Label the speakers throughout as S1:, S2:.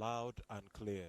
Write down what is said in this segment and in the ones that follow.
S1: loud and clear.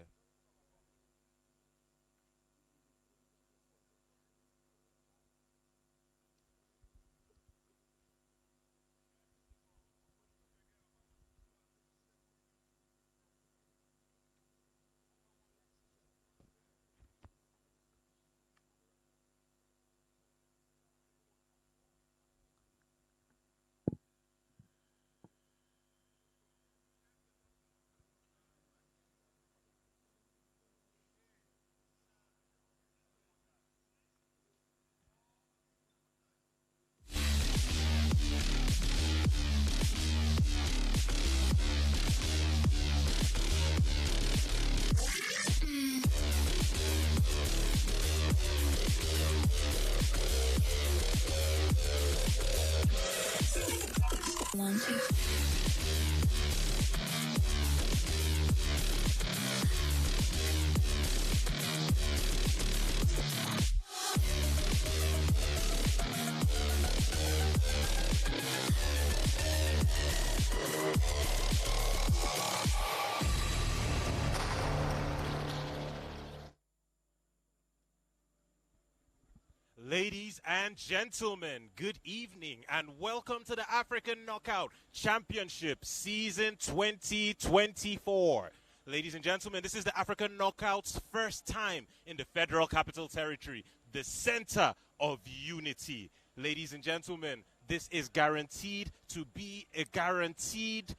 S1: Ladies and gentlemen, good evening and welcome to the African Knockout Championship Season 2024. Ladies and gentlemen, this is the African Knockout's first time in the Federal Capital Territory, the center of unity. Ladies and gentlemen, this is guaranteed to be a guaranteed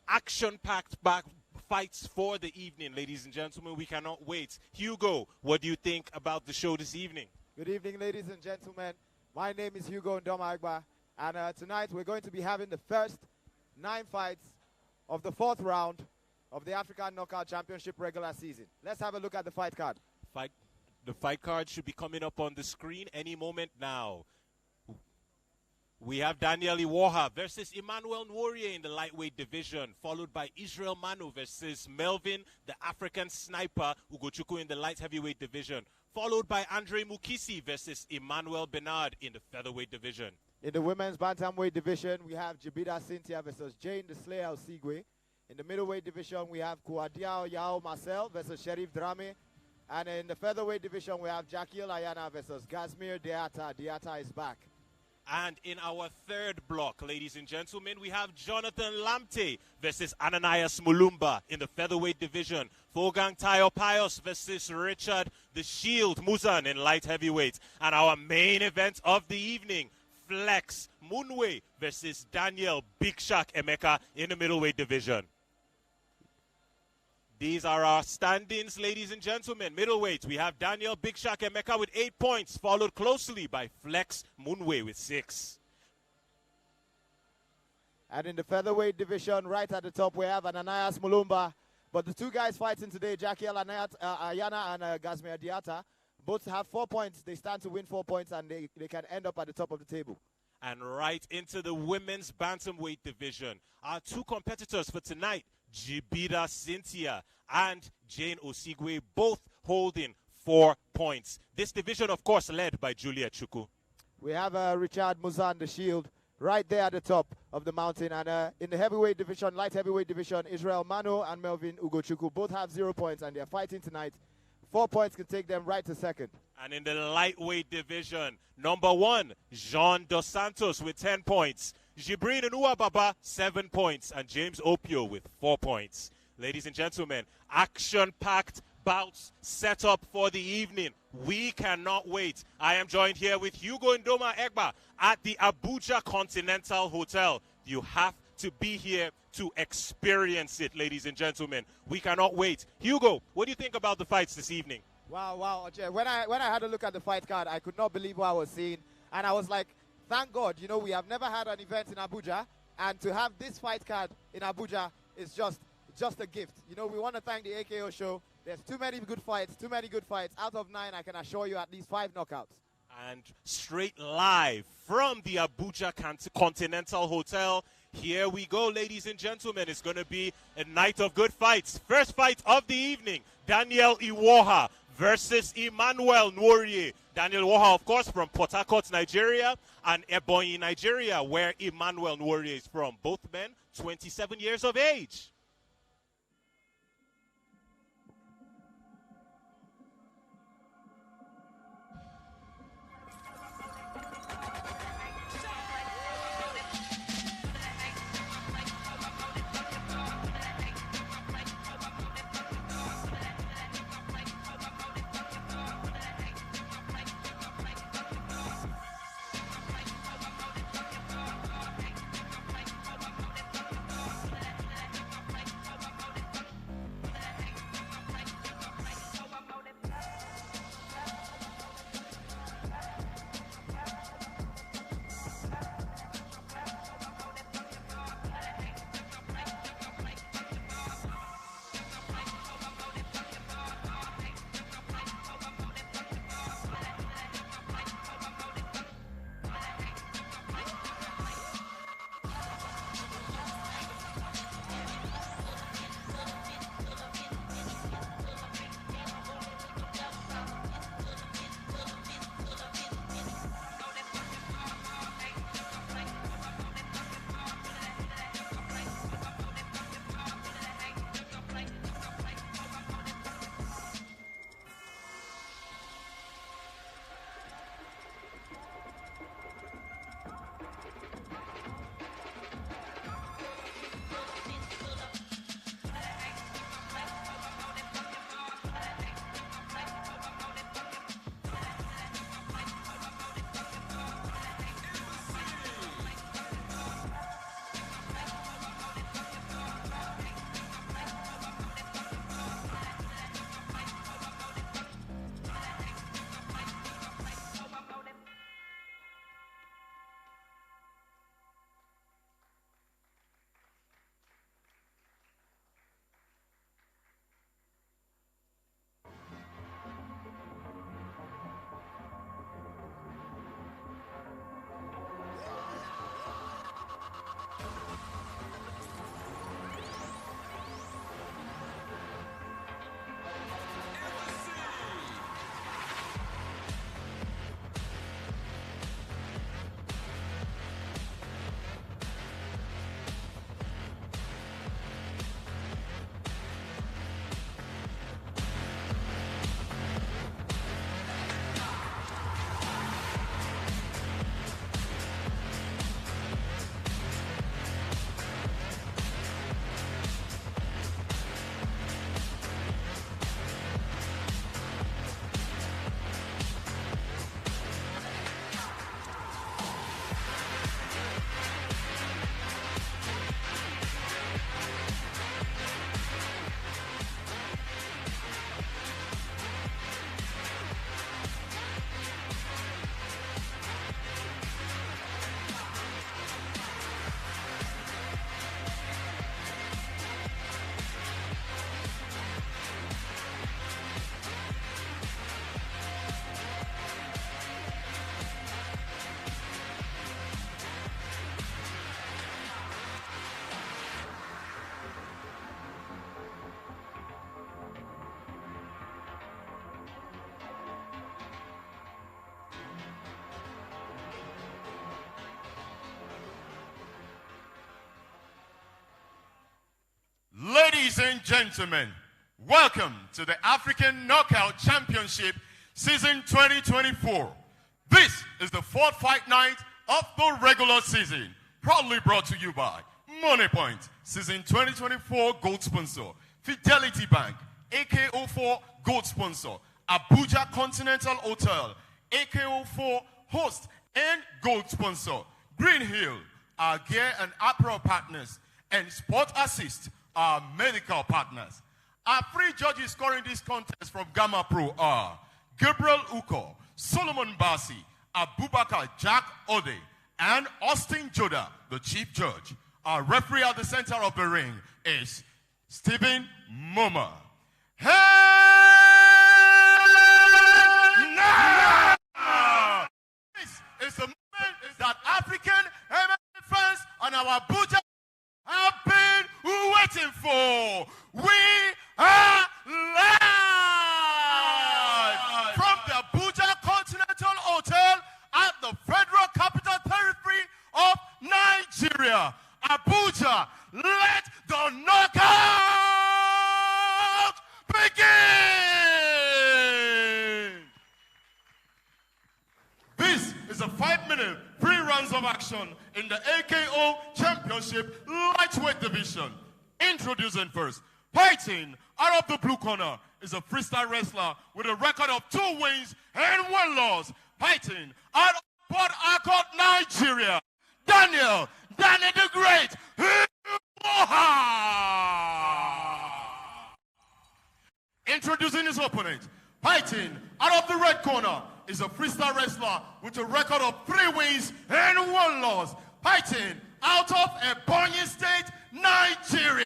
S1: action-packed fights for the evening. Ladies and gentlemen, we cannot wait. Hugo, what do you think about the show this evening?
S2: Good evening, ladies and gentlemen. My name is Hugo Ndomagba, and tonight we're going to be having the first 9 fights of the 4th round of the African Knockout Championship regular season. Let's have a look at the fight card.
S1: The fight card should be coming up on the screen any moment now. We have Daniel Iwoha versus Emmanuel in the lightweight division, followed by Israel Manu versus Melvin, the African sniper, Ugochukwu in the light heavyweight division, followed by Andre Mukisi versus Emmanuel Benard in the featherweight division.
S2: In the women's bantamweight division, we have Jibidar Cythia versus Jane the Slayer Osigwe. In the middleweight division, we have Kouadio Marcel versus Cherif Drame. And in the featherweight division, we have Jackiel Ayana versus Gasmir Diatta. Diatta is back.
S1: And in our third block, ladies and gentlemen, we have Jonathan Lamptey versus Ananias Mulumba in the featherweight division. Feugang Pius versus Richard the Shield Muzaan in light heavyweight. And our main event of the evening, Flex Munwe versus Daniel Big Shaq Emeka in the middleweight division. These are our standings, ladies and gentlemen. Middleweight, we have Daniel Big Shaq Emeka with 8 points, followed closely by Flex Munwe with 6.
S2: And in the featherweight division, right at the top, we have Ananias Mulumba. But the two guys fighting today, Jackiel Ayana and Gasmir Diatta, both have 4 points. They stand to win 4 points, and they can end up at the top of the table.
S1: And right into the women's bantamweight division, our two competitors for tonight, Jibidar Cythia and Jane Osigwe, both holding 4 points. This division, of course, led by Julia Chukwu.
S2: We have Richard Muzaan, the Shield, right there at the top of the mountain. And in the heavyweight division, light heavyweight division, Israel Mano and Melvin Ugochukwu both have 0 points, and they're fighting tonight. 4 points can take them right to second.
S1: And in the lightweight division, number 1, Jean Dos Santos with 10 points. Jibrin Baba, 7 points, and James Opio with 4 points. Ladies and gentlemen, action-packed bouts set up for the evening. We cannot wait. I am joined here with Hugo Ndomagba at the Abuja Continental Hotel. You have to be here to experience it, ladies and gentlemen. We cannot wait. Hugo, what do you think about the fights this evening?
S2: Wow. When I had a look at the fight card, I could not believe what I was seeing. And I was like, thank God, we have never had an event in Abuja, and to have this fight card in Abuja is just a gift. We want to thank the AKO show. There's too many good fights. Out of 9, I can assure you at least 5 knockouts.
S1: And straight live from the Abuja Continental Hotel, here we go, ladies and gentlemen. It's going to be a night of good fights. First fight of the evening, Daniel Iwoha versus Emmanuel Nworiye. Daniel Iwoha, of course, from Port Harcourt, Nigeria, and Ebonyi, Nigeria, where Emmanuel Nworiye is from. Both men, 27 years of age.
S3: Ladies and gentlemen, welcome to the African Knockout Championship Season 2024. This is the fourth fight night of the regular season, proudly brought to you by Money Point, Season 2024 Gold Sponsor, Fidelity Bank, AK04 Gold Sponsor, Abuja Continental Hotel, AK04 Host and Gold Sponsor, Green Hill, our gear and apparel partners, and Sport Assist, our medical partners. Our three judges scoring this contest from Gamma Pro are Gabriel Uko, Solomon Basi, Abubakar Jack Ode, and Austin Joda, the chief judge. Our referee at the center of the ring is Stephen Moma. Hey! Now! This is the moment that African MMA fans and our Abuja have been waiting for. We are live from the Abuja Continental Hotel at the Federal Capital Territory of Nigeria. Abuja, let the knockout begin! This is a 5-minute, 3 rounds of action in the AKO Championship Lightweight Division. Introducing first, fighting out of the blue corner is a freestyle wrestler with a record of 2 wins and 1 loss. Fighting out of Port Harcourt, Nigeria, Daniel the Great. Introducing his opponent, fighting out of the red corner is a freestyle wrestler with a record of 3 wins and 1 loss. Fighting out of Ebonyi State, Nigeria,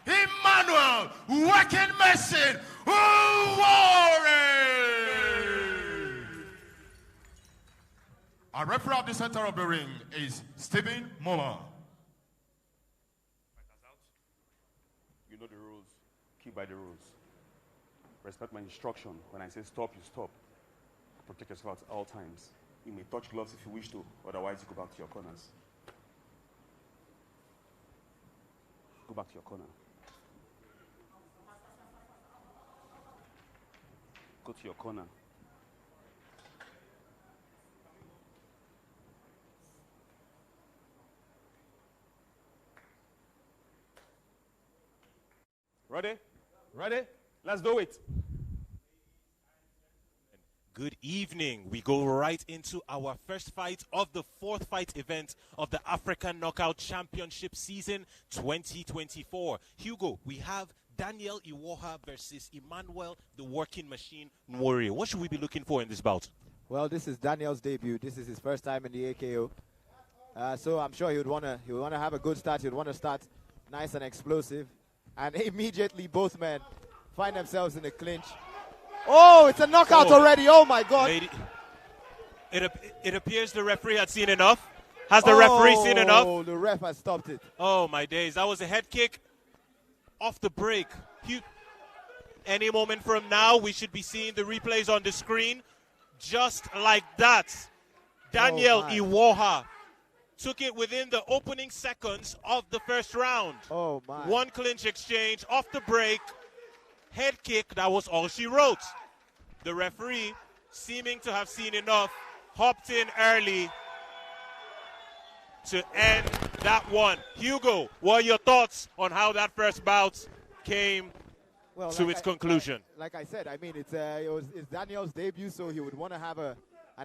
S3: Emmanuel Working Machine Warren. Our referee at the center of the ring is Stephen Moma.
S4: You know the rules. Keep by the rules. Respect my instruction. When I say stop, you stop. Protect yourself at all times. You may touch gloves if you wish to, otherwise you go back to your corners. Go back to your corner. Go to your corner.
S5: Ready? Ready? Let's do it.
S1: Good evening. We go right into our first fight of the 4th fight event of the African Knockout Championship Season 2024. Hugo, we have Daniel Iwoha versus Emmanuel, the Working Machine Warrior. What should we be looking for in this bout?
S2: Well, this is Daniel's debut. This is his first time in the AKO. So I'm sure he would want to have a good start. He would want to start nice and explosive. And immediately both men find themselves in a clinch. Oh, it's a knockout already. Oh, my God.
S1: It appears the referee had seen enough. Has the referee seen enough?
S2: Oh, the ref has stopped it.
S1: Oh, my days. That was a head kick off the break. Any moment from now, we should be seeing the replays on the screen. Just like that. Daniel Iwoha took it within the opening seconds of the first round.
S2: Oh, my.
S1: 1 clinch exchange off the break. Head kick, that was all she wrote. The referee, seeming to have seen enough, hopped in early to end that one. Hugo, what are your thoughts on how that first bout came to its conclusion?
S2: Like I said, I mean, it's Daniel's debut, so he would want to have an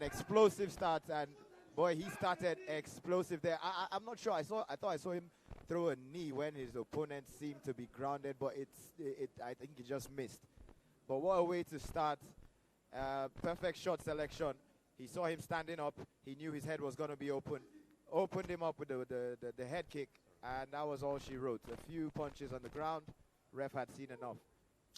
S2: explosive start, and boy, he started explosive there. I'm not sure. I thought I saw him throw a knee when his opponent seemed to be grounded, but I think he just missed. But what a way to start. Perfect shot selection. He saw him standing up. He knew his head was going to be open. Opened him up with the head kick, and that was all she wrote. A few punches on the ground. Ref had seen enough.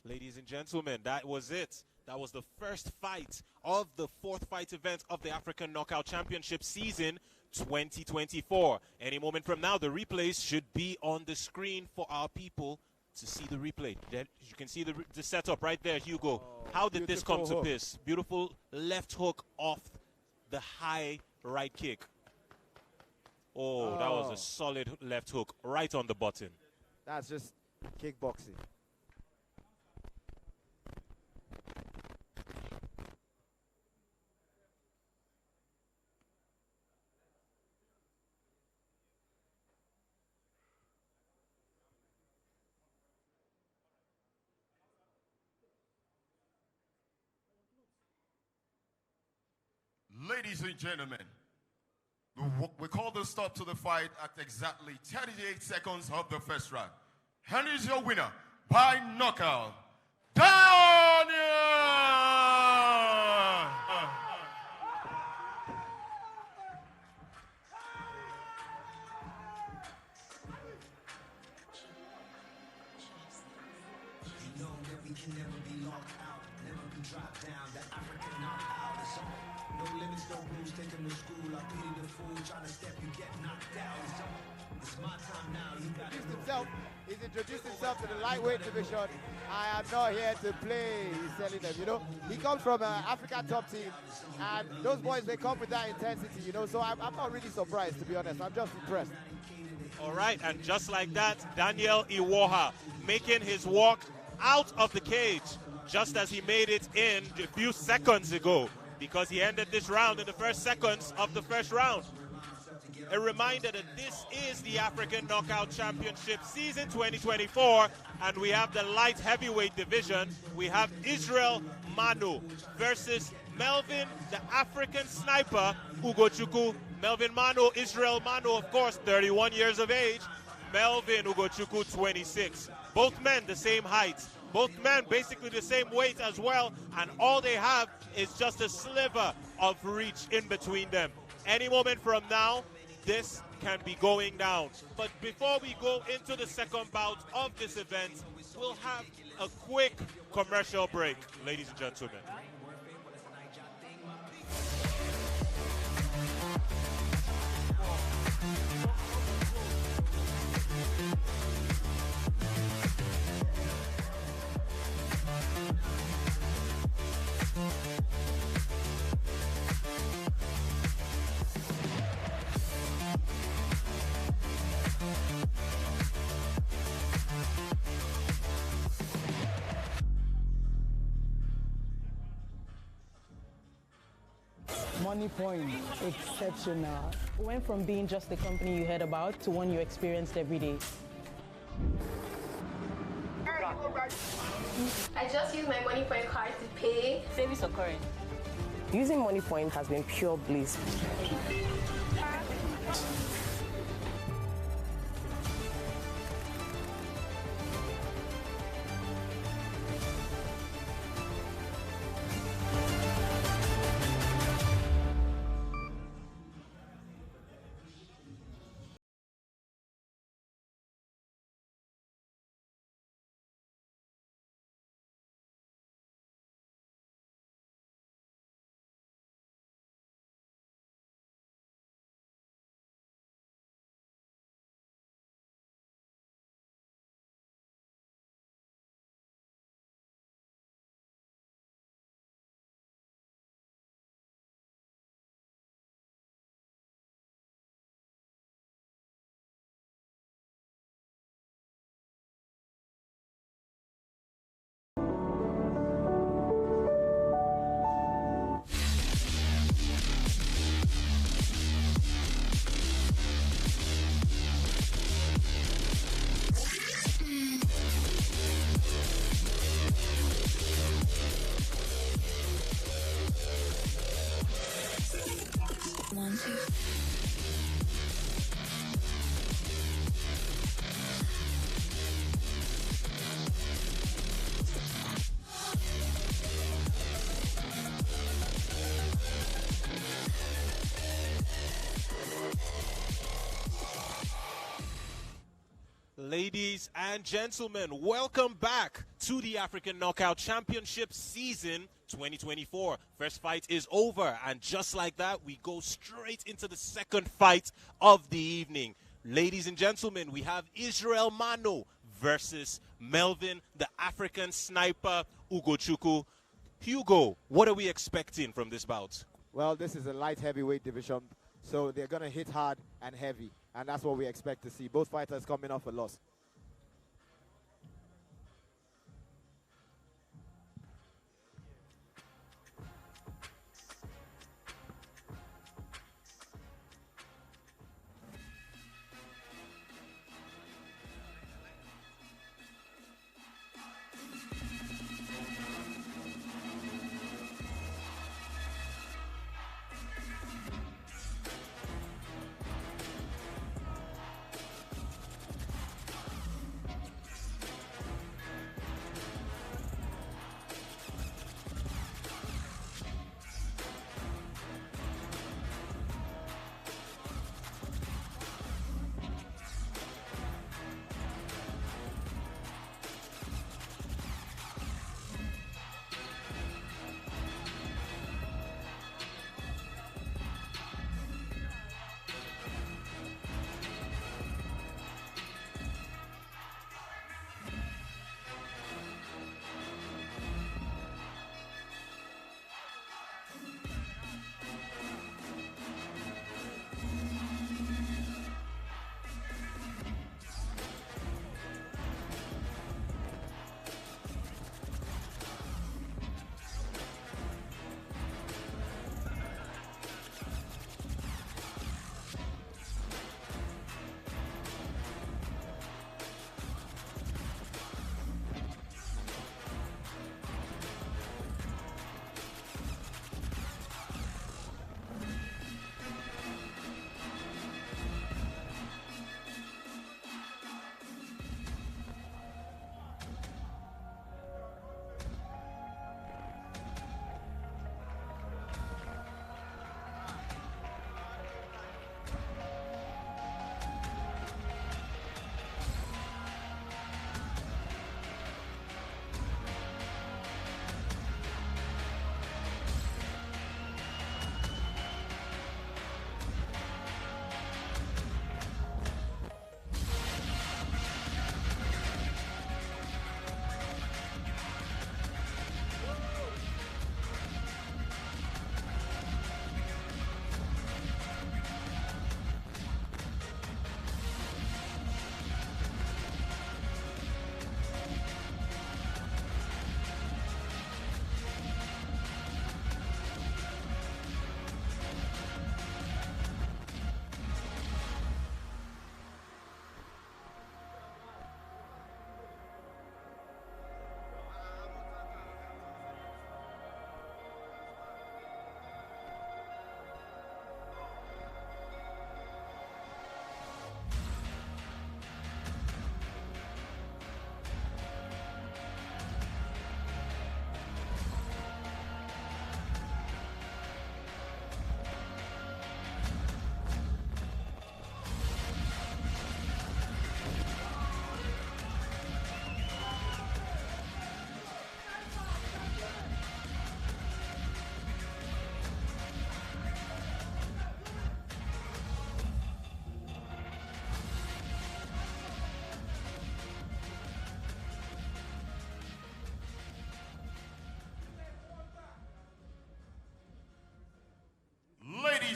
S1: Ladies and gentlemen, that was it. That was the first fight of the 4th fight event of the African Knockout Championship Season 2024. Any moment from now, the replays should be on the screen for our people to see the replay. You can see the setup right there, Hugo. How did this come to pass? Beautiful left hook off the high right kick. Oh, that was a solid left hook right on the button.
S2: That's just kickboxing.
S3: Ladies and gentlemen, we call the stop to the fight at exactly 38 seconds of the first round. And is your winner by knockout, Daniel!
S6: You know that we can never be locked out, never be dropped down. The African knockout is on. No limits, no rules, taking to school. I pity the fool trying to step, you get knocked out. It's my time now. You got
S2: He's introduced himself to the lightweight division. I am not here to play, he's telling them, you know. He comes from an African top team, and those boys, they come with that intensity, you know. So I'm not really surprised, to be honest. I'm just impressed.
S1: All right, and just like that, Daniel Iwoha making his walk out of the cage, just as he made it in a few seconds ago, because he ended this round in the first seconds of the first round. A reminder that this is the African Knockout Championship Season 2024, and we have the light heavyweight division. We have Israel Manu versus Melvin, the African sniper, Ugochukwu. Melvin Manu, Israel Manu, of course, 31 years of age. Melvin Ugochukwu, 26. Both men the same height. Both men basically the same weight as well, and all they have is just a sliver of reach in between them. Any moment from now, this can be going down. But before we go into the second bout of this event, we'll have a quick commercial break, ladies and gentlemen.
S7: Money Point, exceptional.
S8: Went from being just the company you heard about to one you experienced every day.
S9: I just use my Money Point card to pay.
S8: Savings or current?
S7: Using Money Point has been pure bliss.
S1: Ladies and gentlemen, welcome back to the African Knockout Championship Season 2024. First fight is over, and just like that, we go straight into the second fight of the evening. Ladies and gentlemen, we have Israel Manu versus Melvin, the African sniper, Ugochukwu. Hugo, what are we expecting from this bout?
S2: Well, this is a light heavyweight division, so they're going to hit hard and heavy, and that's what we expect to see. Both fighters coming off a loss.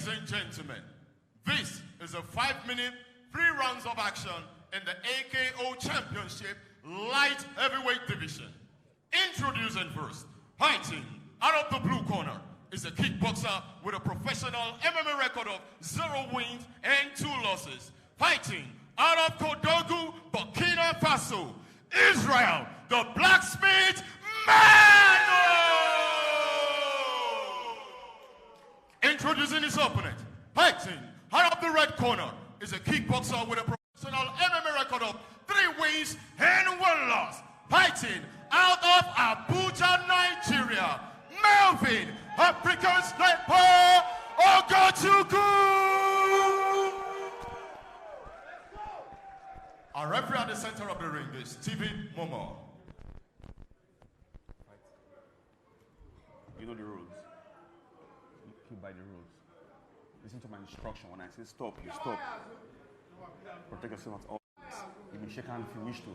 S3: Ladies and gentlemen, this is a 5-minute, 3 rounds of action in the AKO Championship Light Heavyweight Division. Introducing first, fighting out of the blue corner is a kickboxer with a professional MMA record of 0 wins and 2 losses. Fighting out of Kouadio, Burkina Faso, Israel, the blacksmith, Emmanuel! Introducing his opponent, fighting out of the red corner is a kickboxer with a professional MMA record of 3 wins and 1 loss. Fighting out of Abuja, Nigeria, Melvin, African sniper, Osigwe! Our referee at the center of the ring is TV Momo.
S4: You know the rules. You keep by the rules. Listen to my instruction. When I say stop, you stop. Protect yourself at all times. You may shake hand if you wish to.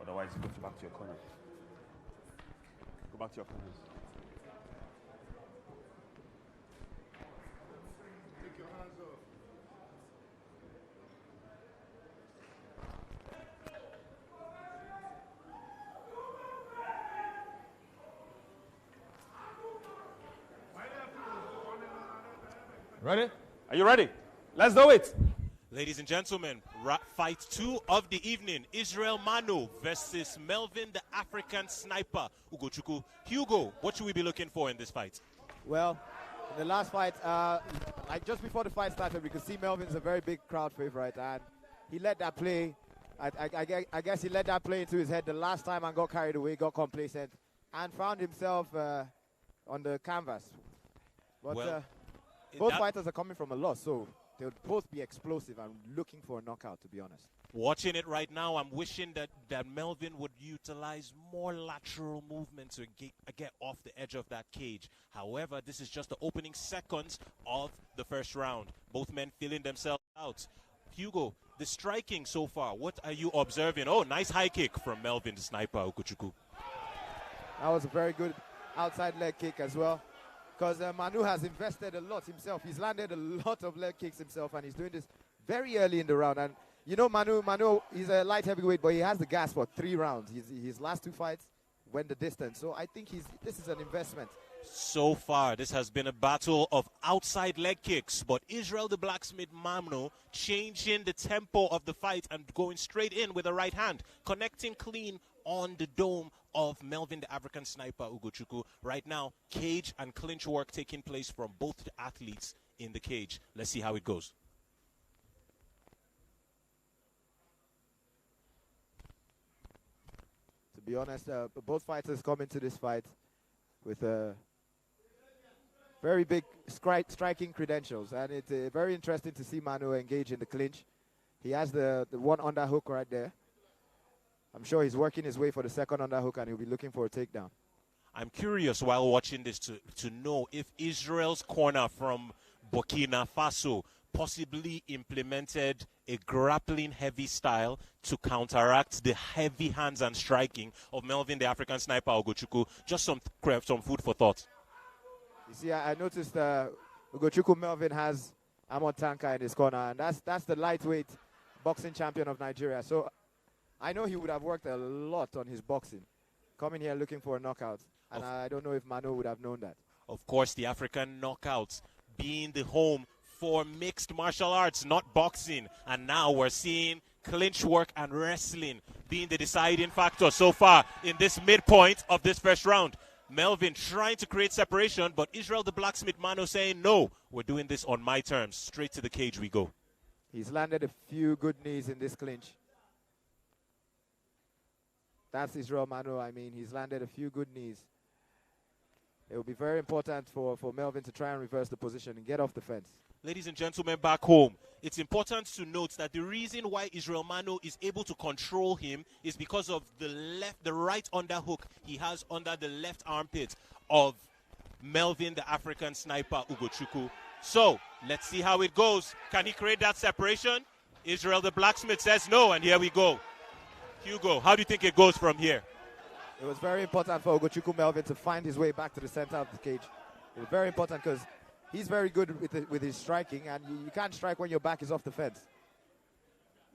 S4: Otherwise, you go back to your corner. Go back to your corners.
S3: Take your hands off.
S5: Ready? Are you ready? Let's do it.
S1: Ladies and gentlemen, fight 2 of the evening. Israel Mano versus Melvin, the African sniper, Ugochukwu. Hugo, what should we be looking for in this fight?
S2: Well, in the last fight, like just before the fight started, we could see Melvin's a very big crowd favorite, and he let that play. I guess he let that play into his head the last time and got carried away, got complacent, and found himself on the canvas. But
S1: Well,
S2: both fighters are coming from a loss, so they'll both be explosive and looking for a knockout, to be honest.
S1: Watching it right now, I'm wishing that Melvin would utilize more lateral movement to get off the edge of that cage. However, this is just the opening seconds of the first round. Both men feeling themselves out. Hugo, the striking so far, what are you observing? Oh, nice high kick from Melvin, the sniper, Ugochukwu.
S2: That was a very good outside leg kick as well. Because Manu has invested a lot himself. He's landed a lot of leg kicks himself, and he's doing this very early in the round. And you know, Manu, he's a light heavyweight, but he has the gas for 3 rounds. His last 2 fights went the distance. So I think this is an investment.
S1: So far, this has been a battle of outside leg kicks, but Israel the blacksmith Mano changing the tempo of the fight and going straight in with the right hand, connecting clean on the dome of Melvin the African sniper Ugochukwu. Right now, cage and clinch work taking place from both the athletes in the cage. Let's see how it goes.
S2: To be honest, both fighters come into this fight with very big striking credentials, and it's very interesting to see Manu engage in the clinch. He has the one underhook right there. I'm sure he's working his way for the second underhook, and he'll be looking for a takedown.
S1: I'm curious while watching this to know if Israel's corner from Burkina Faso possibly implemented a grappling heavy style to counteract the heavy hands and striking of Melvin the African sniper Ugochukwu. Just some food for thought.
S2: You see, I noticed Ugochukwu Melvin has Amon Tanka in his corner, and that's the lightweight boxing champion of Nigeria. So I know he would have worked a lot on his boxing, coming here looking for a knockout. And I don't know if Mano would have known that.
S1: Of course, the African knockouts being the home for mixed martial arts, not boxing. And now we're seeing clinch work and wrestling being the deciding factor so far in this midpoint of this first round. Melvin trying to create separation, but Israel the blacksmith Mano saying, no, we're doing this on my terms. Straight to the cage we go.
S2: He's landed a few good knees in this clinch. That's Israel Mano. I mean, he's landed a few good knees. It will be very important for Melvin to try and reverse the position and get off the fence.
S1: Ladies and gentlemen back home, it's important to note that the reason why Israel Mano is able to control him is because of the right underhook he has under the left armpit of Melvin, the African sniper Ugochukwu. So, let's see how it goes. Can he create that separation? Israel the blacksmith says no, and here we go. Hugo, how do you think it goes from here?
S2: It was very important for Ugochukwu Melvin to find his way back to the center of the cage. It was very important because he's very good with his striking, and you can't strike when your back is off the fence.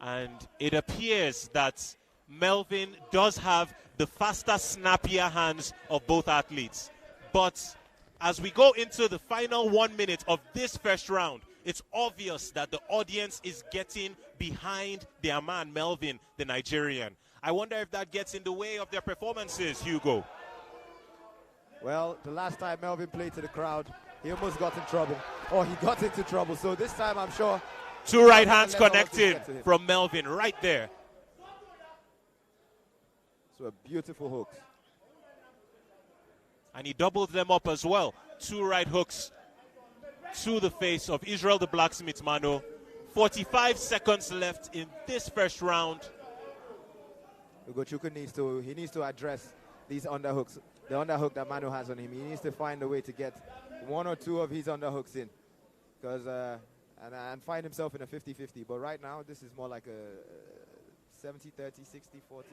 S1: And it appears that Melvin does have the faster, snappier hands of both athletes. But as we go into the final 1 minute of this first round, it's obvious that the audience is getting behind their man, Melvin, the Nigerian. I wonder if that gets in the way of their performances, Hugo.
S2: Well, the last time Melvin played to the crowd, he almost got in trouble. Or he got into trouble. So this time, I'm sure.
S1: Two right hands connected from Melvin right there.
S2: So beautiful hooks.
S1: And he doubled them up as well. Two right hooks to the face of Israel the Blacksmith Mano. 45 seconds left in this first round.
S2: Ugochukwu needs to address these underhooks. The underhook that Mano has on him. He needs to find a way to get one or two of his underhooks in. Because and find himself in a 50-50. But right now, this is more like a 70-30, 60-40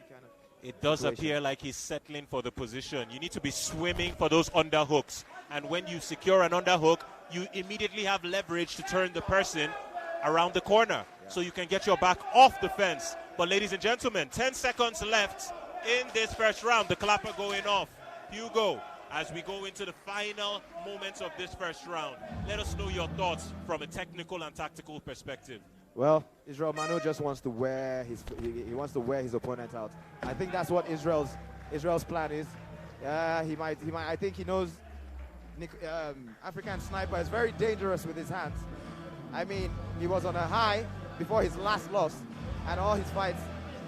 S2: kind of.
S1: It does appear like he's settling for the position. You need to be swimming for those underhooks. And when you secure an underhook, you immediately have leverage to turn the person around the corner. Yeah. So you can get your back off the fence. But ladies and gentlemen, 10 seconds left in this first round. The clapper going off. Hugo, as we go into the final moments of this first round, let us know your thoughts from a technical and tactical perspective.
S2: Well, Israel Mano just wants to wear his his opponent out. I think that's what Israel's plan is. He might. I think he knows African Sniper is very dangerous with his hands. I mean, he was on a high before his last loss, and all his fights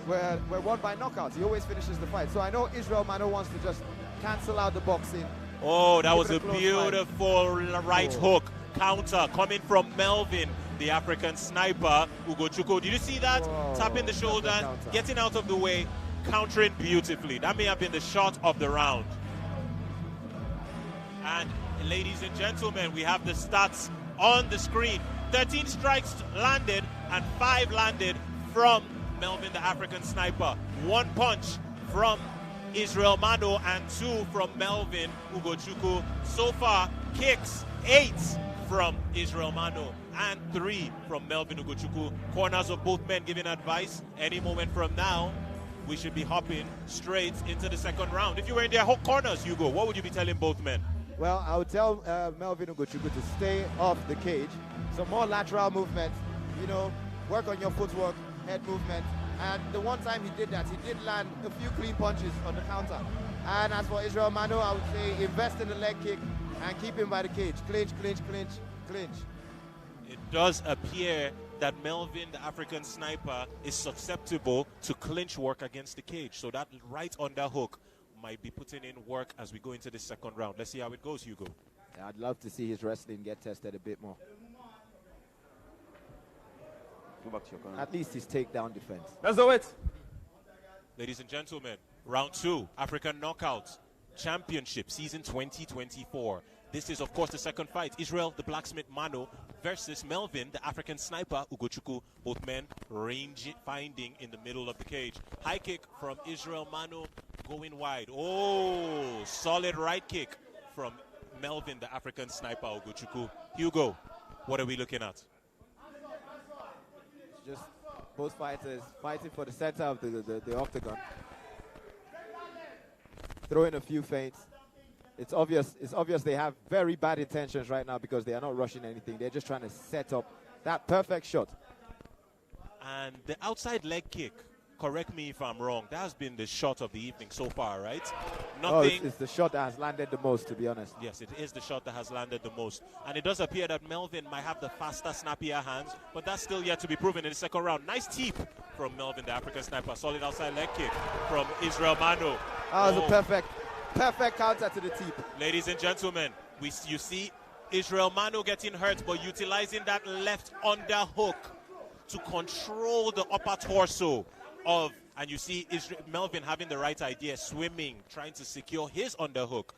S2: were won by knockouts. He always finishes the fight. So I know Israel Mano wants to just cancel out the boxing.
S1: Oh, that was a beautiful right hook counter coming from Melvin, the African Sniper. Ugochukwu, did you see that?
S2: Whoa,
S1: tapping the shoulder, getting out of the way, countering beautifully. That may have been the shot of the round. And ladies and gentlemen, we have the stats on the screen. 13 strikes landed and 5 landed from Melvin, the African Sniper. 1 punch from Israel Mano and 2 from Melvin Ugochukwu. So far, kicks 8 from Israel Mano and 3 from Melvin Ugochukwu. Corners of both men giving advice. Any moment from now, we should be hopping straight into the second round. If you were in their corners, Hugo, what would you be telling both men?
S2: Well, I would tell Melvin Ugochukwu to stay off the cage. Some more lateral movements, work on your footwork, head movement. And the one time he did that, he did land a few clean punches on the counter. And as for Israel Mano, I would say invest in the leg kick and keep him by the cage. Clinch, clinch, clinch, clinch.
S1: It does appear that Melvin, the African Sniper, is susceptible to clinch work against the cage. So that right underhook might be putting in work as we go into the second round. Let's see how it goes, Hugo.
S2: Yeah, I'd love to see his wrestling get tested a bit more.
S4: Go back to your corner.
S2: At least his takedown defense.
S5: Let's do it.
S1: Ladies and gentlemen, round 2, African Knockout Championship, season 2024. This is, of course, the second fight. Israel, the Blacksmith Mano, versus Melvin, the African Sniper, Ugochukwu. Both men finding in the middle of the cage. High kick from Israel Mano going wide. Oh, solid right kick from Melvin, the African Sniper, Ugochukwu. Hugo, what are we looking at?
S2: Just both fighters fighting for the center of the octagon. Throwing a few feints. It's obvious they have very bad intentions right now because they are not rushing anything. They're just trying to set up that perfect shot.
S1: And the outside leg kick, correct me if I'm wrong, that has been the shot of the evening so far, right? Nothing.
S2: Oh, it's the shot that has landed the most, to be honest.
S1: Yes, it is the shot that has landed the most. And it does appear that Melvin might have the faster, snappier hands, but that's still yet to be proven in the second round. Nice teep from Melvin, the African Sniper. Solid outside leg kick from Israel Mano.
S2: That was a perfect counter to the teep.
S1: Ladies and gentlemen, you see Israel Mano getting hurt, but utilizing that left underhook to control the upper torso of, and you see Melvin having the right idea, swimming, trying to secure his underhook,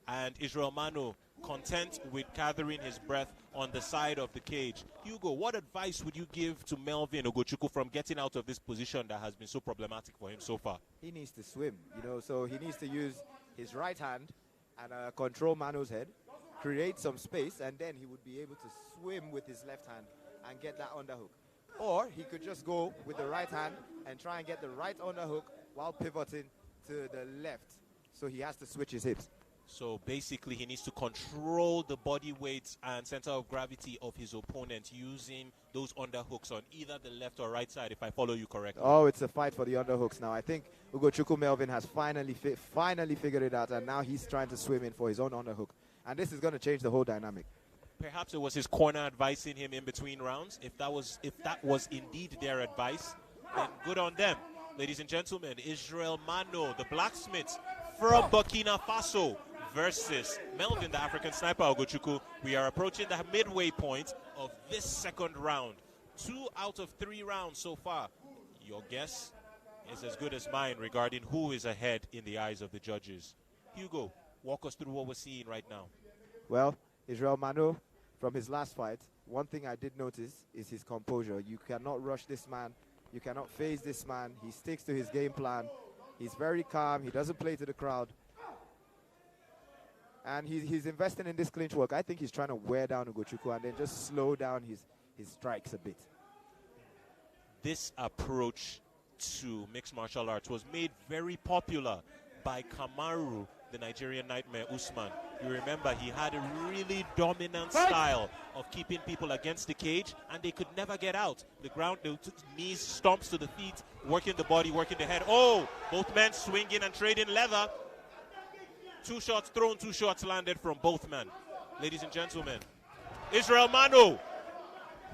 S1: and Israel Mano content with gathering his breath on the side of the cage. Hugo, what advice would you give to Melvin Ugochukwu from getting out of this position that has been so problematic for him so far?
S2: He needs to swim, so he needs to use his right hand and control Mano's head, create some space, and then he would be able to swim with his left hand and get that underhook. Or he could just go with the right hand and try and get the right underhook while pivoting to the left. So he has to switch his hips.
S1: So basically, he needs to control the body weight and center of gravity of his opponent using those underhooks on either the left or right side, if I follow you correctly.
S2: Oh, it's a fight for the underhooks now. I think Ugochukwu Melvin has finally figured it out, and now he's trying to swim in for his own underhook. And this is going to change the whole dynamic.
S1: Perhaps it was his corner advising him in between rounds. If that was indeed their advice, then good on them. Ladies and gentlemen, Israel Mano, the blacksmith from Burkina Faso, versus Melvin, the African sniper, Ugochukwu. We are approaching the midway point of this second round. 2 out of 3 rounds so far. Your guess is as good as mine regarding who is ahead in the eyes of the judges. Hugo, walk us through what we're seeing right now.
S2: Well, Israel Mano, from his last fight, one thing I did notice is his composure. You cannot rush this man. You cannot phase this man. He sticks to his game plan. He's very calm. He doesn't play to the crowd. And he's investing in this clinch work. I think he's trying to wear down Ugochukwu and then just slow down his strikes a bit.
S1: This approach to mixed martial arts was made very popular by Kamaru, the Nigerian nightmare Usman. You remember he had a really dominant style of keeping people against the cage, and they could never get out. The ground, the knees, stomps to the feet, working the body, working the head. Oh, both men swinging and trading leather. 2 shots thrown, 2 shots landed from both men. Ladies and gentlemen, Israel Mano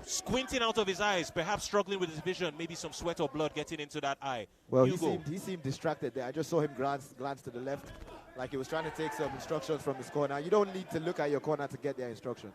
S1: squinting out of his eyes, perhaps struggling with his vision, maybe some sweat or blood getting into that eye.
S2: Well, he seemed distracted there. I just saw him glance to the left, like he was trying to take some instructions from his corner. You don't need to look at your corner to get their instructions.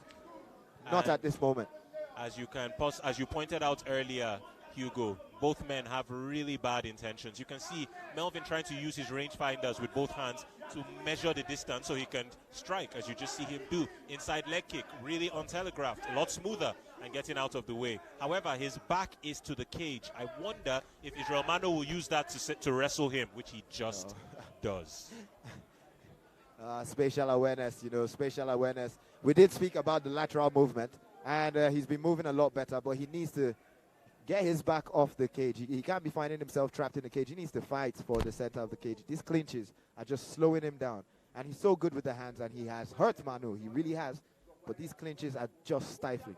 S2: Not at this moment.
S1: As you pointed out earlier, Hugo, both men have really bad intentions. You can see Melvin trying to use his rangefinders with both hands to measure the distance so he can strike, as you just see him do. Inside leg kick, really untelegraphed, a lot smoother and getting out of the way. However, his back is to the cage. I wonder if Israel Mano will use that to wrestle him, which he just does.
S2: Spatial awareness, spatial awareness. We did speak about the lateral movement, and he's been moving a lot better, but he needs to get his back off the cage. He can't be finding himself trapped in the cage. He needs to fight for the center of the cage. These clinches are just slowing him down. And he's so good with the hands, and he has hurt Manu. He really has. But these clinches are just stifling.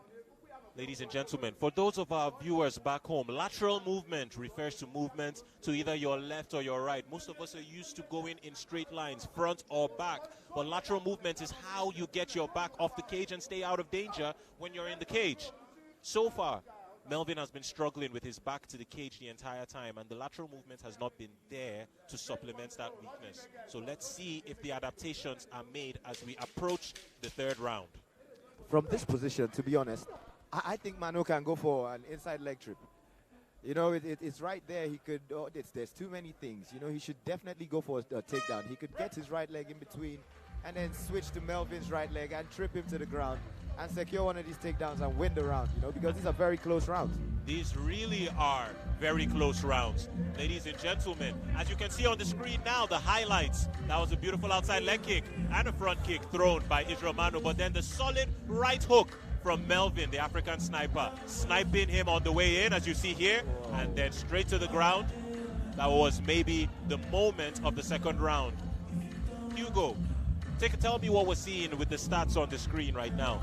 S1: Ladies and gentlemen, for those of our viewers back home, lateral movement refers to movement to either your left or your right. Most of us are used to going in straight lines, front or back. But lateral movement is how you get your back off the cage and stay out of danger when you're in the cage. So far, Melvin has been struggling with his back to the cage the entire time, and the lateral movement has not been there to supplement that weakness. So let's see if the adaptations are made as we approach the 3rd round.
S2: From this position, to be honest, I think Mano can go for an inside leg trip. It's right there. He could. There's too many things. He should definitely go for a takedown. He could get his right leg in between and then switch to Melvin's right leg and trip him to the ground and secure one of these takedowns and win the round, because these are very close rounds.
S1: These really are very close rounds. Ladies and gentlemen, as you can see on the screen now, the highlights. That was a beautiful outside leg kick and a front kick thrown by Israel Mano, but then the solid right hook from Melvin, the African sniper, sniping him on the way in, as you see here, and then straight to the ground. That was maybe the moment of the 2nd round. Hugo, tell me what we're seeing with the stats on the screen right now.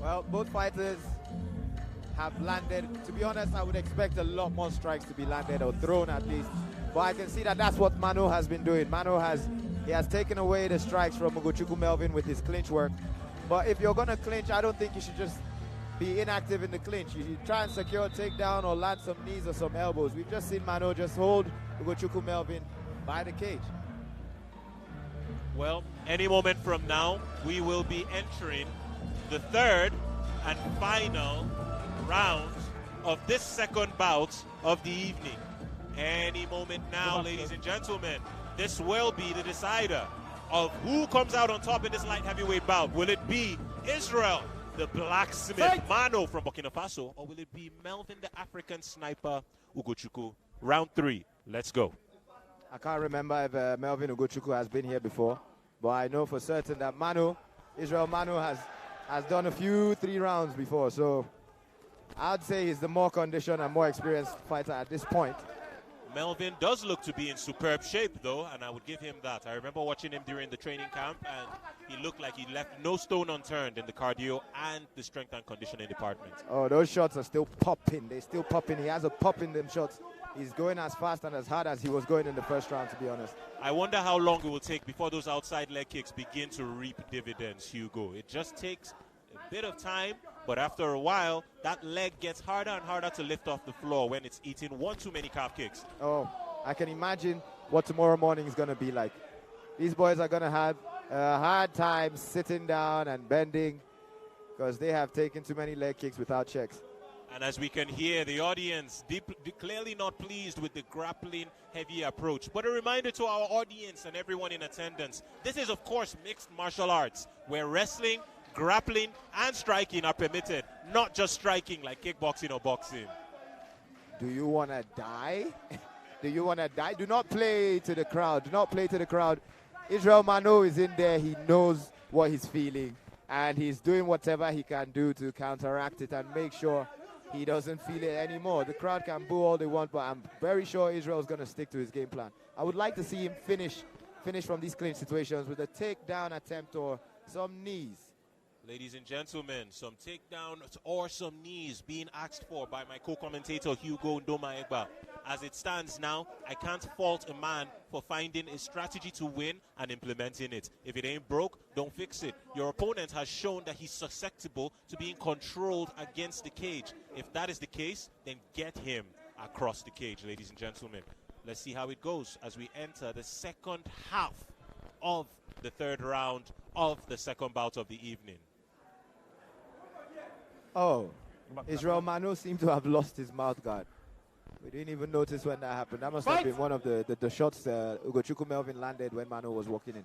S2: Well, both fighters have landed. To be honest, I would expect a lot more strikes to be landed or thrown at least. But I can see that that's what Mano has been doing. Mano has taken away the strikes from Ugochukwu Melvin with his clinch work. But if you're going to clinch, I don't think you should just be inactive in the clinch. You try and secure a takedown or land some knees or some elbows. We've just seen Mano just hold Ugochukwu Melvin by the cage.
S1: Well, any moment from now, we will be entering the 3rd and final round of this 2nd bout of the evening. Any moment now, ladies and gentlemen, this will be the decider of who comes out on top in this light heavyweight bout. Will it be Israel, the blacksmith Mano from Burkina Faso, or will it be Melvin, the African sniper Ugochukwu? Round 3, let's go.
S2: I can't remember if Melvin Ugochukwu has been here before, but I know for certain that Mano Israel Manu has done a few 3 rounds before, so I'd say he's the more conditioned and more experienced fighter at this point.
S1: Melvin does look to be in superb shape, though, and I would give him that. I remember watching him during the training camp, and he looked like he left no stone unturned in the cardio and the strength and conditioning department.
S2: Oh, those shots are still popping. They're still popping. He has a pop in them shots. He's going as fast and as hard as he was going in the first round, to be honest.
S1: I wonder how long it will take before those outside leg kicks begin to reap dividends, Hugo. It just takes a bit of time, but after a while, that leg gets harder and harder to lift off the floor when it's eating one too many calf kicks.
S2: Oh, I can imagine what tomorrow morning is going to be like. These boys are going to have a hard time sitting down and bending because they have taken too many leg kicks without checks.
S1: And as we can hear, the audience clearly not pleased with the grappling heavy approach. But a reminder to our audience and everyone in attendance, this is of course mixed martial arts, where wrestling, grappling and striking are permitted, not just striking like kickboxing or boxing.
S2: Do you want to die? Do you want to die? Do not play to the crowd. Do not play to the crowd. Israel Manu is in there. He knows what he's feeling, and he's doing whatever he can do to counteract it and make sure he doesn't feel it anymore. The crowd can boo all they want, but I'm very sure Israel's going to stick to his game plan. I would like to see him finish from these clinch situations with a takedown attempt or some knees.
S1: Ladies and gentlemen, some takedowns or some knees being asked for by my co-commentator Hugo Ndomaegba. As it stands now, I can't fault a man for finding a strategy to win and implementing it. If it ain't broke, don't fix it. Your opponent has shown that he's susceptible to being controlled against the cage. If that is the case, then get him across the cage, ladies and gentlemen. Let's see how it goes as we enter the second half of the third round of the second bout of the evening.
S2: Oh, Israel Manu seemed to have lost his mouth guard. We didn't even notice when that happened. That must have been one of the shots Ugochukwu Melvin landed when Manu was walking in.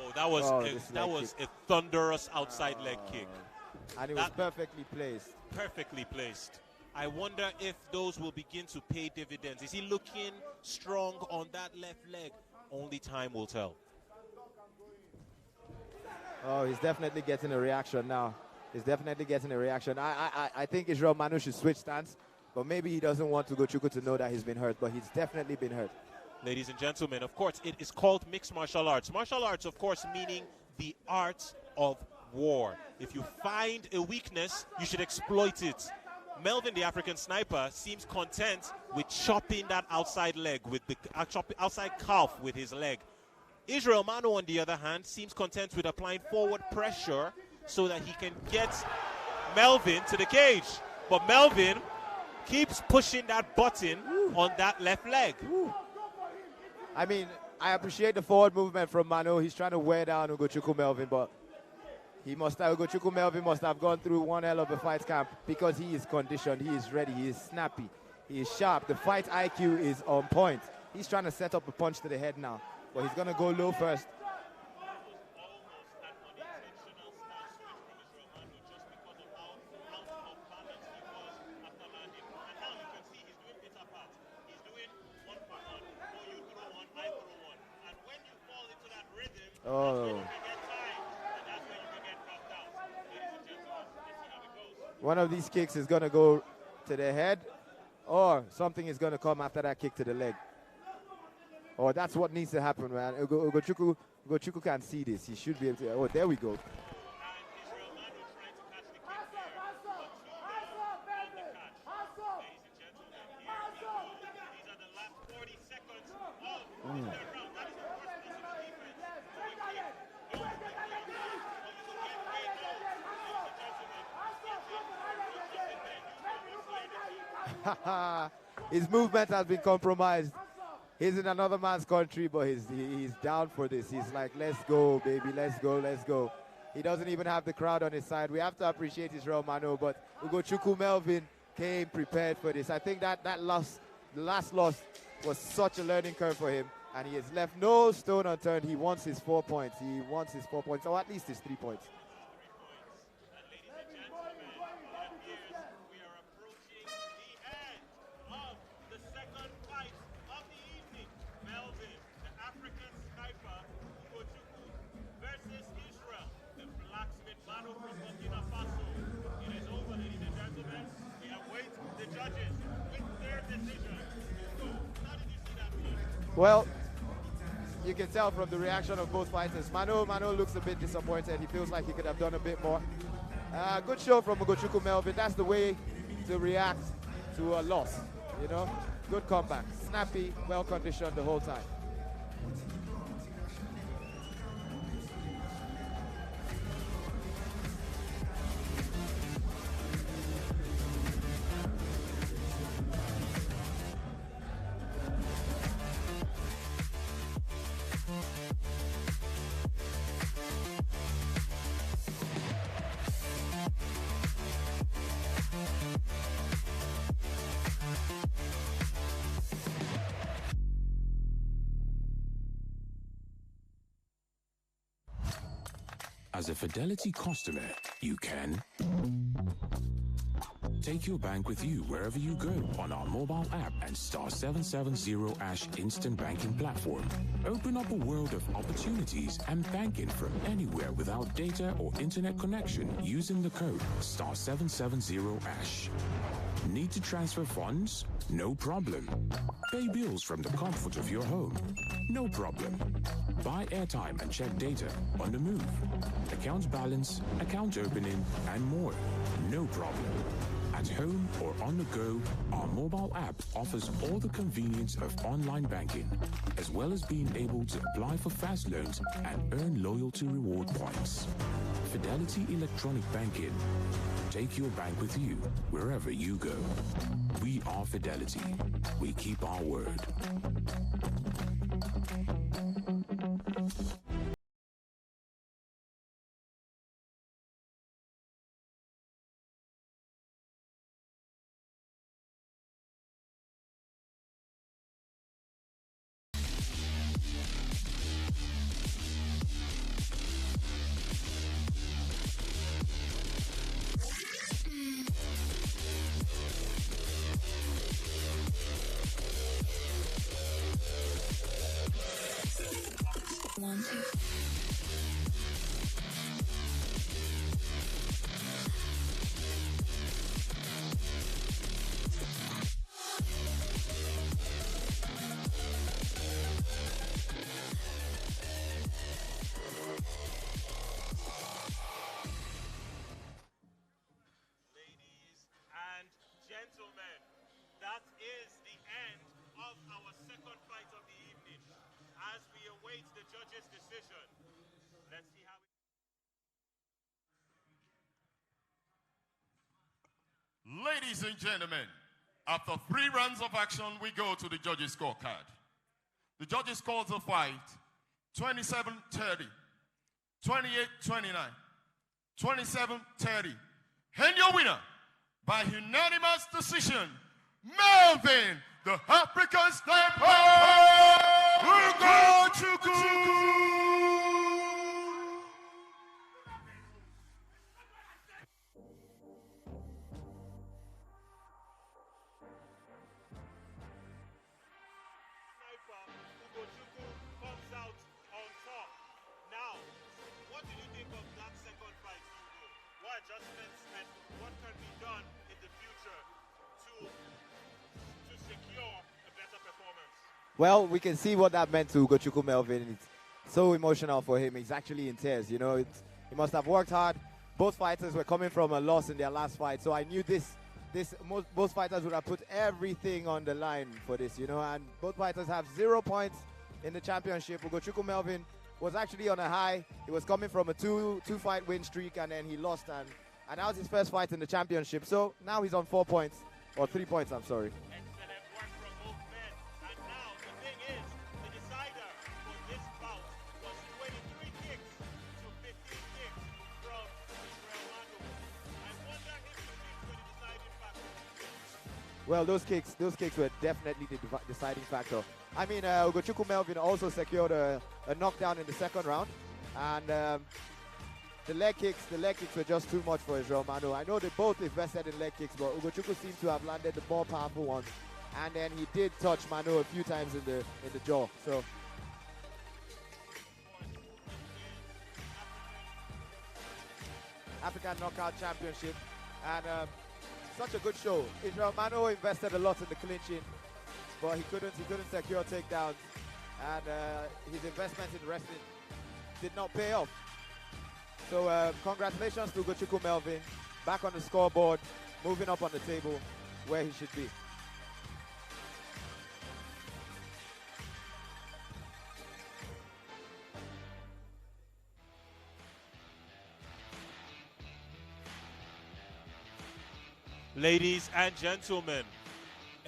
S1: Oh, that was a thunderous outside leg kick.
S2: And it was perfectly placed.
S1: Perfectly placed. I wonder if those will begin to pay dividends. Is he looking strong on that left leg? Only time will tell.
S2: Oh, he's definitely getting a reaction now. He's definitely getting a reaction. I think Israel Manu should switch stance, but maybe he doesn't want Ugochukwu to know that he's been hurt, but he's definitely been hurt.
S1: Ladies and gentlemen, of course, it is called mixed martial arts. Martial arts, of course, meaning the art of war. If you find a weakness, you should exploit it. Melvin, the African sniper, seems content with chopping that outside leg, with the outside calf with his leg. Israel Manu, on the other hand, seems content with applying forward pressure so that he can get Melvin to the cage. But Melvin keeps pushing that button on that left leg.
S2: I mean, I appreciate the forward movement from Manu. He's trying to wear down Ugochukwu Melvin, but Ugochukwu Melvin must have gone through one hell of a fight camp because he is conditioned, he is ready, he is snappy, he is sharp. The fight IQ is on point. He's trying to set up a punch to the head now, but he's going to go low first. Oh. One of these kicks is going to go to the head, or something is going to come after that kick to the leg. Oh, that's what needs to happen, man. Ugochukwu can see this. He should be able to. Oh, there we go. His movement has been compromised. He's in another man's country, but he's down for this. He's like, let's go, baby, let's go, let's go. He doesn't even have the crowd on his side. We have to appreciate Israel Manu, but Ugochukwu Melvin came prepared for this. I think the last loss was such a learning curve for him, and he has left no stone unturned. He wants his 4 points. He wants his 4 points, or at least his 3 points. Well, you can tell from the reaction of both fighters. Mano looks a bit disappointed. He feels like he could have done a bit more. Good show from Ugochukwu Melvin. That's the way to react to a loss, you know. Good comeback. Snappy, well conditioned the whole time.
S10: As a Fidelity customer, you can take your bank with you wherever you go on our mobile app and star 770 # instant banking platform. Open up a world of opportunities and banking from anywhere without data or internet connection using the code star 770 #. Need to transfer funds? No problem. Pay bills from the comfort of your home? No problem. Buy airtime and check data on the move. Account balance, account opening, and more. No problem. At home or on the go, our mobile app offers all the convenience of online banking, as well as being able to apply for fast loans and earn loyalty reward points. Fidelity Electronic Banking. Take your bank with you wherever you go. We are Fidelity. We keep our word.
S3: Ladies and gentlemen, after 3 rounds of action, we go to the judges' scorecard. The judges called the fight 27-30, 28-29, 27-30. And your winner, by unanimous decision, Melvin, the African Sniper, Ugochukwu.
S2: Well, we can see what that meant to Ugochukwu Melvin. It's so emotional for him. He's actually in tears, you know. He must have worked hard. Both fighters were coming from a loss in their last fight, so I knew both fighters would have put everything on the line for this, you know. And both fighters have 0 points in the championship. Ugochukwu Melvin was actually on a high. He was coming from a two-fight win streak, and then he lost, and that was his first fight in the championship. So now he's on 4 points, or 3 points, I'm sorry. Well, those kicks were definitely the deciding factor. I mean, Ugochukwu Melvin also secured a knockdown in the second round, and the leg kicks were just too much for Israel Mano. I know they both invested in leg kicks, but Ugochukwu seemed to have landed the more powerful ones, and then he did touch Mano a few times in the jaw. So. African Knockout Championship, and such a good show. Israel Mano invested a lot in the clinching, but he couldn't secure takedowns. and his investment in wrestling did not pay off. So congratulations to Ugochukwu Melvin, back on the scoreboard, moving up on the table where he should be.
S1: Ladies and gentlemen,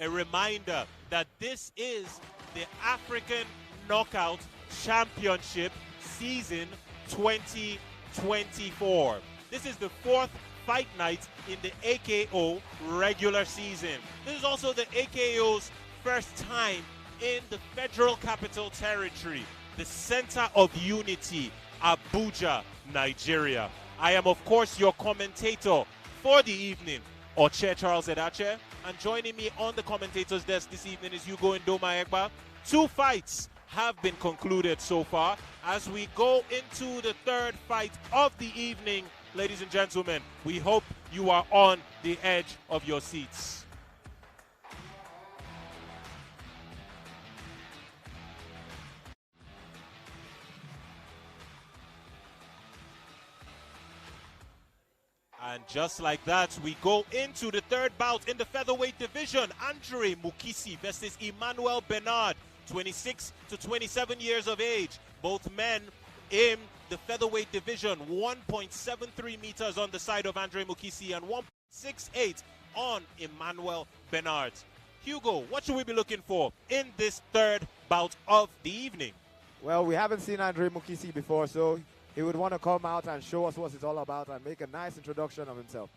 S1: a reminder that this is the African Knockout Championship Season 2024. This is the 4th fight night in the AKO regular season. This is also the AKO's first time in the Federal Capital Territory, the center of unity, Abuja, Nigeria. I am, of course, your commentator for the evening, Oche Charles Edache, and joining me on the commentator's desk this evening is Hugo Ndoma Egba. 2 fights have been concluded so far. As we go into the 3rd fight of the evening, ladies and gentlemen, we hope you are on the edge of your seats. And just like that, we go into the 3rd bout in the featherweight division. Mukisi versus Emmanuel Benard, 26 to 27 years of age. Both men in the featherweight division, 1.73 meters on the side of Mukisi and 1.68 on Emmanuel Benard. Hugo, what should we be looking for in this 3rd bout of the evening?
S2: Well, we haven't seen Mukisi before, so he would want to come out and show us what it's all about and make a nice introduction of himself.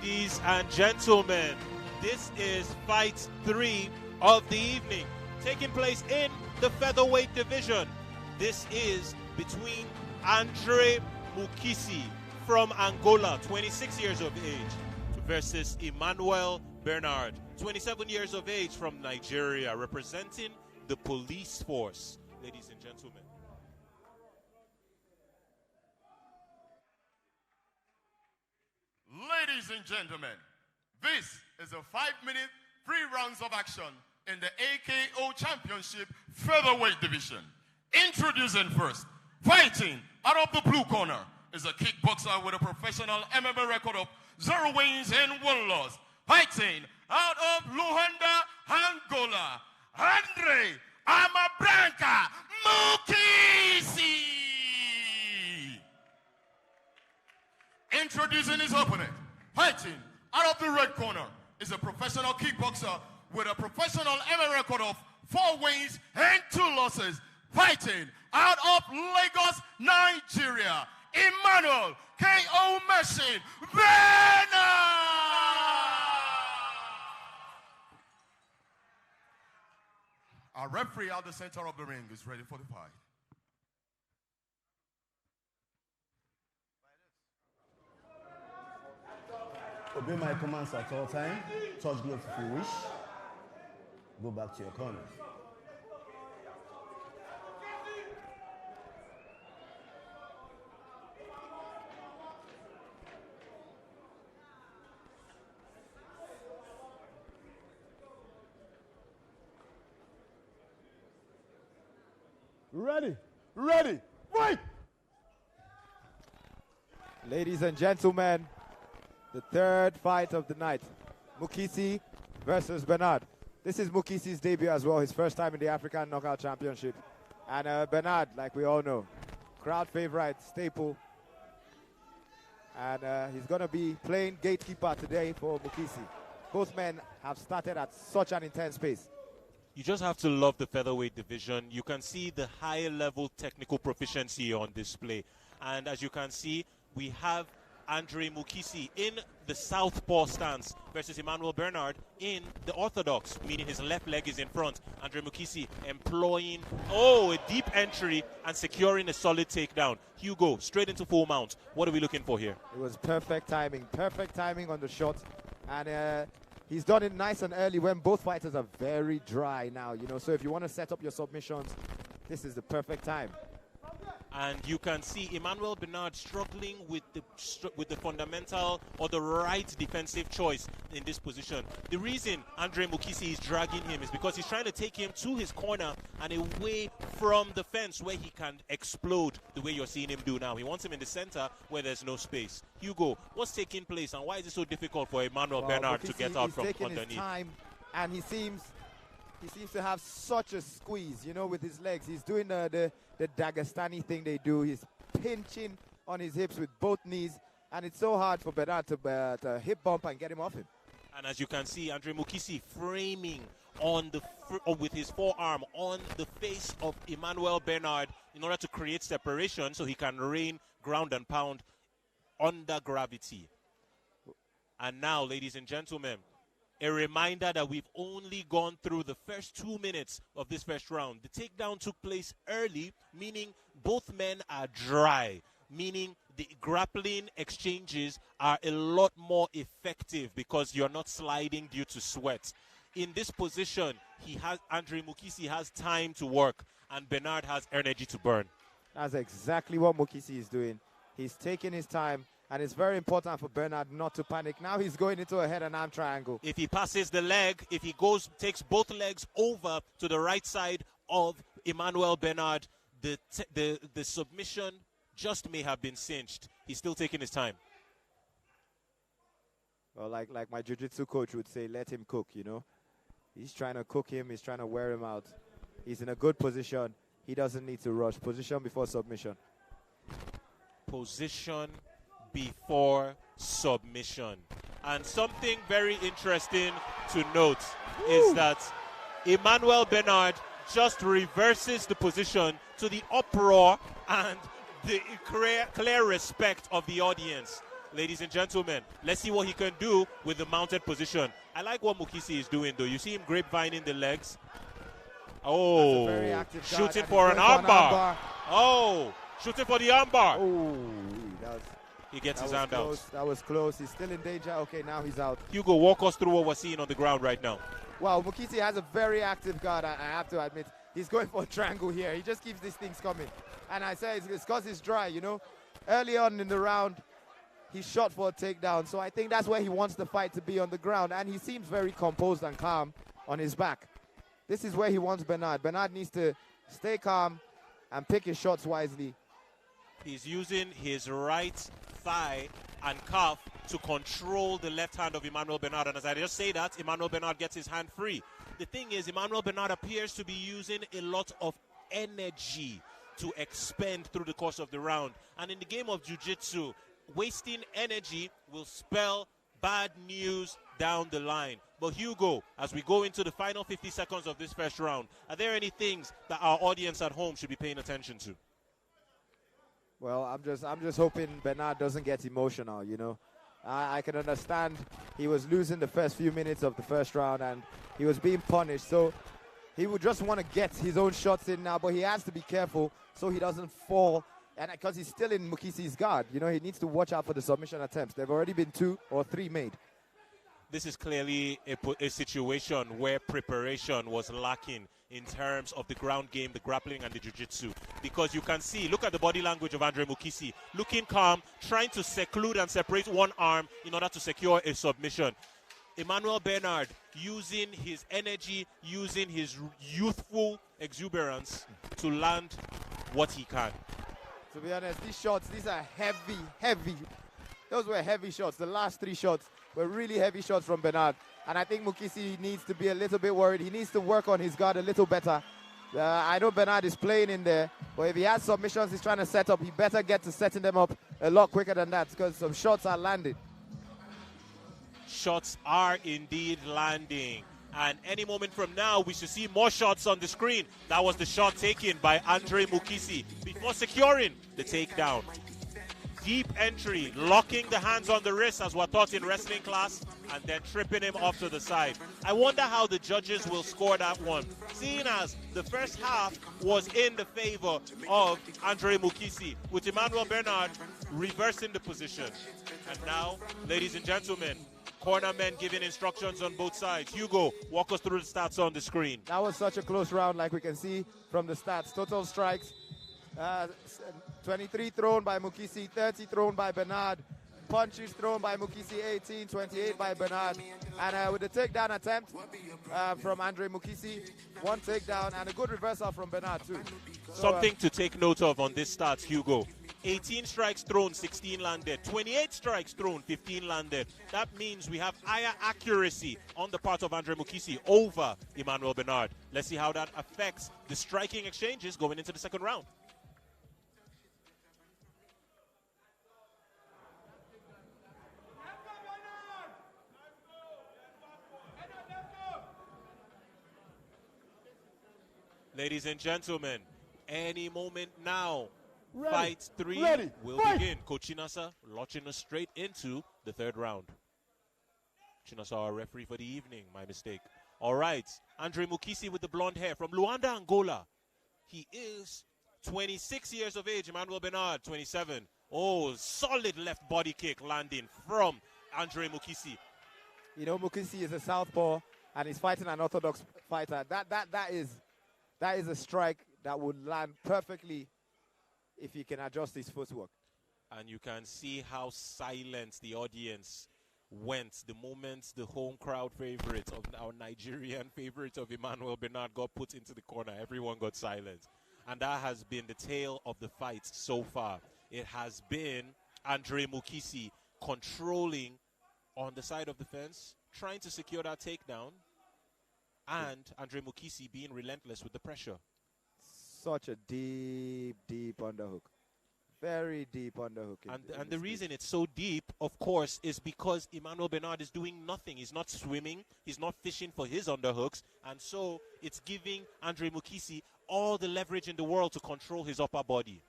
S1: Ladies and gentlemen, this is fight 3 of the evening, taking place in the featherweight division. This is between Mukisi from Angola, 26 years of age, versus Emmanuel Benard, 27 years of age, from Nigeria, representing the police force. Ladies and gentlemen.
S3: Ladies and gentlemen, this is a 5-minute, 3 rounds of action in the AKO Championship Featherweight Division. Introducing first, fighting out of the blue corner, is a kickboxer with a professional MMA record of 0 wins and 1 loss. Fighting out of Luanda, Angola, Arma Blanka, Mukisi. Introducing his opponent, fighting out of the red corner, is a professional kickboxer with a professional MMA record of 4 wins and 2 losses. Fighting out of Lagos, Nigeria, Emmanuel KO Machine Benard. Our referee out the center of the ring is ready for the fight.
S11: Obey my commands at all times. Touch gloves if you wish. Go back to your corner.
S2: Ready, ready, fight! Ladies and gentlemen, the 3rd fight of the night, Mukisi versus Benard. This is Mukisi's debut as well, his first time in the African Knockout Championship. And Benard, like we all know, crowd favorite, staple. And he's going to be playing gatekeeper today for Mukisi. Both men have started at such an intense pace.
S1: You just have to love the featherweight division. You can see the higher level technical proficiency on display. And as you can see, we have Mukisi in the southpaw stance versus Emmanuel Benard in the orthodox, meaning his left leg is in front. Mukisi employing, a deep entry and securing a solid takedown. Hugo, straight into full mount. What are we looking for here?
S2: It was perfect timing on the shot. And he's done it nice and early when both fighters are very dry now, so if you want to set up your submissions, this is the perfect time.
S1: And you can see Emmanuel Benard struggling with the fundamental or the right defensive choice in this position. The reason Mukisi is dragging him is because he's trying to take him to his corner and away from the fence where he can explode the way you're seeing him do now. He wants him in the center where there's no space. Hugo, what's taking place and why is it so difficult for Emmanuel Benard to get out from underneath?
S2: His time, and he seems to have such a squeeze, with his legs. He's doing the Dagestani thing they do. He's pinching on his hips with both knees, and it's so hard for Benard to hip bump and get him off him.
S1: And as you can see, Mukisi framing with his forearm on the face of Emmanuel Benard in order to create separation so he can rain ground and pound under gravity. And now, ladies and gentlemen, a reminder that we've only gone through the first 2 minutes of this first round. The takedown took place early, meaning both men are dry, meaning the grappling exchanges are a lot more effective because you're not sliding due to sweat. In this position, Mukisi has time to work, and Benard has energy to burn.
S2: That's exactly what Mukisi is doing. He's taking his time. And it's very important for Benard not to panic. Now he's going into a head and arm triangle.
S1: If he passes the leg, if he takes both legs over to the right side of Emmanuel Benard, the submission just may have been cinched. He's still taking his time.
S2: Well, like my jiu-jitsu coach would say, let him cook, He's trying to cook him. He's trying to wear him out. He's in a good position. He doesn't need to rush. Position before submission.
S1: Position before submission. And something very interesting to note is that Emmanuel Benard just reverses the position to the uproar and the clear respect of the audience. ladies and gentlemen. Let's see what he can do with the mounted position. I like what Mukisi is doing, though. You see him grapevining the legs. Oh, shooting for an armbar. Oh, shooting for the armbar.
S2: Oh,
S1: he gets his hand out.
S2: That was close. He's still in danger. Okay, now he's out.
S1: Hugo, walk us through what we're seeing on the ground right now.
S2: Wow, Mukisi has a very active guard, I have to admit. He's going for a triangle here. He just keeps these things coming. And I say it's because he's dry, you know. Early on in the round, he shot for a takedown. So I think that's where he wants the fight to be, on the ground. And he seems very composed and calm on his back. This is where he wants Benard. Benard needs to stay calm and pick his shots wisely.
S1: He's using his right thigh and calf to control the left hand of Emmanuel Benard. And as I just say that, Emmanuel Benard gets his hand free. The thing is, Emmanuel Benard appears to be using a lot of energy to expend through the course of the round. And in the game of jiu-jitsu, wasting energy will spell bad news down the line. But Hugo, as we go into the final 50 seconds of this first round, are there any things that our audience at home should be paying attention to?
S2: Well, I'm just hoping Benard doesn't get emotional, you know. I can understand he was losing the first few minutes of the first round and he was being punished. So he would just want to get his own shots in now, but he has to be careful so he doesn't fall. And because he's still in Mukisi's guard, you know, he needs to watch out for the submission attempts. There have already been 2 or 3 made.
S1: This is clearly a situation where preparation was lacking in terms of the ground game, the grappling, and the jiu-jitsu. Because you can see, look at the body language of Andre Mukisi, looking calm, trying to seclude and separate one arm in order to secure a submission. Emmanuel Benard using his energy, using his youthful exuberance to land what he can.
S2: To be honest, these shots, these are heavy. Those were heavy shots. The last 3 shots were really heavy shots from Benard. And I think Mukisi needs to be a little bit worried. He needs to work on his guard a little better. I know Benard is playing in there, but if he has submissions he's trying to set up, he better get to setting them up a lot quicker than that, because some shots are landing.
S1: Shots are indeed landing. And any moment from now, we should see more shots on the screen. That was the shot taken by Andre Mukisi before securing the takedown. Deep entry, locking the hands on the wrist as we're taught in wrestling class, and then tripping him off to the side. I wonder how the judges will score that one, seeing as the first half was in the favor of Andre Mukisi, with Emmanuel Benard reversing the position. And now, ladies and gentlemen, corner men giving instructions on both sides. Hugo, walk us through the stats on the screen.
S2: That was such a close round, like we can see from the stats. Total strikes, 23 thrown by Mukisi, 30 thrown by Benard. Punches thrown by Mukisi, 18, 28 by Benard. And with the takedown attempt from Andre Mukisi, 1 takedown and a good reversal from Benard too. So,
S1: something to take note of on this stats, Hugo. 18 strikes thrown, 16 landed. 28 strikes thrown, 15 landed. That means we have higher accuracy on the part of Andre Mukisi over Emmanuel Benard. Let's see how that affects the striking exchanges going into the second round. Ladies and gentlemen, any moment now, fight 3 will begin. Coach Chinasa launching us straight into the third round. Chinasa, our referee for the evening, my mistake. All right, Andre Mukisi with the blonde hair from Luanda, Angola. He is 26 years of age. Emmanuel Benard, 27. Oh, solid left body kick landing from Andre Mukisi.
S2: You know, Mukisi is a southpaw and he's fighting an orthodox fighter. That is a strike that would land perfectly if he can adjust his footwork.
S1: And you can see how silent the audience went the moment the home crowd favorite of our Nigerian favorite of Emmanuel Benard got put into the corner. Everyone got silent. And that has been the tale of the fight so far. It has been Andre Mukisi controlling on the side of the fence, trying to secure that takedown, and Andre Mukisi being relentless with the pressure.
S2: Such a deep underhook. Very deep underhook.
S1: And the reason it's so deep, of course, is because Emmanuel Benard is doing nothing. He's not swimming. He's not fishing for his underhooks. And so it's giving Andre Mukisi all the leverage in the world to control his upper body.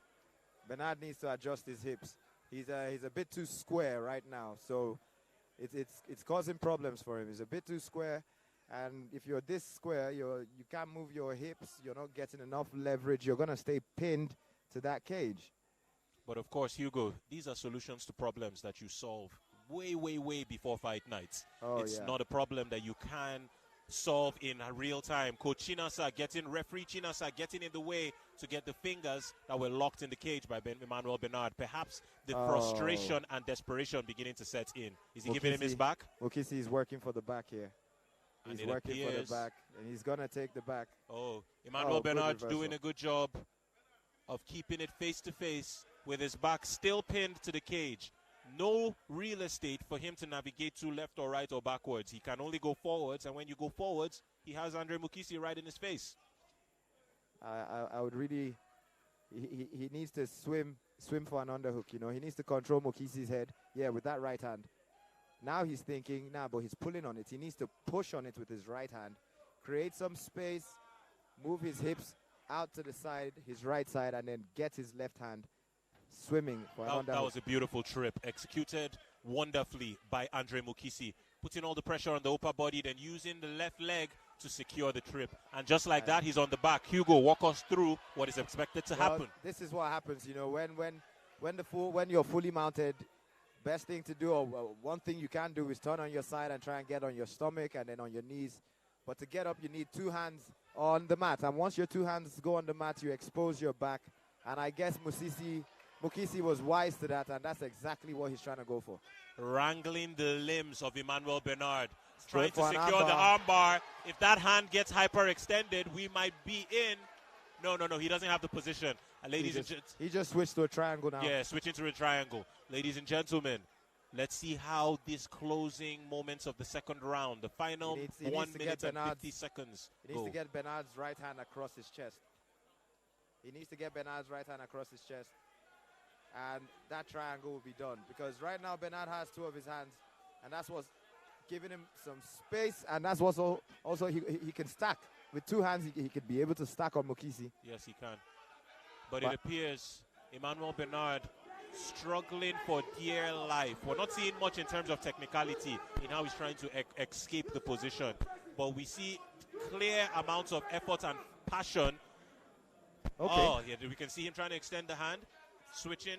S2: Benard needs to adjust his hips. He's a bit too square right now, so it's causing problems for him. He's a bit too square, and if you're this square, you can't move your hips. You're not getting enough leverage. You're gonna stay pinned to that cage.
S1: But of course, Hugo, these are solutions to problems that you solve way, way, way before fight nights. It's not a problem that you can solve in real time. Coach referee Chinasa getting in the way to get the fingers that were locked in the cage by Emmanuel Benard. Perhaps the frustration and desperation beginning to set in. Is he giving him his back?
S2: Mukisi is working for the back here. He's working for the back, and he's going to take the back.
S1: Emmanuel Benard doing a good job of keeping it face-to-face with his back still pinned to the cage. No real estate for him to navigate to left or right or backwards. He can only go forwards, and when you go forwards, he has Andre Mukisi right in his face.
S2: I would really, he needs to swim for an underhook, you know. He needs to control Mukisi's head, with that right hand. Now he's thinking, but he's pulling on it. He needs to push on it with his right hand, create some space, move his hips out to the side, his right side, and then get his left hand swimming for an underhook.
S1: That was a beautiful trip, executed wonderfully by Andre Mukisi, putting all the pressure on the upper body, then using the left leg to secure the trip. And just like that, he's on the back. Hugo, walk us through what is expected to happen.
S2: This is what happens, you know, when you're fully mounted, best thing to do, or one thing you can do, is turn on your side and try and get on your stomach and then on your knees. But to get up, you need two hands on the mat. And once your two hands go on the mat, you expose your back. And I guess Mukisi was wise to that, and that's exactly what he's trying to go for.
S1: Wrangling the limbs of Emmanuel Benard. Trying to secure the arm bar. If that hand gets hyperextended, we might be in. No, he doesn't have the position. Ladies and gentlemen.
S2: He just switched to a triangle now.
S1: Yeah, switching to a triangle. Ladies and gentlemen, let's see how these closing moments of the second round, the final 1 minute and 50 seconds,
S2: He needs to get Benard's right hand across his chest. And that triangle will be done. Because right now, Benard has two of his hands. And that's what's giving him some space. And that's what's also he can stack. With two hands, he could be able to stack on Mukisi.
S1: Yes, he can. But it appears Emmanuel Benard struggling for dear life. We're not seeing much in terms of technicality in how he's trying to escape the position. But we see clear amounts of effort and passion. We can see him trying to extend the hand. Switching.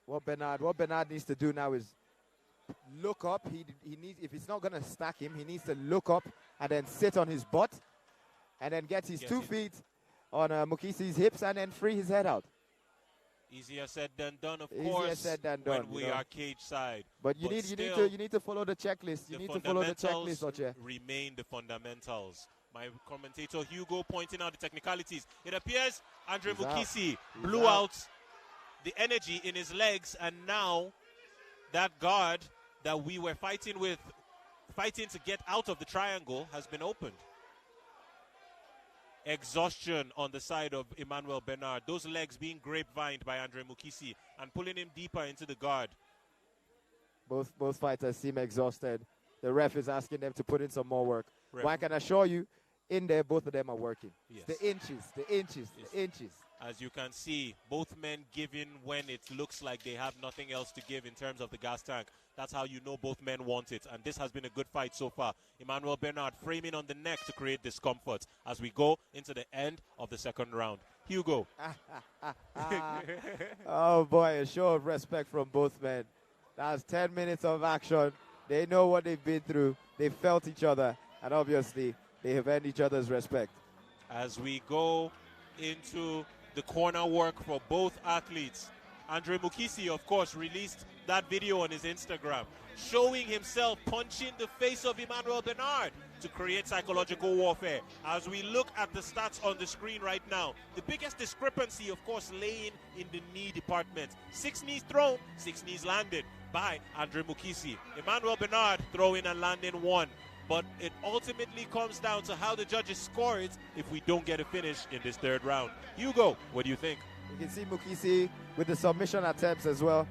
S2: What Benard needs to do now is look up. He needs, if he's not going to stack him, he needs to look up and then sit on his butt and then get his 2 feet on Mukisi's hips and then free his head out.
S1: Easier said than done, of
S2: Easier
S1: course.
S2: said than done,
S1: when we are cage side.
S2: But you need to follow the checklist. You need to follow the checklist, Oche.
S1: Remain the fundamentals. My commentator Hugo pointing out the technicalities. It appears Andre Mukisi blew out the energy in his legs, and now that guard that we were fighting to get out of the triangle has been opened. Exhaustion on the side of Emmanuel Benard. Those legs being grapevined by Andre Mukisi and pulling him deeper into the guard.
S2: Both fighters seem exhausted. The ref is asking them to put in some more work. But I can assure you, in there, both of them are working.
S1: Yes.
S2: The inches.
S1: As you can see, both men giving when it looks like they have nothing else to give in terms of the gas tank. That's how you know both men want it. And this has been a good fight so far. Emmanuel Benard framing on the neck to create discomfort as we go into the end of the second round. Hugo.
S2: Oh, boy, a show of respect from both men. That's 10 minutes of action. They know what they've been through. They felt each other. And obviously, they have earned each other's respect.
S1: As we go into the corner work for both athletes, Andre Mukisi, of course, released that video on his Instagram, showing himself punching the face of Emmanuel Benard to create psychological warfare. As we look at the stats on the screen right now, the biggest discrepancy, of course, laying in the knee department. 6 knees thrown, 6 knees landed by Andre Mukisi. Emmanuel Benard throwing and landing 1. But it ultimately comes down to how the judges score it if we don't get a finish in this third round. Hugo, what do you think?
S2: You can see Mukisi with the submission attempts as well.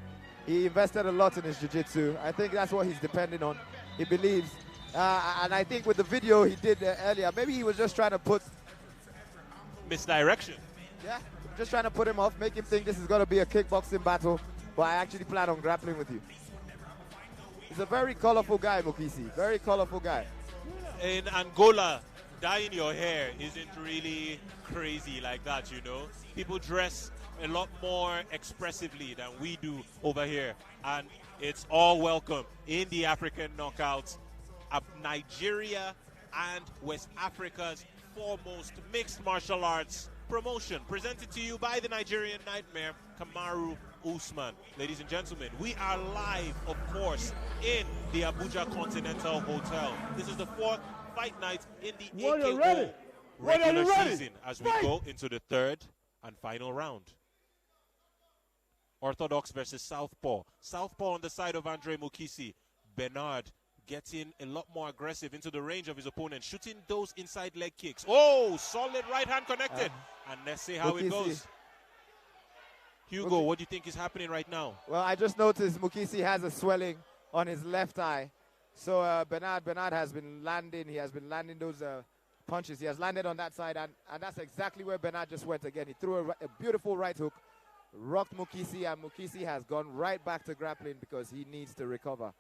S2: He invested a lot in his jiu-jitsu. I think that's what he's depending on. He believes. And I think with the video he did earlier, maybe he was just trying to put...
S1: misdirection.
S2: Yeah, just trying to put him off, make him think this is going to be a kickboxing battle. but I actually plan on grappling with you. He's a very colorful guy, Mukisi. Very colorful guy.
S1: In Angola, dyeing your hair isn't really crazy like that, you know. People dress a lot more expressively than we do over here, and it's all welcome in the African knockouts. Nigeria and West Africa's foremost mixed martial arts promotion, presented to you by the Nigerian Nightmare, Kamaru Usman. Ladies and gentlemen, we are live, of course, in the Abuja Continental Hotel. This is the fourth fight night in the AKO regular season as we go into the third and final round. Orthodox versus Southpaw. Southpaw on the side of Andre Mukisi. Benard getting a lot more aggressive into the range of his opponent, shooting those inside leg kicks. Oh, solid right hand connected. And let's see how it goes. Hugo, what do you think is happening right now?
S2: Well, I just noticed Mukisi has a swelling on his left eye. So Benard has been landing. He has been landing those punches. He has landed on that side, and that's exactly where Benard just went again. He threw a beautiful right hook, rocked Mukisi, and Mukisi has gone right back to grappling because he needs to recover.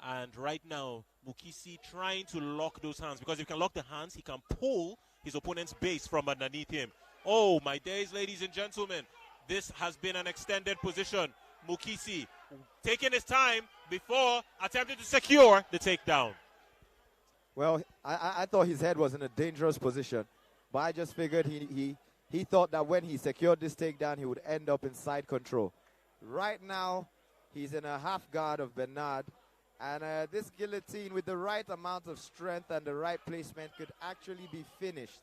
S1: And right now, Mukisi trying to lock those hands, because if he can lock the hands, he can pull his opponent's base from underneath him. Oh, my days, ladies and gentlemen. This has been an extended position. Mukisi taking his time before attempting to secure the takedown.
S2: Well, I thought his head was in a dangerous position, but I just figured he thought that when he secured this takedown, he would end up in side control. Right now, he's in a half guard of Benard, and this guillotine with the right amount of strength and the right placement could actually be finished,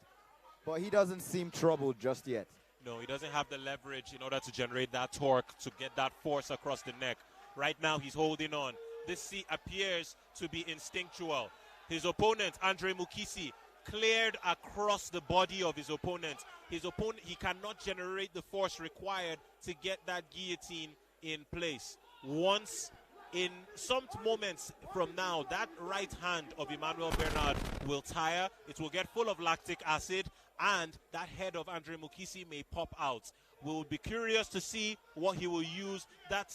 S2: but he doesn't seem troubled just yet.
S1: No, he doesn't have the leverage in order to generate that torque, to get that force across the neck. Right now, he's holding on. This appears to be instinctual. His opponent, Andre Mukisi, cleared across the body of his opponent. His opponent, he cannot generate the force required to get that guillotine in place. Once, in some moments from now, that right hand of Emmanuel Benard will tire. It will get full of lactic acid, and that head of Andre Mukisi may pop out. We'll be curious to see what he will use that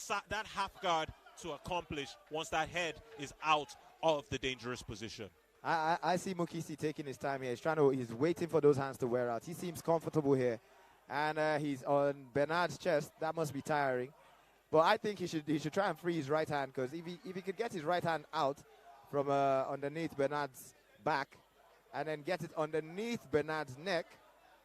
S1: half guard to accomplish once that head is out of the dangerous position.
S2: I see Mukisi taking his time here. He's waiting for those hands to wear out. He seems comfortable here, and he's on Benard's chest. That must be tiring. But I think he should try and free his right hand, because if he could get his right hand out from underneath Benard's back, and then get it underneath Benard's neck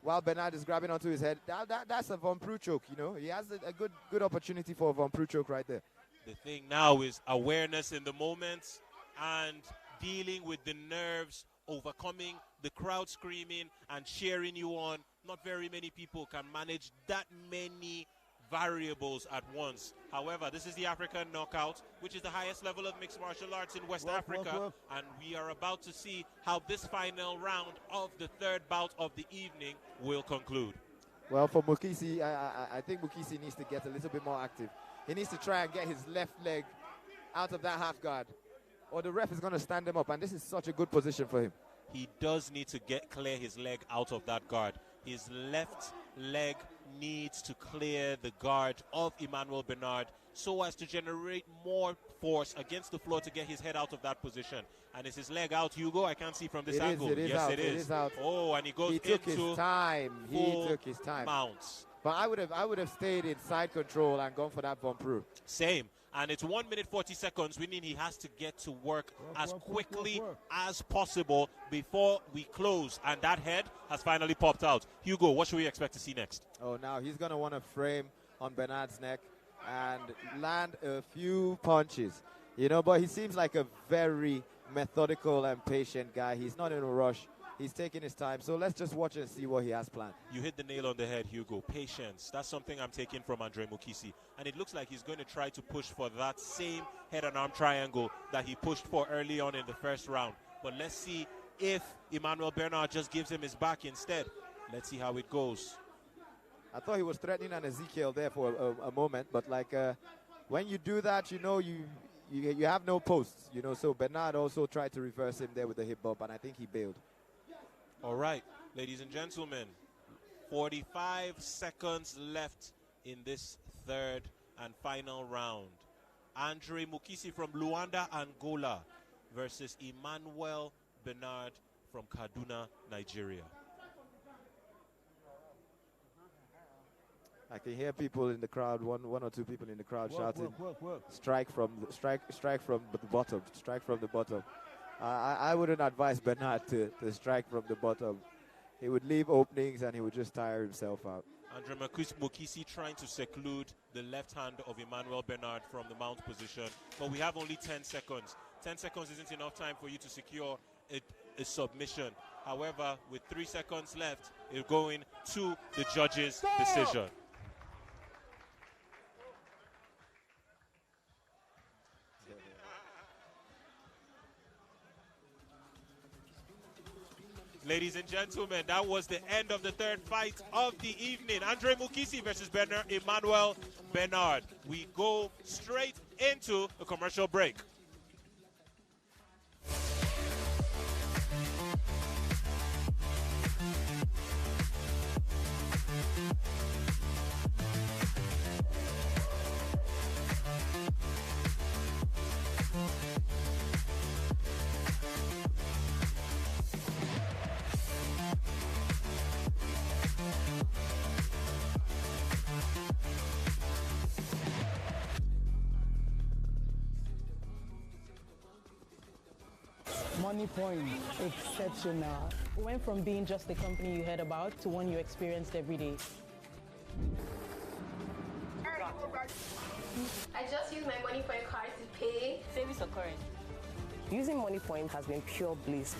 S2: while Benard is grabbing onto his head, that's a Von Preux choke, you know. He has a good opportunity for a Von Preux choke right there.
S1: The thing now is awareness in the moment and dealing with the nerves, overcoming the crowd screaming and cheering you on. Not very many people can manage that many variables at once. However, this is the African knockout, which is the highest level of mixed martial arts in West Africa, and we are about to see how this final round of the third bout of the evening will conclude.
S2: Well, for Mukisi, I think Mukisi needs to get a little bit more active. He needs to try and get his left leg out of that half guard, or the ref is going to stand him up, and this is such a good position for him.
S1: He does need to clear his leg out of that guard. His left leg needs to clear the guard of Emmanuel Benard so as to generate more force against the floor to get his head out of that position. And is his leg out, Hugo? I can't see from this angle.
S2: Yes, it is out.
S1: Oh, and he goes into
S2: He took his time.
S1: Mounts.
S2: But I would have stayed in side control and gone for that Von Preux.
S1: Same. And it's 1 minute 40 seconds, meaning he has to get to work as quickly as possible before we close. And that head has finally popped out. Hugo, what should we expect to see next?
S2: Oh, now he's going to want to frame on Benard's neck and land a few punches. You know, but he seems like a very methodical and patient guy. He's not in a rush. He's taking his time. So let's just watch and see what he has planned.
S1: You hit the nail on the head, Hugo. Patience. That's something I'm taking from Andre Mukisi. And it looks like he's going to try to push for that same head and arm triangle that he pushed for early on in the first round. But let's see if Emmanuel Benard just gives him his back instead. Let's see how it goes.
S2: I thought he was threatening an Ezekiel there for a moment. But like when you do that, you know, you have no posts. You know, so Benard also tried to reverse him there with the hip bump, and I think he bailed.
S1: All right, ladies and gentlemen, 45 seconds left in this third and final round. Andre Mukisi from Luanda, Angola versus Emmanuel Benard from Kaduna, Nigeria.
S2: I can hear people in the crowd, one or two people in the crowd shouting, "Strike from the bottom, strike from the bottom." I wouldn't advise Benard to strike from the bottom. He would leave openings and he would just tire himself out.
S1: Andre Mukisi trying to seclude the left hand of Emmanuel Benard from the mount position, but we have only 10 seconds. 10 seconds isn't enough time for you to secure a submission. However, with 3 seconds left, it's going to the judges' decision. Ladies and gentlemen, that was the end of the third fight of the evening. Andre Mukisi versus Emmanuel Benard. We go straight into a commercial break.
S7: Money point, exceptional.
S8: Went from being just a company you heard about to one you experienced every day.
S9: I just use my money point card to pay.
S7: Savings or current?
S8: Using Money Point has been pure bliss.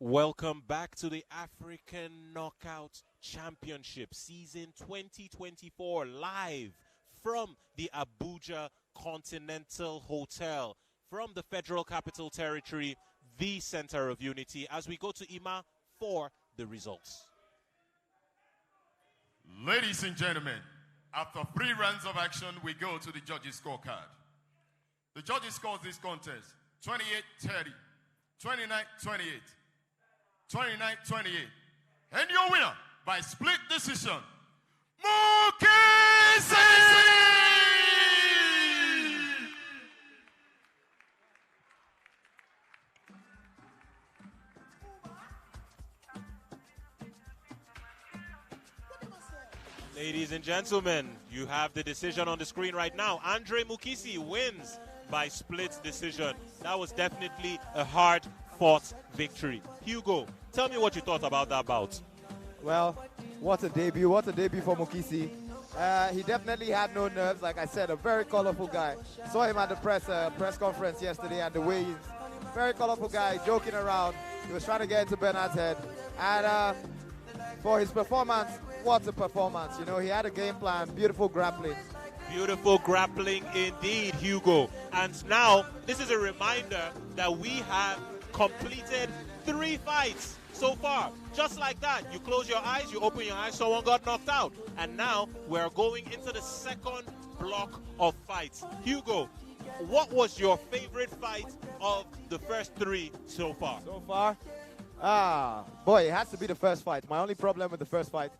S8: Welcome back to the African Knockout Championship Season 2024, live from the Abuja Continental Hotel, from the Federal Capital Territory, the center of unity, as we go to Ima for the results.
S3: Ladies and gentlemen, after 3 rounds of action, we go to the judges' scorecard. The judges scored this contest 28-30, 29-28, 29-28. And your winner by split decision, Mukisi!
S1: Ladies and gentlemen, you have the decision on the screen right now. Andre Mukisi wins by split decision. That was definitely a hard-fought victory. Hugo, tell me what you thought about that bout.
S2: Well, what a debut for Mukisi. He definitely had no nerves. Like I said, a very colorful guy. Saw him at the press conference yesterday and the weigh-ins. Very colorful guy, joking around. He was trying to get into Benard's head. And for his performance, what a performance. You know, he had a game plan, beautiful grappling.
S1: Beautiful grappling indeed, Hugo. And now, this is a reminder that we have completed
S8: 3 fights so far. Just like that. You close your eyes, you open your eyes, someone got knocked out. And now we're going into the second block of fights. Hugo, what was your favorite fight of the first 3 so far?
S2: So far? Boy, it has to be the first fight. My only problem with the first fight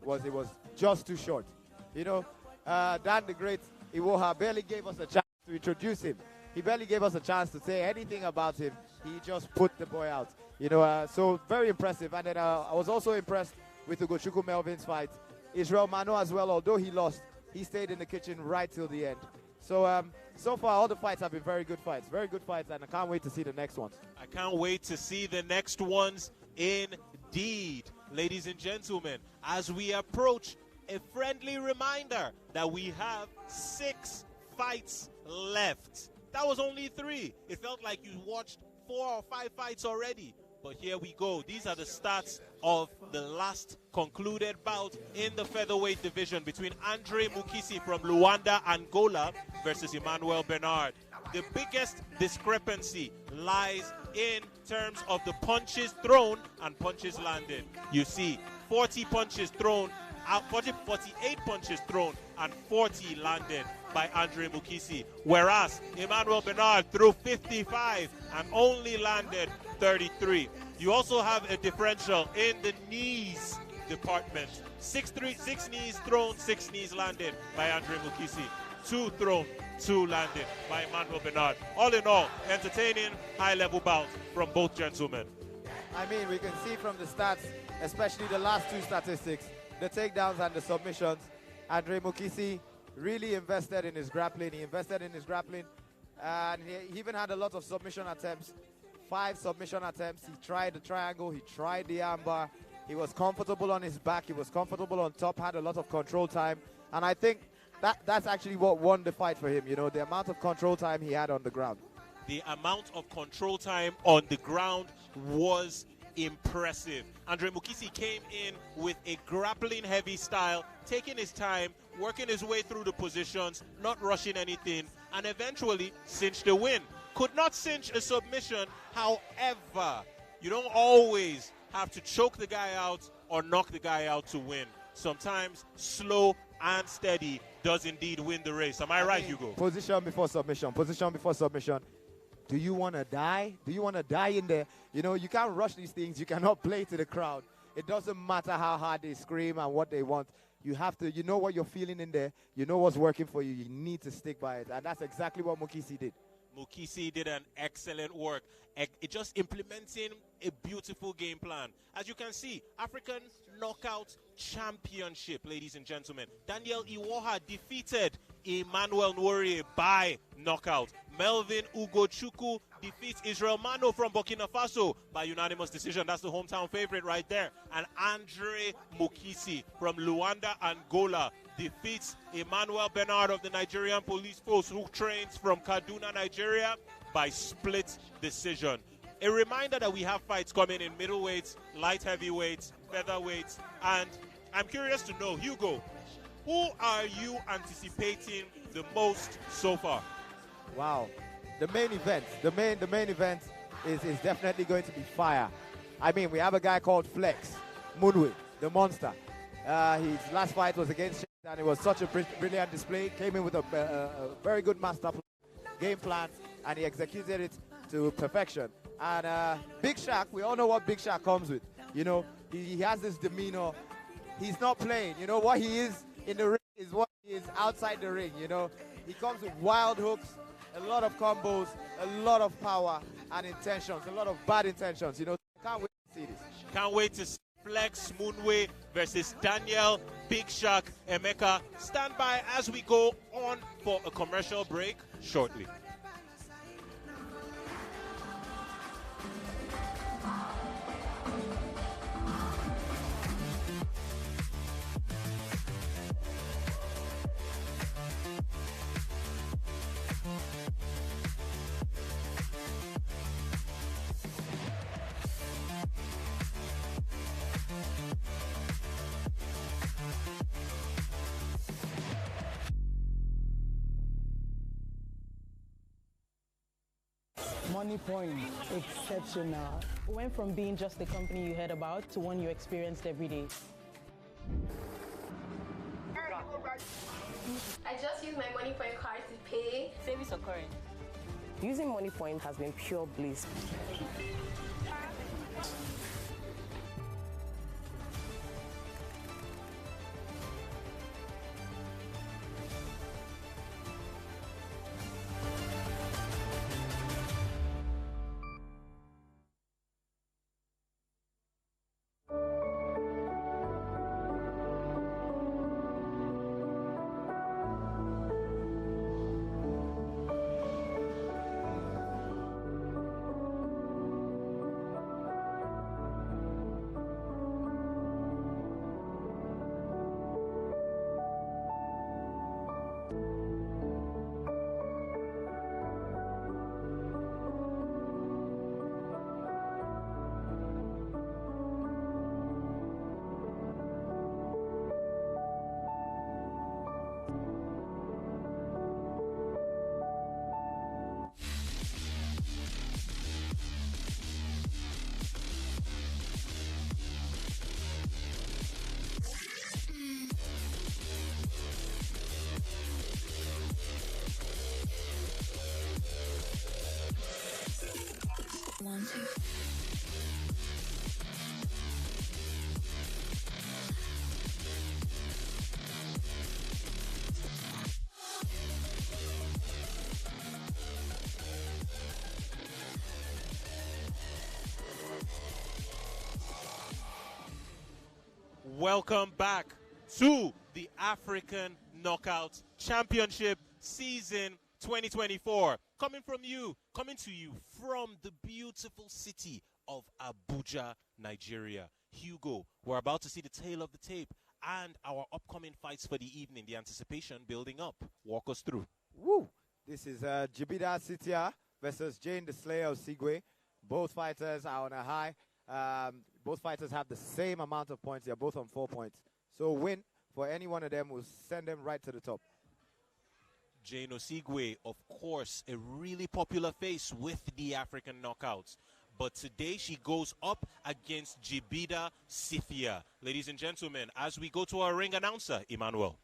S2: was it was just too short. You know, Dan the Great Iwoha barely gave us a chance to introduce him. He barely gave us a chance to say anything about him. He just put the boy out. You know, so very impressive. And then I was also impressed with Ugochukwu Melvin's fight. Israel Mano as well, although he lost, he stayed in the kitchen right till the end. So, so far, all the fights have been very good fights, and I can't wait to see the next ones.
S8: I can't wait to see the next ones indeed. Ladies and gentlemen, as we approach, a friendly reminder that we have 6 fights left. That was only 3. It felt like you watched 4 or 5 fights already. But here we go. These are the stats of the last concluded bout in the featherweight division between Andre Mukisi from Luanda, Angola versus Emmanuel Benard. The biggest discrepancy lies in terms of the punches thrown and punches landed. You see 40 punches thrown, 48 punches thrown and 40 landed by Andre Mukisi, whereas Emmanuel Benard threw 55 and only landed 33. You also have a differential in the knees department. 6 knees thrown, 6 knees landed by Andre Mukisi. 2 thrown, 2 landed by Emmanuel Benard. All in all, entertaining, high-level bout from both gentlemen.
S2: I mean, we can see from the stats, especially the last 2 statistics, the takedowns and the submissions, Andre Mukisi really invested in his grappling. He invested in his grappling, and he even had a lot of submission attempts. 5 submission attempts. He tried the triangle, he tried the armbar. He was comfortable on his back, he was comfortable on top, had a lot of control time. And I think that's actually what won the fight for him, you know, the amount of control time he had on the ground.
S8: The amount of control time on the ground was impressive. Andre Mukisi came in with a grappling heavy style, taking his time, working his way through the positions, not rushing anything, and eventually cinched the win. Could not cinch a submission. However, you don't always have to choke the guy out or knock the guy out to win. Sometimes slow and steady does indeed win the race. Am I right, Hugo?
S2: Position before submission. Position before submission. Do you want to die? Do you want to die in there? You know, you can't rush these things. You cannot play to the crowd. It doesn't matter how hard they scream and what they want. You have to, you know what you're feeling in there. You know what's working for you. You need to stick by it. And that's exactly what Mukisi did.
S8: Mukisi did an excellent work. It just implementing a beautiful game plan. As you can see, African Knockout Championship, ladies and gentlemen. Daniel Iwoha defeated Emmanuel Nwori by knockout. Melvin Ugochukwu defeats Israel Mano from Burkina Faso by unanimous decision. That's the hometown favorite right there. And Andre Mukisi from Luanda, Angola defeats Emmanuel Benard of the Nigerian Police Force, who trains from Kaduna, Nigeria, by split decision. A reminder that we have fights coming in middleweights, light heavyweights, featherweights, and I'm curious to know, Hugo, who are you anticipating the most so far?
S2: Wow, the main event, the main event is definitely going to be fire. I mean, we have a guy called Flex Munwe, the monster. His last fight was against Cherif, and it was such a brilliant display. Came in with a very good master game plan, and he executed it to perfection. And Big Shaq, we all know what Big Shaq comes with. You know, he has this demeanor. He's not playing. You know, what he is in the ring is what he is outside the ring. You know, he comes with wild hooks, a lot of combos, a lot of power and intentions, a lot of bad intentions. You know, can't wait to see this.
S8: Can't wait to see Flex Munwe versus Daniel Big Shaq Emeka. Stand by as we go on for a commercial break shortly.
S7: Money Point, exceptional.
S12: Went from being just a company you heard about to one you experienced every day.
S9: I just use my money point card to pay.
S12: Savings or current?
S13: Using Money Point has been pure bliss.
S8: Welcome back to the African Knockout Championship Season 2024. Coming to you from the beautiful city of Abuja, Nigeria. Hugo, we're about to see the tail of the tape and our upcoming fights for the evening. The anticipation building up. Walk us through.
S2: Woo! This is Jibidar Cythia versus Jane the Slayer Osigwe. Both fighters are on a high. Both fighters have the same amount of points. They're both on 4 points. So win for any one of them will send them right to the top.
S8: Jane Osigwe, of course, a really popular face with the African Knockouts. But today she goes up against Jibidar Cythia. Ladies and gentlemen, as we go to our ring announcer, Emmanuel.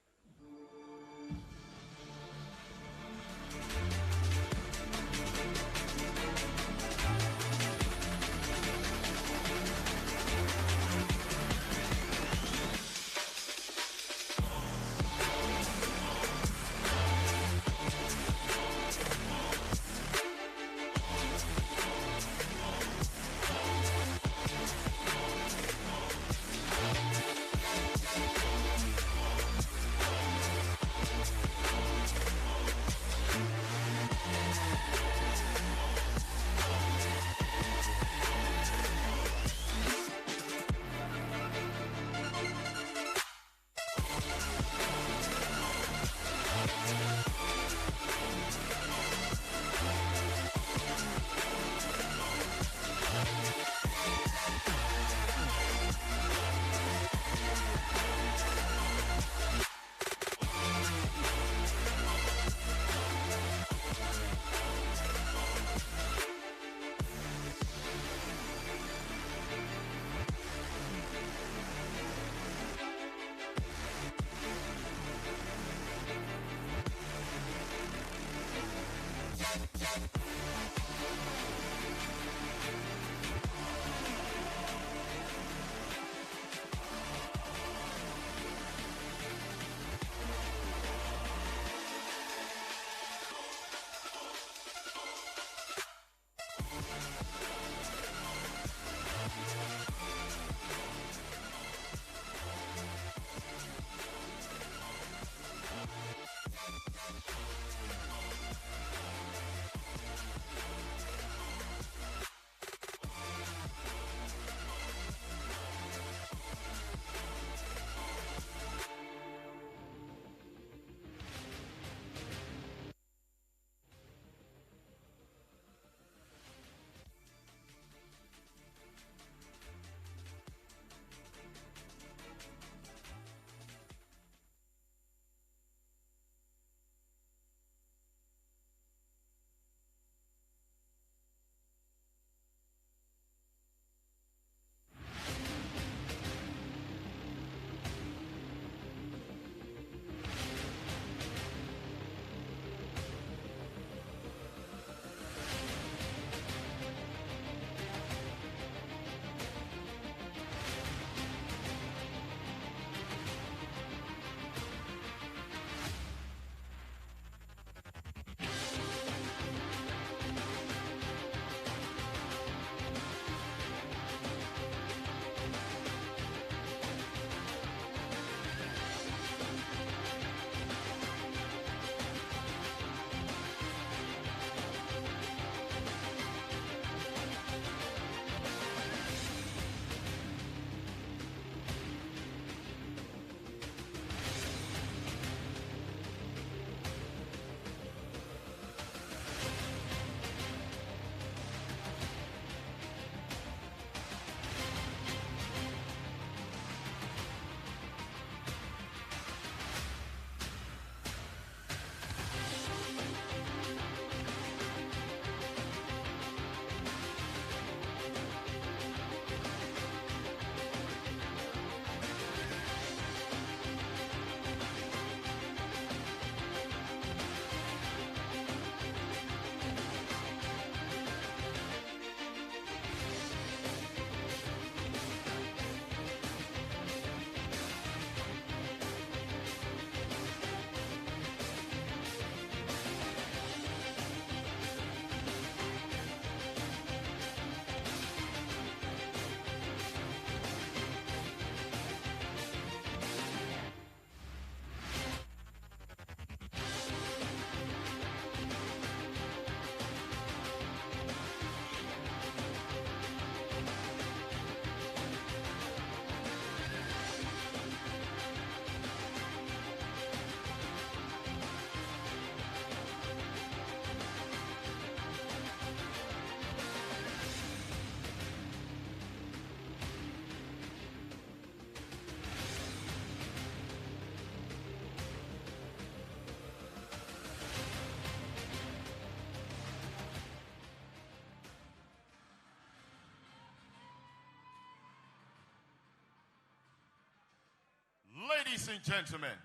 S3: Ladies and gentlemen,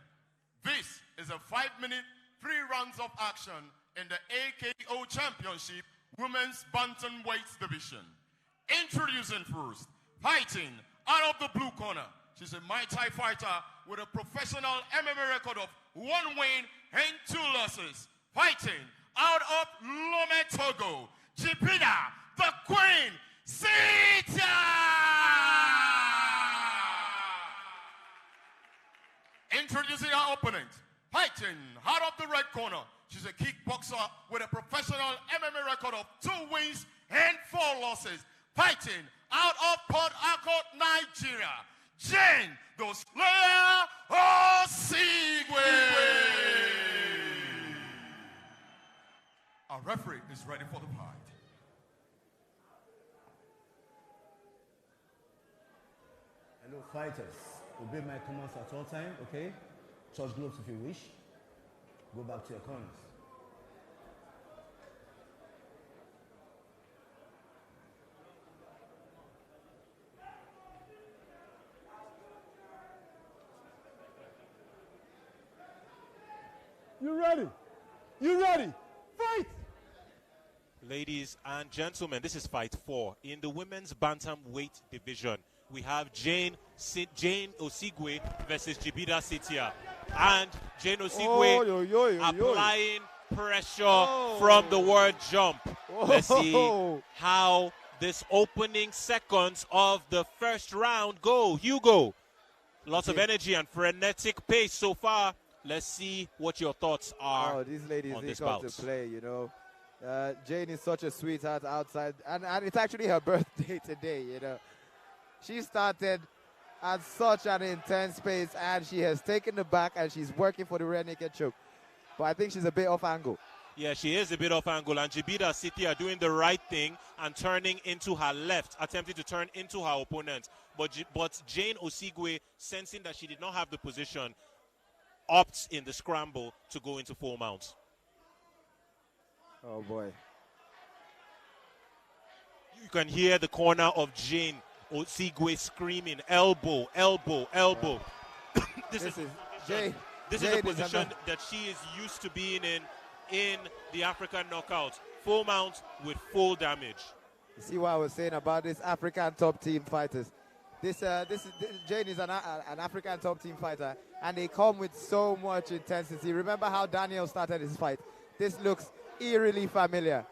S3: this is a 5-minute, 3 rounds of action in the AKO Championship Women's Bantamweight Division. Introducing first, fighting out of the blue corner. She's a Muay Thai fighter with a professional MMA record of 1 win and 2 losses. Fighting out of Lome, Togo, Jibidar, the Queen, Cythia! Introducing our opponent, fighting out of the red corner. She's a kickboxer with a professional MMA record of 2 wins and 4 losses. Fighting out of Port Harcourt, Nigeria, Jane Dosleya Osigwe. Our referee is ready for the fight.
S11: Hello, fighters. Obey my commands at all time, okay? Touch gloves if you wish. Go back to your corners.
S5: You ready? You ready? Fight!
S8: Ladies and gentlemen, this is fight 4 in the women's bantamweight division. We have Jane Osigwe versus Jibidar Cythia, and Jane Osigwe applying pressure from the word jump. Let's see how this opening seconds of the first round go. Hugo, lots of energy and frenetic pace so far. Let's see what your thoughts are.
S2: Oh, these ladies,
S8: on
S2: they
S8: this
S2: come
S8: bout.
S2: to play, you know. Jane is such a sweetheart outside, and it's actually her birthday today, you know. She started at such an intense pace, and she has taken the back, and she's working for the rear naked choke. But I think she's a bit off angle.
S8: Yeah, she is a bit off angle, and Jibidar Cythia doing the right thing and turning into her left, attempting to turn into her opponent. But Jane Osigwe, sensing that she did not have the position, opts in the scramble to go into full mount.
S2: Oh, boy.
S8: You can hear the corner of Jane Osigwe screaming, elbow, elbow, elbow. This is a position that she is used to being in the African knockout. Full mount with full damage.
S2: You see what I was saying about this African top team fighters. Jane is an African top team fighter, and they come with so much intensity. Remember how Daniel started his fight? This looks eerily familiar.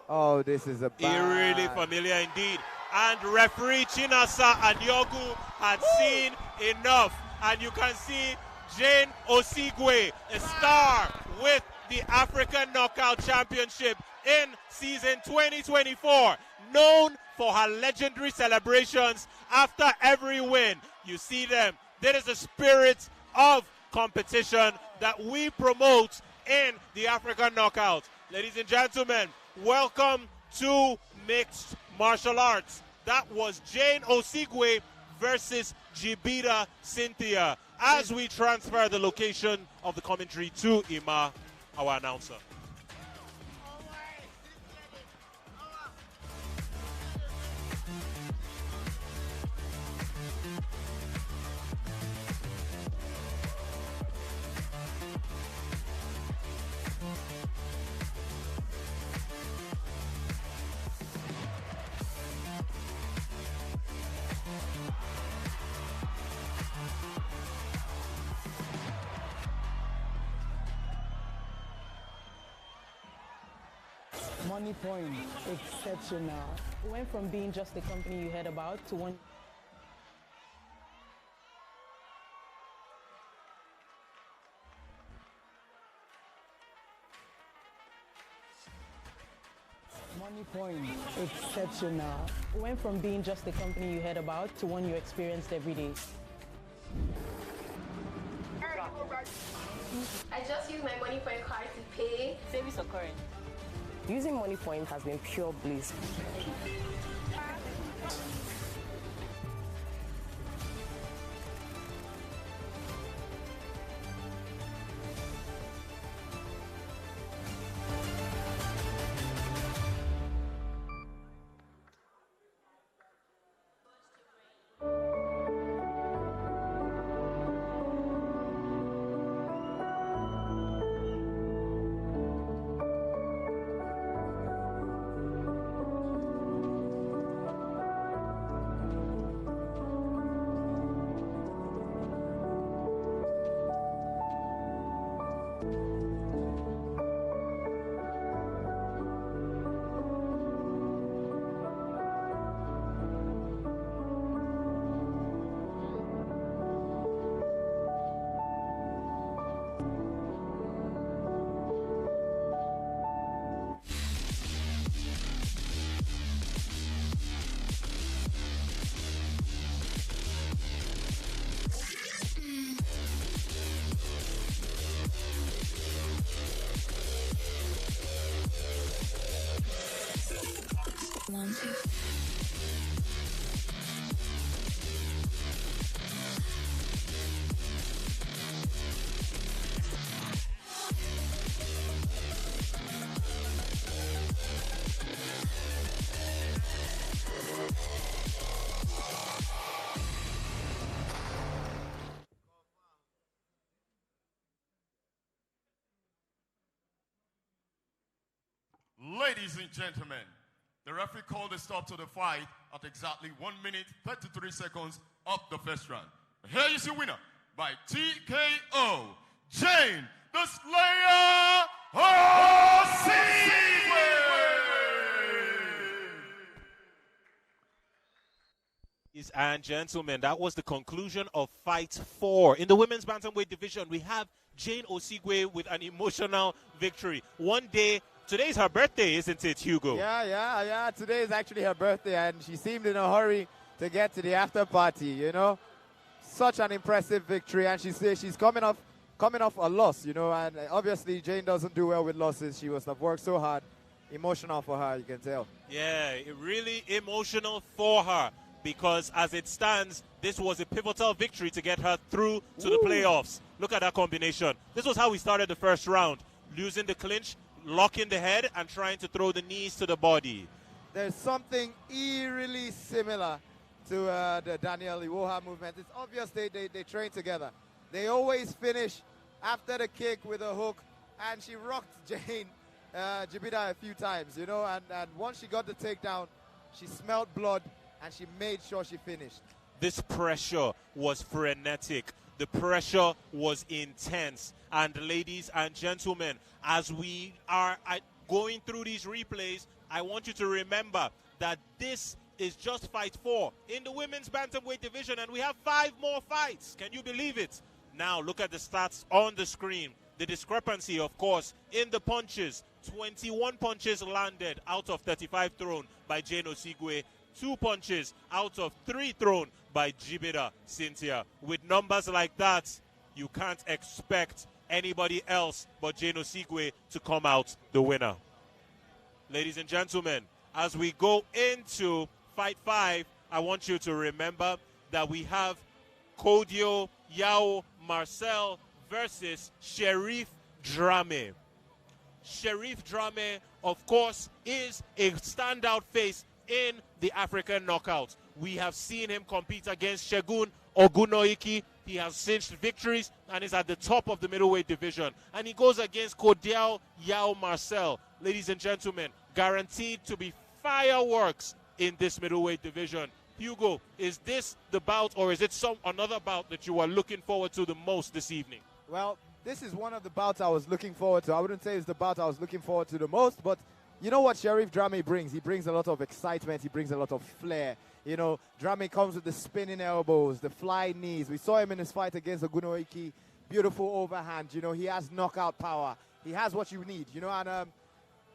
S2: Oh, this is a
S8: eerily familiar indeed. And referee Chinasa Anyogu had seen enough, and you can see Jane Osigwe, a star with the African Knockout Championship in season 2024, known for her legendary celebrations after every win. You see them. There is a spirit of competition that we promote in the African Knockout. Ladies and gentlemen, welcome to mixed martial arts. That was Jane Osigwe versus Jibidar Cythia. As we transfer the location of the commentary to Ima, our announcer.
S7: Money point, exceptional.
S12: It went from being just a company you heard about to one.
S7: Money point, exceptional.
S12: It went from being just a company you heard about to one you experienced every day.
S9: I just use my money point card to pay.
S13: Savings or current? Using money point has been pure bliss.
S3: Ladies and gentlemen, the referee called a stop to the fight at exactly 1 minute 33 seconds of the first round. Here is your winner by TKO, Jane the Slayer Osigwe.
S8: Ladies and gentlemen, that was the conclusion of Fight 4. In the women's bantamweight division, we have Jane Osigwe with an emotional victory. One day, today's her birthday, isn't it, Hugo?
S2: Yeah. Today is actually her birthday, and she seemed in a hurry to get to the after party, you know. Such an impressive victory, and she's coming off a loss, you know, and obviously Jane doesn't do well with losses. She must have worked so hard. Emotional for her, you can tell.
S8: Yeah, really emotional for her, because as it stands, this was a pivotal victory to get her through to the playoffs. Look at that combination. This was how we started the first round, losing the clinch, locking the head, and trying to throw the knees to the body.
S2: There's something eerily similar to the Daniel Iwoha movement. It's obvious they train together. They always finish after the kick with a hook, and she rocked Jane Jibidar a few times, you know, and once she got the takedown, she smelled blood, and she made sure she finished.
S8: This pressure was frenetic. The pressure was intense. And ladies and gentlemen, as we are going through these replays, I want you to remember that this is just Fight 4 in the women's bantamweight division, and we have 5 more fights. Can you believe it? Now look at the stats on the screen. The discrepancy, of course, in the punches. 21 punches landed out of 35 thrown by Jane Osigwe. 2 punches out of 3 thrown by Jibidar Cythia. With numbers like that, you can't expect anybody else but Jane Osigwe to come out the winner. Ladies and gentlemen, as we go into Fight 5, I want you to remember that we have Kouadio Marcel versus Cherif Drame. Cherif Drame, of course, is a standout face in the African knockout. We have seen him compete against Segun Ogunoiki. He has cinched victories and is at the top of the middleweight division. And he goes against Kouadio Marcel. Ladies and gentlemen, guaranteed to be fireworks in this middleweight division. Hugo, is this the bout, or is it another bout that you are looking forward to the most this evening?
S2: Well, this is one of the bouts I was looking forward to. I wouldn't say it's the bout I was looking forward to the most, but you know what Cherif Drame brings? He brings a lot of excitement. He brings a lot of flair. You know, Drame comes with the spinning elbows, the fly knees. We saw him in his fight against Ogunoiki. Beautiful overhand. You know, he has knockout power. He has what you need, you know, and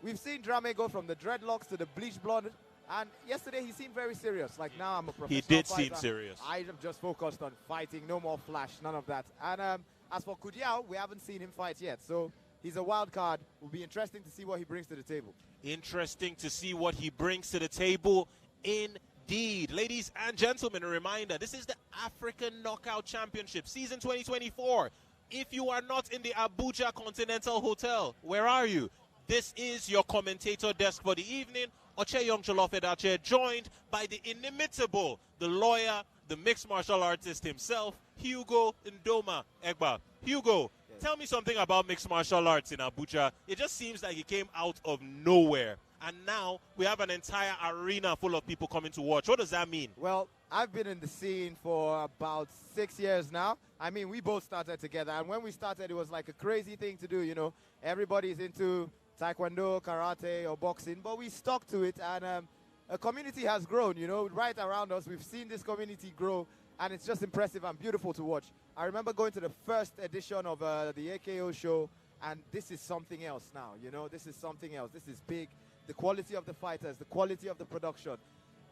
S2: we've seen Drame go from the dreadlocks to the bleach blonde. And yesterday he seemed very serious. Like, now I'm a professional
S8: He did
S2: fighter.
S8: seem serious.
S2: I am just focused on fighting. No more flash. None of that. And as for Kouadio, we haven't seen him fight yet. So he's a wild card. It will be interesting to see what he brings to the table.
S8: Interesting to see what he brings to the table indeed. Ladies and gentlemen, a reminder, this is the African Knockout Championship, season 2024. If you are not in the Abuja Continental Hotel, where are you? This is your commentator desk for the evening. Ocheyong Cholofedache, joined by the inimitable, the lawyer, the mixed martial artist himself, Hugo Ndoma Egba. Hugo, tell me something about mixed martial arts in Abuja. It just seems like it came out of nowhere. And now we have an entire arena full of people coming to watch. What does that mean?
S2: Well, I've been in the scene for about 6 years now. I mean, we both started together. And when we started, it was like a crazy thing to do, you know. Everybody's into taekwondo, karate, or boxing, but we stuck to it, and a community has grown, you know, right around us. We've seen this community grow, and it's just impressive and beautiful to watch. I remember going to the first edition of the AKO show, and this is something else now, you know. This is something else. This is big. The quality of the fighters, the quality of the production,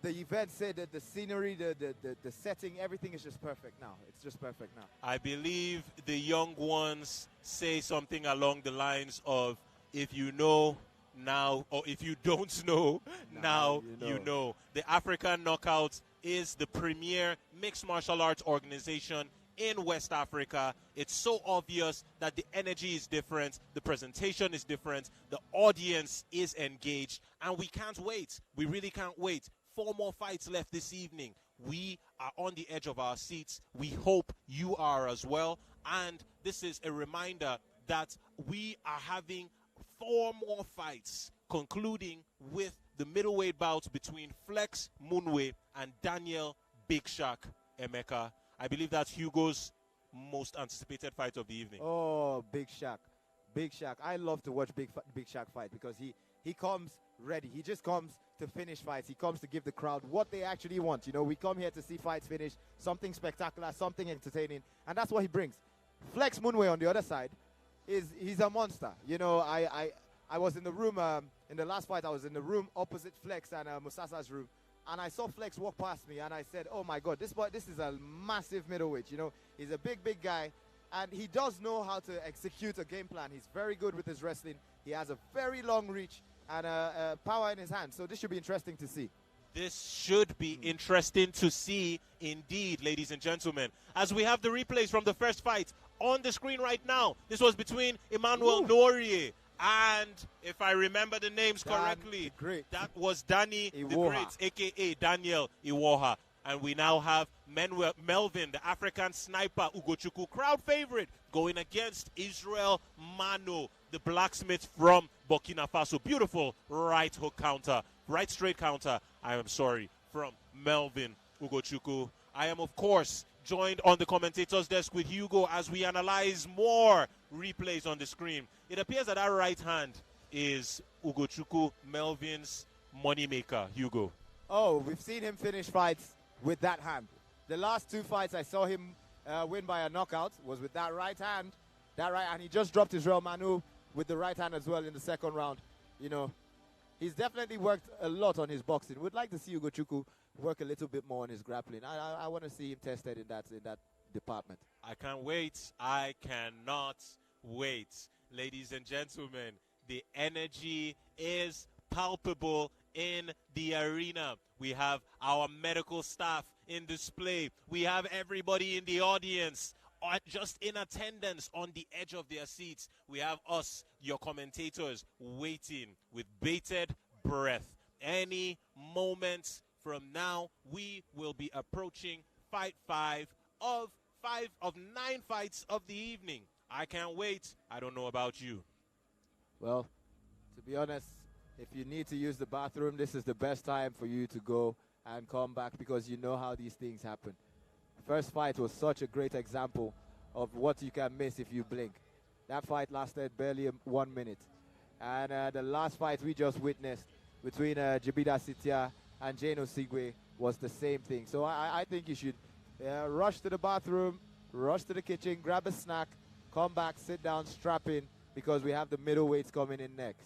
S2: the event said that the scenery, the setting, everything is just perfect now. It's just perfect now.
S8: I believe the young ones say something along the lines of, if you know now, or if you don't know, now you know. The African Knockout is the premier mixed martial arts organization in West Africa. It's so obvious that the energy is different, the presentation is different, the audience is engaged, and we can't wait. We really can't wait. 4 more fights left this evening. We are on the edge of our seats. We hope you are as well. And this is a reminder that we are having 4 more fights, concluding with the middleweight bout between Flex Munwe and Daniel Big Shaq Emeka. I believe that's Hugo's most anticipated fight of the evening.
S2: Oh, Big Shaq. Big Shaq. I love to watch Big Shaq fight because he comes ready. He just comes to finish fights. He comes to give the crowd what they actually want. You know, we come here to see fights finish, something spectacular, something entertaining, and that's what he brings. Flex Munwe on the other side, he's a monster. You know, I was in the room, in the last fight, I was in the room opposite Flex and Musasa's room, and I saw Flex walk past me, and I said, oh my God, this is a massive middleweight. You know, he's a big guy, and he does know how to execute a game plan. He's very good with his wrestling. He has a very long reach and power in his hand, so this should be interesting to see.
S8: This should be interesting to see indeed, ladies and gentlemen, as we have the replays from the first fight on the screen right now. This was between Emmanuel Norie and, if I remember the names correctly, that was Danny the Great, a.k.a. Daniel Iwoha. And we now have Melvin, the African sniper, Ugochukwu, crowd favorite, going against Israel Mano, the blacksmith from Burkina Faso. Beautiful right hook counter, right straight counter, from Melvin Ugochukwu. I am, of course, joined on the commentator's desk with Hugo as we analyze more replays on the screen. It appears that our right hand is Ugochukwu, Melvin's moneymaker. Hugo.
S2: Oh, we've seen him finish fights with that hand. The last 2 fights I saw him win by a knockout was with that right hand. And he just dropped Israel Manu with the right hand as well in the second round. You know, he's definitely worked a lot on his boxing. We'd like to see Ugochukwu work a little bit more on his grappling. I want to see him tested in that department.
S8: I can't wait. I cannot wait. Ladies and gentlemen, the energy is palpable in the arena. We have our medical staff in display. We have everybody in the audience just in attendance on the edge of their seats. We have us, your commentators, waiting with bated breath. Any moment from now, we will be approaching fight 5 of 9 fights of the evening. I can't wait. I don't know about you.
S2: Well, to be honest, if you need to use the bathroom, this is the best time for you to go and come back because you know how these things happen. First fight was such a great example of what you can miss if you blink. That fight lasted barely 1 minute. And the last fight we just witnessed between Jibidar Cythia and Jane Osigwe was the same thing. So I think you should rush to the bathroom, rush to the kitchen, grab a snack, come back, sit down, strap in, because we have the middleweights coming in next.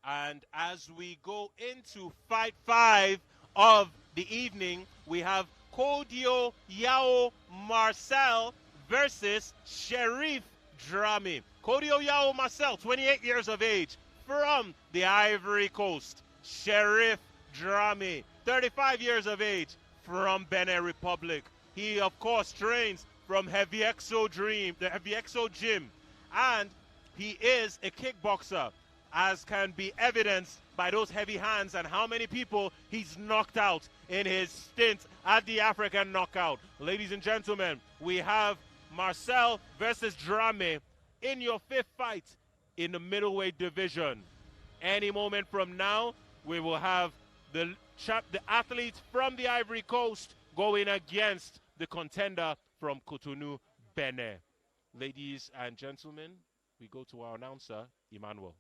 S8: And as we go into fight 5 of the evening, we have Kouadio Yao Marcel versus Cherif Drame. Kouadio Yao Marcel, 28 years of age, from the Ivory Coast. Cherif Drame, 35 years of age, from Benin Republic. He, of course, trains from Heavy Exo Gym, and he is a kickboxer, as can be evidenced by those heavy hands and how many people he's knocked out in his stint at the African Knockout. Ladies and gentlemen, we have Marcel versus Drame in your 5th fight in the middleweight division. Any moment from now, we will have the athletes from the Ivory Coast going against the contender from Cotonou, Benin. Ladies and gentlemen, we go to our announcer, Emmanuel.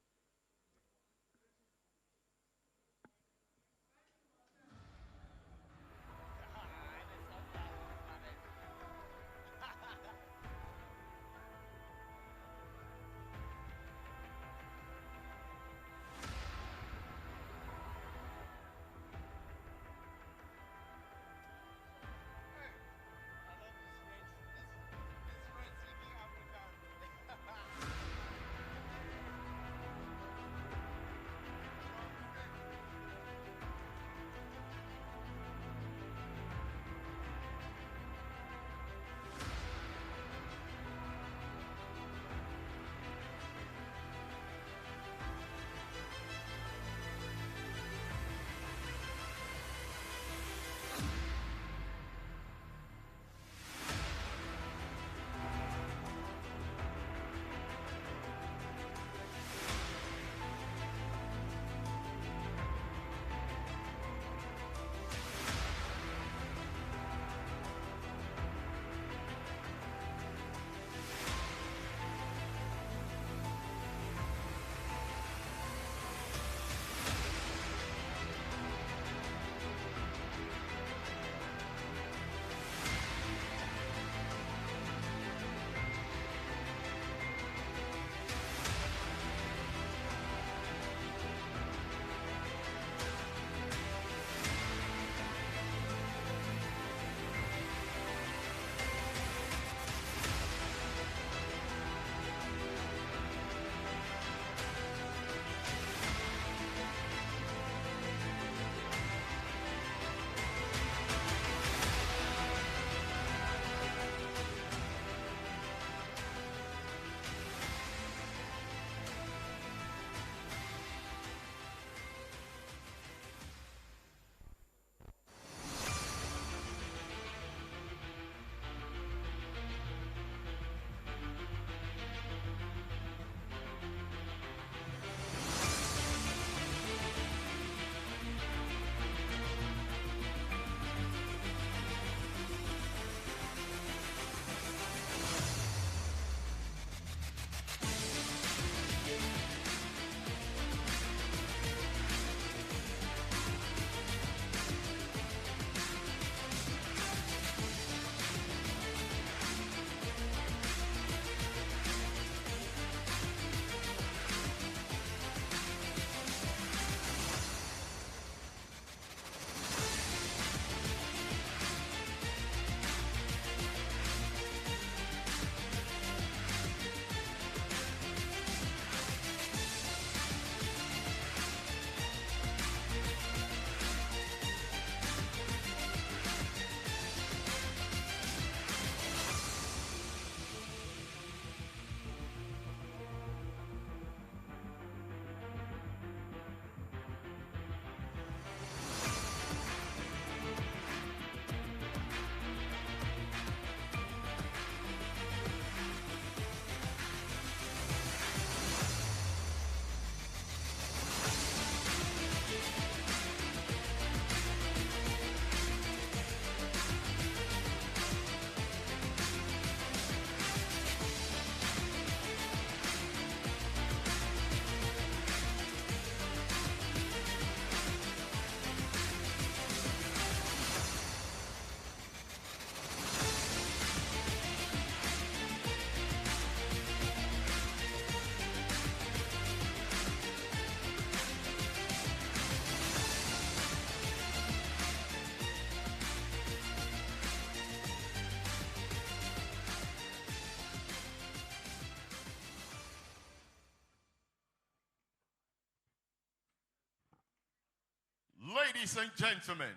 S3: Ladies and gentlemen,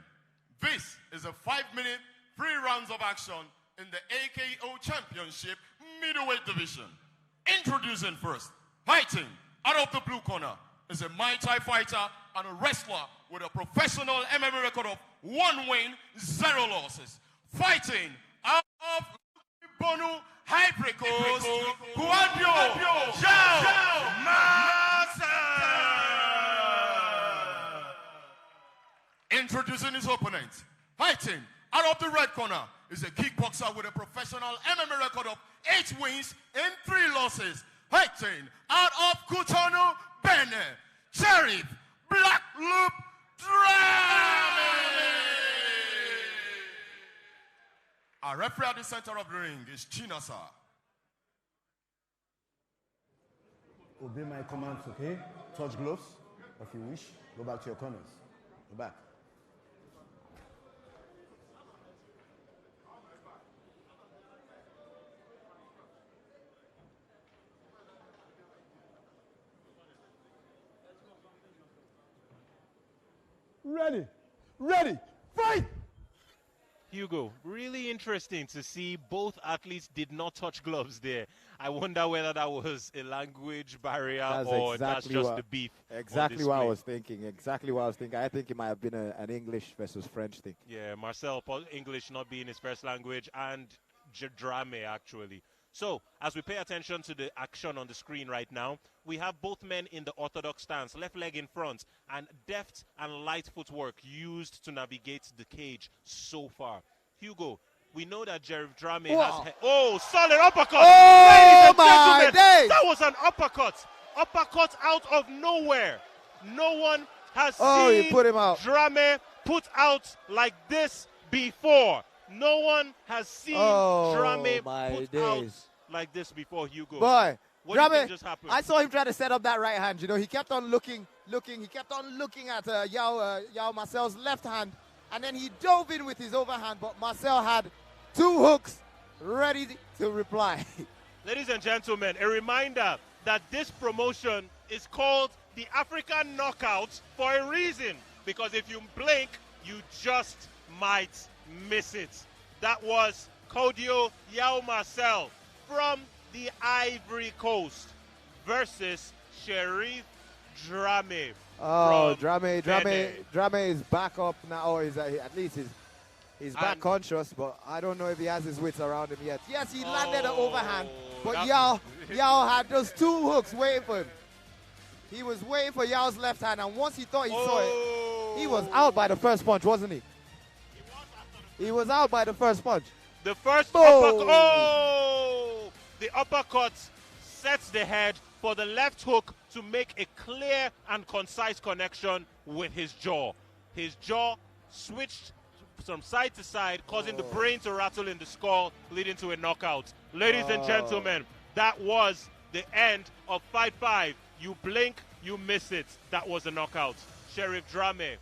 S3: this is a 5-minute, 3 rounds of action in the AKO Championship Middleweight Division. Introducing first, fighting out of the blue corner is a Muay Thai fighter and a wrestler with a professional MMA record of 1 win, 0 losses. Fighting out of Bonu Hybrid Coast, Kouadio, Introducing his opponent, fighting out of the red corner is a kickboxer with a professional MMA record of 8 wins and 3 losses. Fighting out of Cotonou, Benin, Cherif, Black Loop, Drame. Our referee at the center of the ring is Chinasa.
S11: Obey my commands, okay? Touch gloves, if you wish. Go back to your corners. Go back.
S5: Ready, ready, fight!
S8: Hugo, really interesting to see both athletes did not touch gloves there. I wonder whether that was a language barrier or that's just the beef.
S2: Exactly what I was thinking. Exactly what I was thinking. I think it might have been an English versus French thing.
S8: Yeah, Marcel, English not being his first language, and Drame actually. So, as we pay attention to the action on the screen right now, we have both men in the orthodox stance, left leg in front, and deft and light footwork used to navigate the cage so far. Hugo, we know that Drame has... Oh, solid uppercut!
S2: Oh, my days!
S8: That was an uppercut! Uppercut out of nowhere. No one has seen
S2: he put him out.
S8: Drame put out like this before. No one has seen Drame put out like this before, Hugo.
S2: Boy,
S8: what do you think just happened?
S2: I saw him try to set up that right hand. You know, he kept on looking. He kept on looking at Yao Marcel's left hand, and then he dove in with his overhand. But Marcel had 2 hooks ready to reply.
S8: Ladies and gentlemen, a reminder that this promotion is called the African Knockout for a reason. Because if you blink, you just might miss it. That was Kouadio Yao Marcel from the Ivory Coast versus Cherif Drame.
S2: Oh, Drame is back up now, or at least he's back conscious, but I don't know if he has his wits around him yet. Yes, he landed an overhand, but Yao had those 2 hooks waiting for him. He was waiting for Yao's left hand, and once he thought he saw it, he was out by the first punch, wasn't he? He was out by the first punch.
S8: The first uppercut. The uppercut sets the head for the left hook to make a clear and concise connection with his jaw. His jaw switched from side to side, causing the brain to rattle in the skull, leading to a knockout. Ladies and gentlemen, that was the end of Fight 5. You blink, you miss it. That was a knockout. Cherif Drame.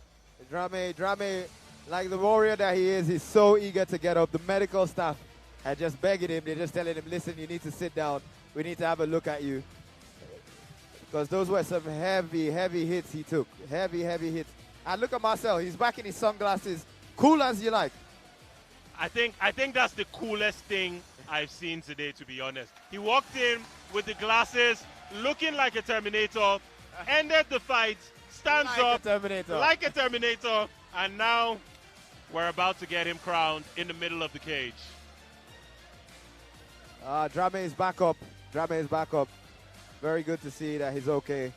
S2: Drame, like the warrior that he is, he's so eager to get up. The medical staff are just begging him. They're just telling him, listen, you need to sit down. We need to have a look at you. Because those were some heavy hits he took. Heavy hits. And look at Marcel. He's back in his sunglasses. Cool as you like.
S8: I think that's the coolest thing I've seen today, to be honest. He walked in with the glasses, looking like a Terminator, ended the fight, stands up like a Terminator, and now we're about to get him crowned in the middle of the cage.
S2: Drame is back up. Very good to see that he's okay.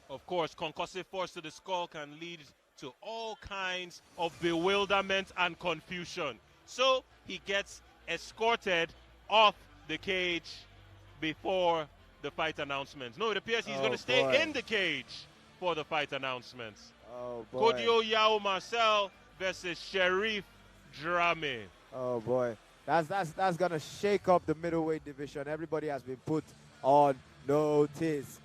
S8: Of course, concussive force to the skull can lead to all kinds of bewilderment and confusion. So he gets escorted off the cage before the fight announcements. No, it appears he's going to stay in the cage for the fight announcements.
S2: Oh, boy.
S8: Kouadio Yao Marcel versus Cherif Drame.
S2: Oh, boy. That's going to shake up the middleweight division. Everybody has been put on notice.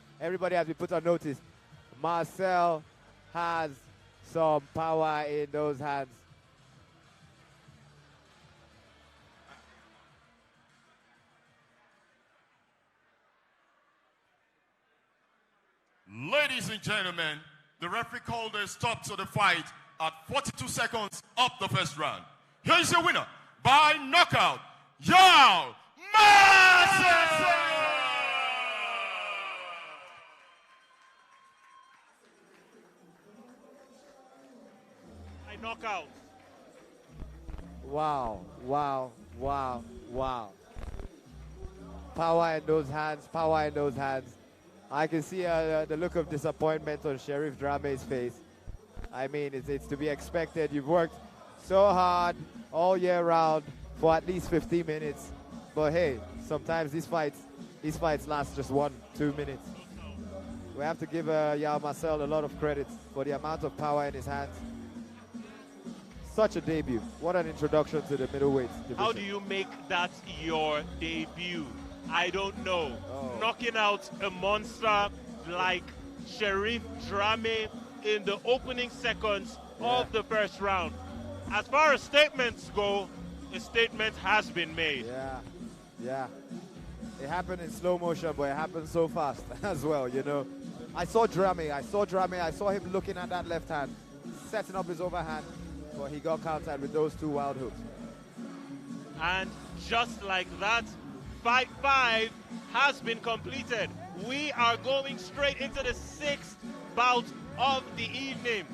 S2: Marcel has some power in those hands.
S3: Ladies and gentlemen, The referee called a stop to the fight at 42 seconds of the first round. Here is your winner by knockout, Marcel!
S1: By knockout.
S2: Wow, wow, wow, wow. Power in those hands, power in those hands. I can see the look of disappointment on Cherif Drame's face. I mean, it's to be expected. You've worked so hard all year round for at least 15 minutes. But hey, sometimes these fights last just 1-2 minutes. We have to give Marcel a lot of credit for the amount of power in his hands. Such a debut. What an introduction to the middleweight division.
S1: How do you make that your debut? I don't know. Knocking out a monster like Cherif Drame in the opening seconds of the first round. As far as statements go, a statement has been made.
S2: Yeah. It happened in slow motion, but it happened so fast as well, you know. I saw Drame. I saw him looking at that left hand, setting up his overhand, but he got countered with those two wild hooks.
S1: And just like that, Fight 5 has been completed. We are going straight into the 6th bout of the evening.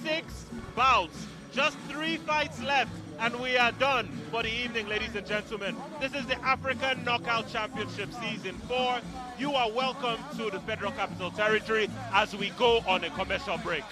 S1: 6 bouts, just 3 fights left, and we are done for the evening, ladies and gentlemen. This is the African Knockout Championship Season 4. You are welcome to the Federal Capital Territory as we go on a commercial break.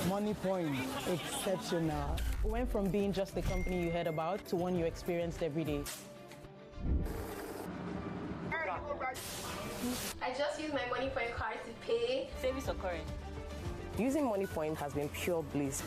S7: Money Point, exceptional.
S12: Went from being just a company you heard about to one you experienced every day.
S9: I just use my money point card to pay.
S13: Service or current? Using Money Point has been pure bliss.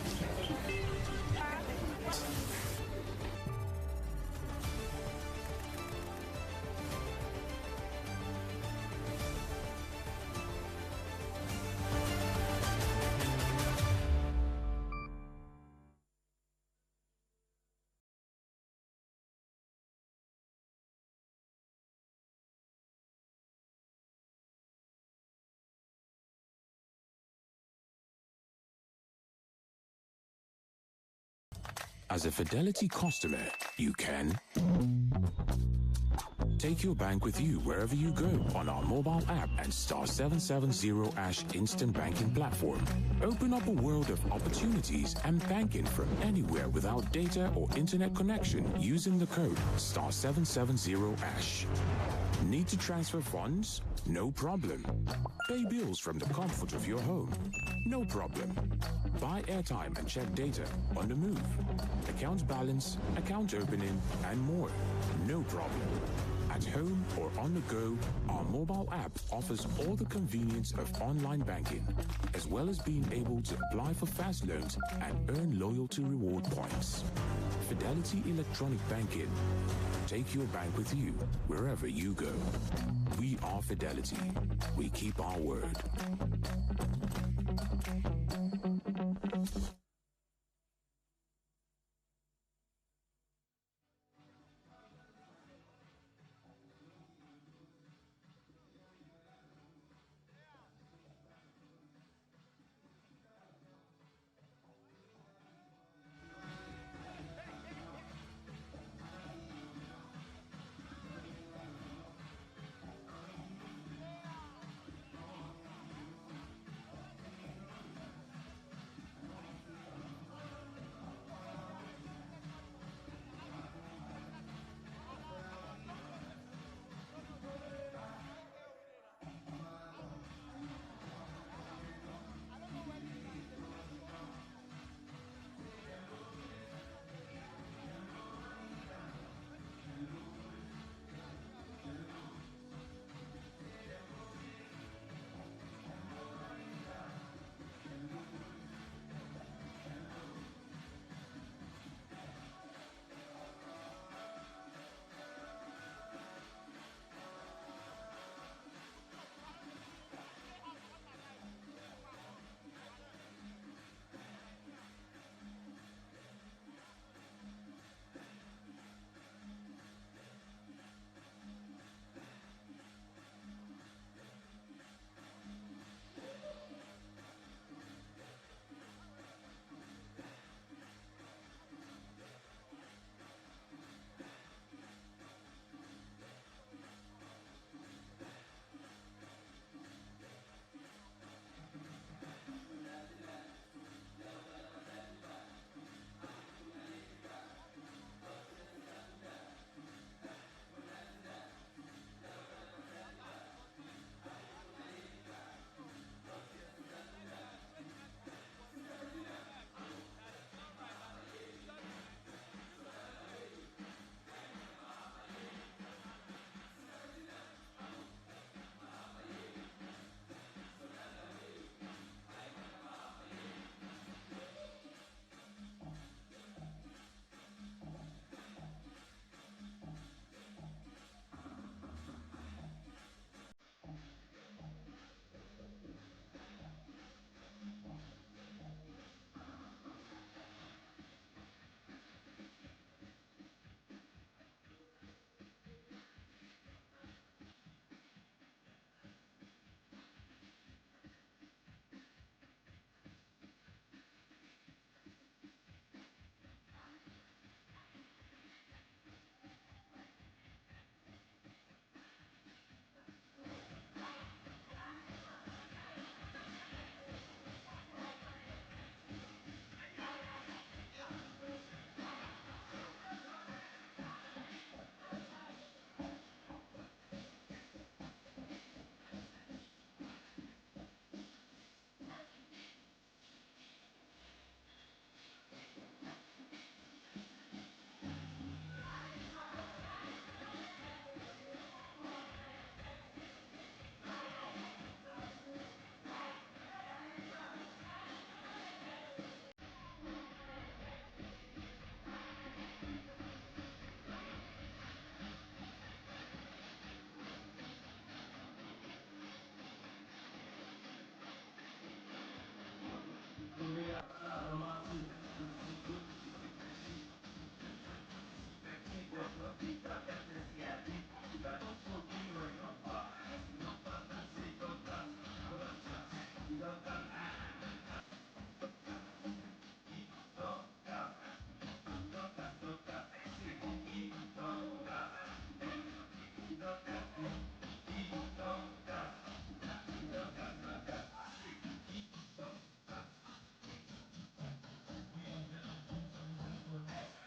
S10: As a Fidelity customer, you can take your bank with you wherever you go on our mobile app and star 770 # instant banking platform. Open up a world of opportunities and banking from anywhere without data or internet connection using the code star 770 #. Need to transfer funds? No problem. Pay bills from the comfort of your home? No problem. Buy airtime and check data on the move. Account balance, account opening, and more. No problem. At home or on the go, our mobile app offers all the convenience of online banking, as well as being able to apply for fast loans and earn loyalty reward points. Fidelity Electronic Banking. Take your bank with you wherever you go. We are Fidelity. We keep our word.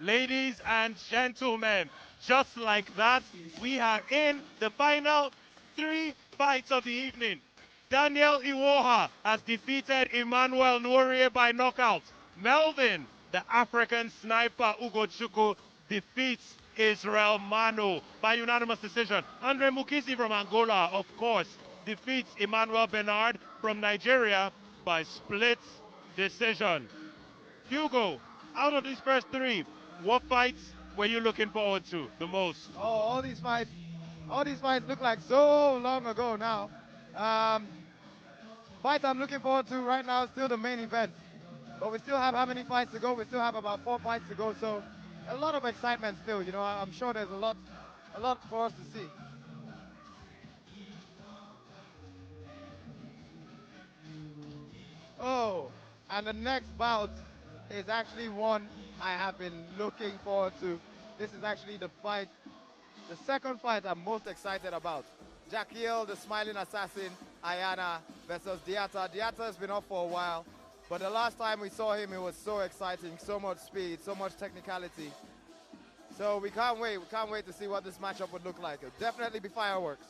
S1: Ladies and gentlemen, just like that, we are in the final 3 fights of the evening. Daniel Iwoha has defeated Emmanuel Nwurie by knockout. Melvin, the African sniper Ugochukwu, defeats Israel Mano by unanimous decision. Andre Mukisi from Angola, of course, defeats Emmanuel Benard from Nigeria by split decision. Hugo, out of these first 3, what fights were you looking forward to the most?
S2: Oh, all these fights look like so long ago now. Fight I'm looking forward to right now is still the main event. But we still have how many fights to go? We still have about 4 fights to go. So a lot of excitement still. You know, I'm sure there's a lot for us to see. Oh, and the next bout is actually one I have been looking forward to. This is actually the second fight I'm most excited about. Jackiel, the smiling assassin, Ayana versus Diatta. Diatta has been off for a while, but the last time we saw him, it was so exciting, so much speed, so much technicality. So we can't wait to see what this matchup would look like. It'll definitely be fireworks.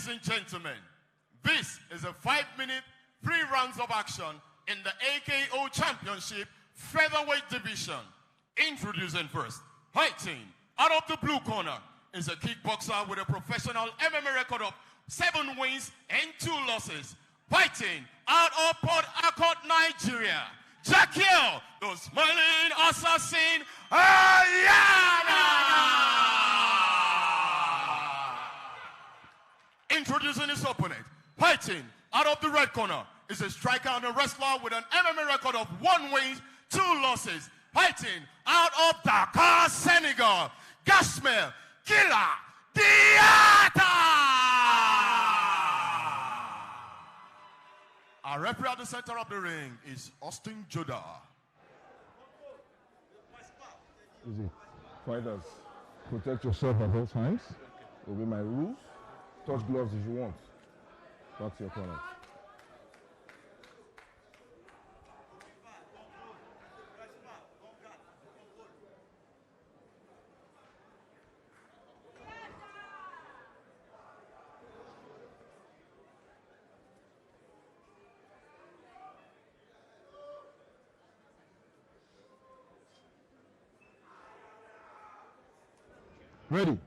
S3: Ladies and gentlemen, this is a 5-minute, 3 rounds of action in the AKO Championship Featherweight Division. Introducing first, fighting out of the blue corner is a kickboxer with a professional MMA record of 7 wins and 2 losses. Fighting out of Port Harcourt, Nigeria, Jackiel, the smiling assassin, Ayana! Introducing his opponent, fighting out of the red corner is a striker and a wrestler with an MMA record of 1 win, 2 losses. Fighting out of Dakar, Senegal, Gasmir, Diatta! Our referee at the center of the ring is Austin Joda.
S14: Easy. Fighters, protect yourself at all times. Obey my rules. Touch gloves if you want. Back to your corner. Ready.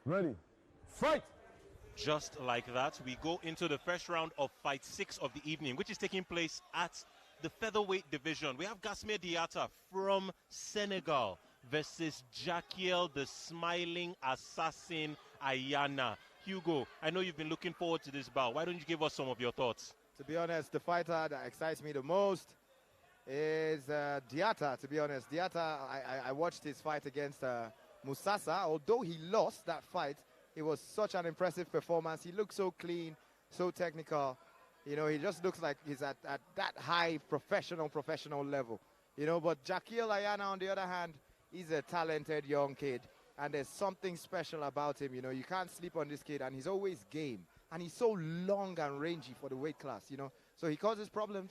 S14: Ready. Fight!
S8: Just like that, we go into the first round of fight 6 of the evening, which is taking place at the featherweight division. We have Gasmir Diatta from Senegal versus Jackiel, the smiling assassin, Ayana. Hugo, I know you've been looking forward to this bout. Why don't you give us some of your thoughts?
S2: To be honest, the fighter that excites me the most is Diatta, to be honest. Diatta, I watched his fight against Musasa. Although he lost that fight, it was such an impressive performance. He looked so clean, so technical. You know, he just looks like he's at that high professional level. You know, but Jackiel Ayana, on the other hand, he's a talented young kid. And there's something special about him. You know, you can't sleep on this kid. And he's always game. And he's so long and rangy for the weight class, you know. So he causes problems.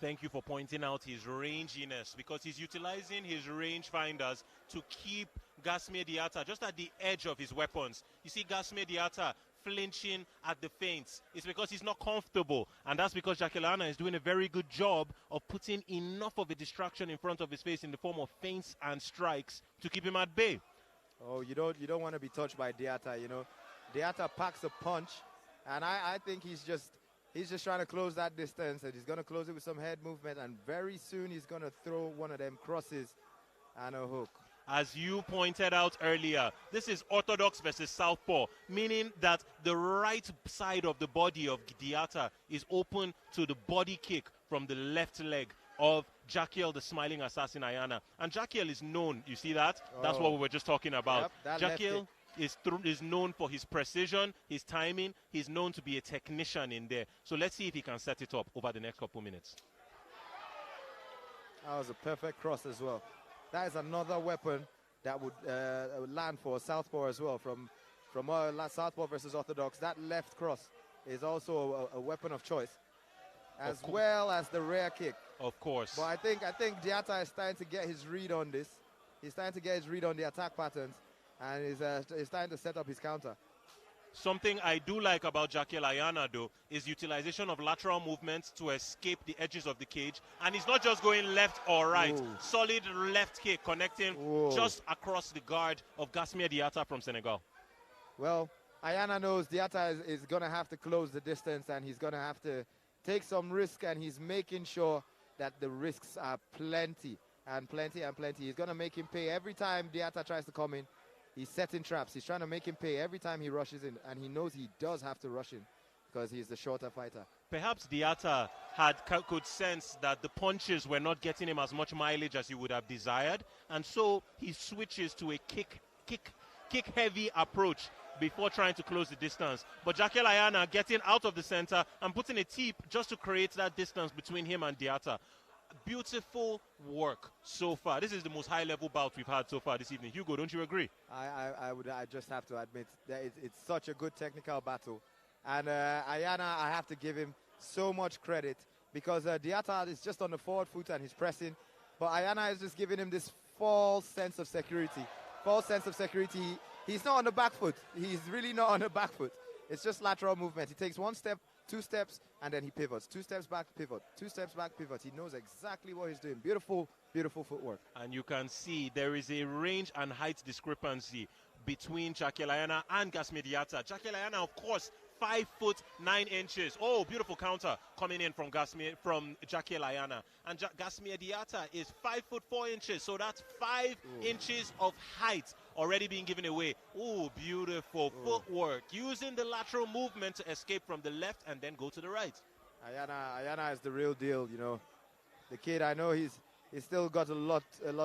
S8: Thank you for pointing out his ranginess, because he's utilizing his range finders to keep Gasmir Diatta just at the edge of his weapons. You see Gasmir Diatta flinching at the feints. It's because he's not comfortable, and that's because Jackiel Ayana is doing a very good job of putting enough of a distraction in front of his face in the form of feints and strikes to keep him at bay.
S2: Oh, you don't want to be touched by Diatta, you know. Diatta packs a punch, and I think he's just trying to close that distance, and he's going to close it with some head movement, and very soon he's going to throw one of them crosses and a hook.
S8: As you pointed out earlier, this is orthodox versus southpaw, meaning that the right side of the body of Diatta is open to the body kick from the left leg of Jackiel, the smiling assassin Ayana. And Jackiel is known, you see that? Oh. That's what we were just talking about.
S2: Yep,
S8: Jackiel is known for his precision, his timing. He's known to be a technician in there. So let's see if he can set it up over the next couple minutes.
S2: That was a perfect cross as well. That is another weapon that would land for southpaw as well. From southpaw versus orthodox, that left cross is also a weapon of choice, as well as the rear kick.
S8: Of course.
S2: But I think Diatta is starting to get his read on this. He's starting to get his read on the attack patterns, and he's starting to set up his counter.
S8: Something I do like about Jackiel Ayana, though, is utilization of lateral movements to escape the edges of the cage. And he's not just going left or right. Ooh. Solid left kick connecting just across the guard of Gasmir Diatta from Senegal.
S2: Well, Ayana knows Diatta is going to have to close the distance, and he's going to have to take some risk, and he's making sure that the risks are plenty and plenty and plenty. He's going to make him pay every time Diatta tries to come in. He's setting traps. He's trying to make him pay every time he rushes in, and he knows he does have to rush in because he's the shorter fighter.
S8: Perhaps Diatta could sense that the punches were not getting him as much mileage as he would have desired, and so he switches to a kick-heavy approach before trying to close the distance. But Jackiel Ayana getting out of the center and putting a tip just to create that distance between him and Diatta. Beautiful work so far. This is the most high-level bout we've had so far this evening. Hugo, don't you agree?
S2: I just have to admit that it's such a good technical battle. And Ayana, I have to give him so much credit because Diatta is just on the forward foot and he's pressing. But Ayana is just giving him this false sense of security. False sense of security. He's not on the back foot. He's really not on the back foot. It's just lateral movement. He takes 1 step, 2 steps, and then he pivots. 2 steps back, pivot. 2 steps back, pivot. He knows exactly what he's doing. Beautiful, beautiful footwork.
S8: And you can see there is a range and height discrepancy between Jackiel Ayana and Gasmir Diatta. Jackiel Ayana, of course, 5'9". Oh, beautiful counter coming in from Jackiel Ayana. And Gasmir Diatta is 5'4". So that's 5 inches of height already being given away. Oh, beautiful footwork. Using the lateral movement to escape from the left and then go to the right.
S2: Ayana is the real deal, you know. The kid, I know he's still got a lot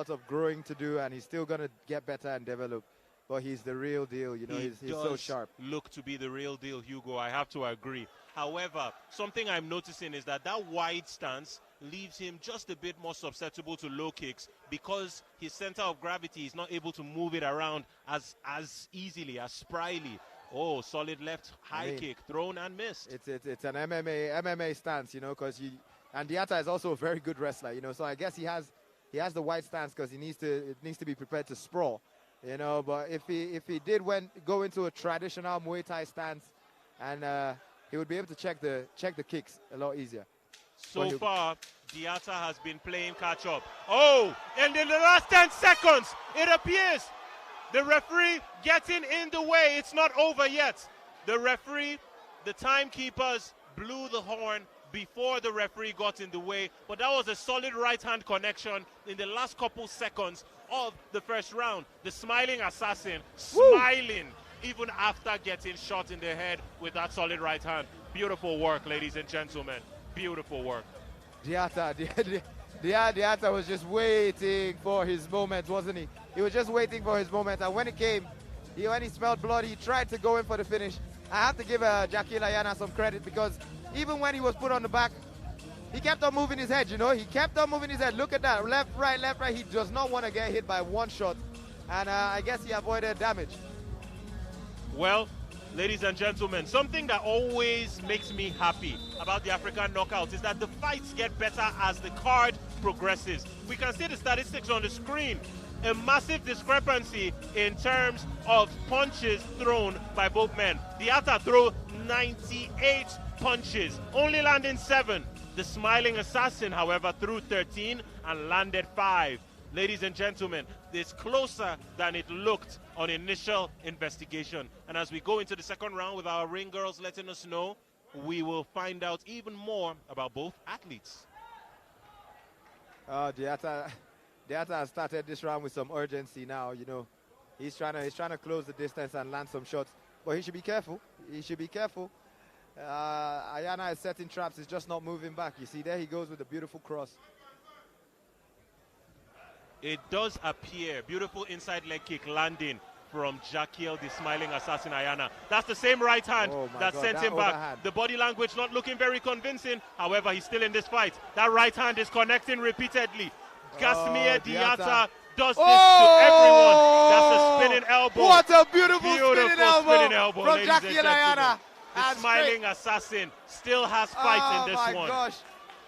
S2: of growing to do, and he's still going to get better and develop. But he's the real deal, you know, he's so sharp.
S8: Look to be the real deal, Hugo. I have to agree. However, something I'm noticing is that wide stance leaves him just a bit more susceptible to low kicks because his center of gravity is not able to move it around as easily, as spryly. Oh, solid left high kick, thrown and missed.
S2: It's an MMA stance, you know, because and Diatta is also a very good wrestler, you know. So I guess he has the wide stance because it needs to be prepared to sprawl. You know, but if he did go into a traditional Muay Thai stance, and he would be able to check the kicks a lot easier.
S8: So far, Diatta has been playing catch up. Oh, and in the last 10 seconds, it appears the referee getting in the way. It's not over yet. The referee, the timekeepers blew the horn before the referee got in the way, but that was a solid right-hand connection in the last couple seconds of the first round. The smiling assassin smiling even after getting shot in the head with that solid right hand. Beautiful work, ladies and gentlemen. Beautiful work.
S2: Diatta was just waiting for his moment, wasn't he? He was just waiting for his moment, and when it came, when he smelled blood, he tried to go in for the finish. I have to give Jackiel Ayana some credit because even when he was put on the back, he kept on moving his head, you know. He kept on moving his head. Look at that. Left, right, left, right. He does not want to get hit by one shot. And I guess he avoided damage.
S8: Well, ladies and gentlemen, something that always makes me happy about the African knockouts is that the fights get better as the card progresses. We can see the statistics on the screen. A massive discrepancy in terms of punches thrown by both men. Diatta threw 98 punches, only landing 7. The smiling assassin, however, threw 13 and landed 5. Ladies and gentlemen, it's closer than it looked on initial investigation. And as we go into the second round with our ring girls letting us know, we will find out even more about both athletes.
S2: Diatta has started this round with some urgency now, you know. He's trying to close the distance and land some shots. But he should be careful. He should be careful. Ayana is setting traps. He's just not moving back. You see, there he goes with a beautiful cross.
S8: It does appear. Beautiful inside leg kick landing from Jackiel, the smiling assassin Ayana. That's the same right hand that sent him back. Overhand. The body language not looking very convincing. However, he's still in this fight. That right hand is connecting repeatedly. Gasmir Diatta does this to everyone. That's a spinning elbow.
S2: What a beautiful spinning elbow from Jackiel Ayana.
S8: The smiling assassin still has fight in this one.
S2: Oh my gosh.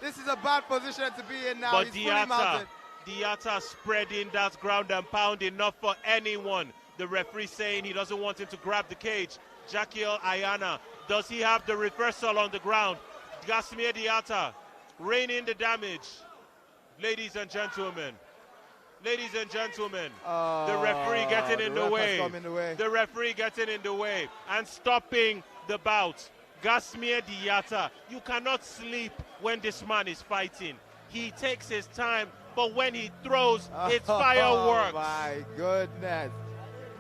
S2: This is a bad position to be in now.
S8: But
S2: He's fully mounted.
S8: Diatta spreading that ground and pound enough for anyone. The referee saying he doesn't want him to grab the cage. Jackiel Ayana, does he have the reversal on the ground? Gasmir Diatta raining the damage. Ladies and gentlemen, the referee getting in the way. The referee getting in the way and stopping the bout. Gasmir Diatta, you cannot sleep when this man is fighting. He takes his time, but when he throws, it's fireworks.
S2: Oh my goodness.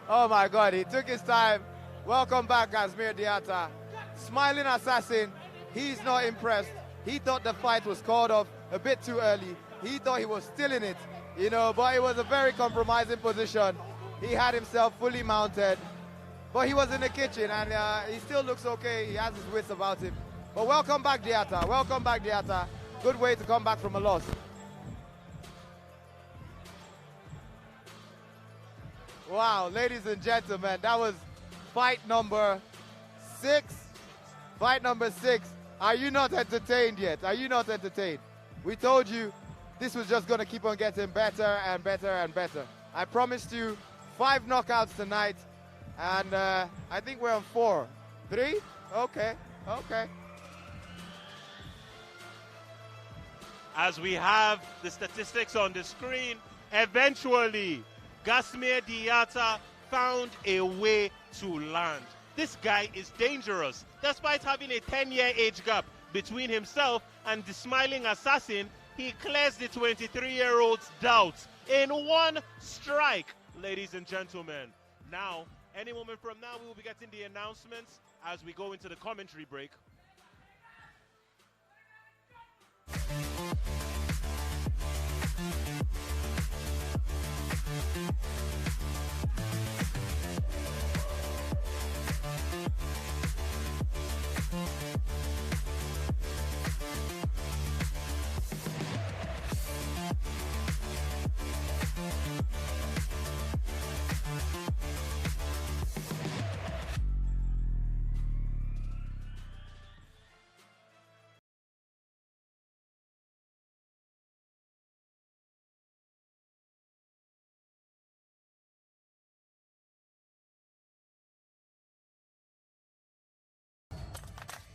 S2: Oh my God, he took his time. Welcome back, Gasmir Diatta. Smiling assassin, he's not impressed. He thought the fight was called off a bit too early. He thought he was still in it, you know, but it was a very compromising position. He had himself fully mounted, but he was in the kitchen, and he still looks okay. He has his wits about him. But welcome back, Diatta. Welcome back, Diatta. Good way to come back from a loss. Wow, ladies and gentlemen, that was fight number 6. Fight number 6. Are you not entertained yet? Are you not entertained? We told you this was just going to keep on getting better and better and better. I promised you 5 knockouts tonight, and I think we're on 4. 3? Okay. Okay.
S8: As we have the statistics on the screen, eventually, Gasmir Diatta found a way to land. This guy is dangerous. Despite having a 10-year age gap between himself and the smiling assassin, he clears the 23-year-old's doubts in one strike, ladies and gentlemen. Now, any moment from now, we will be getting the announcements as we go into the commentary break.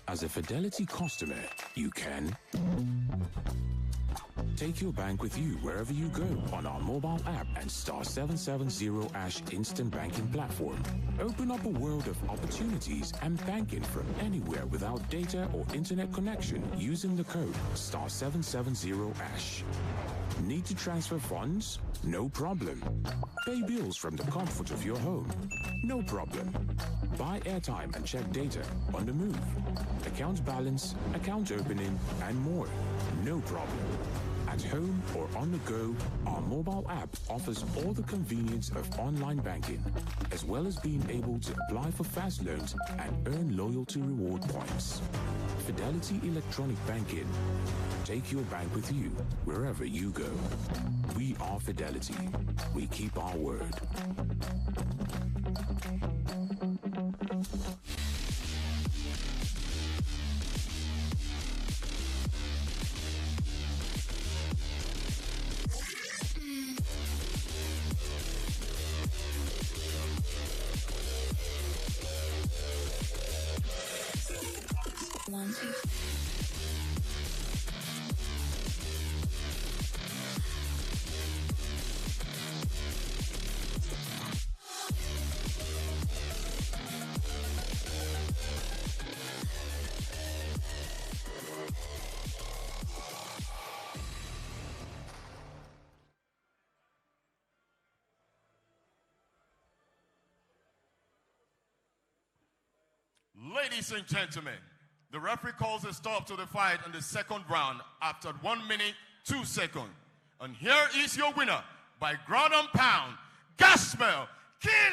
S10: As a Fidelity customer, you can take your bank with you wherever you go on our mobile app and star 770 # instant banking platform. Open up a world of opportunities and banking from anywhere without data or internet connection using the code star 770 #. Need to transfer funds? No problem. Pay bills from the comfort of your home? No problem. Buy airtime and check data on the move. Account balance, account opening, and more. No problem. At home or on the go, our mobile app offers all the convenience of online banking, as well as being able to apply for fast loans and earn loyalty reward points. Fidelity Electronic Banking. Take your bank with you wherever you go. We are Fidelity. We keep our word.
S3: Ladies and gentlemen, the referee calls a stop to the fight in the second round after 1 minute, 2 seconds. And here is your winner by ground and pound, Gasmir Diatta!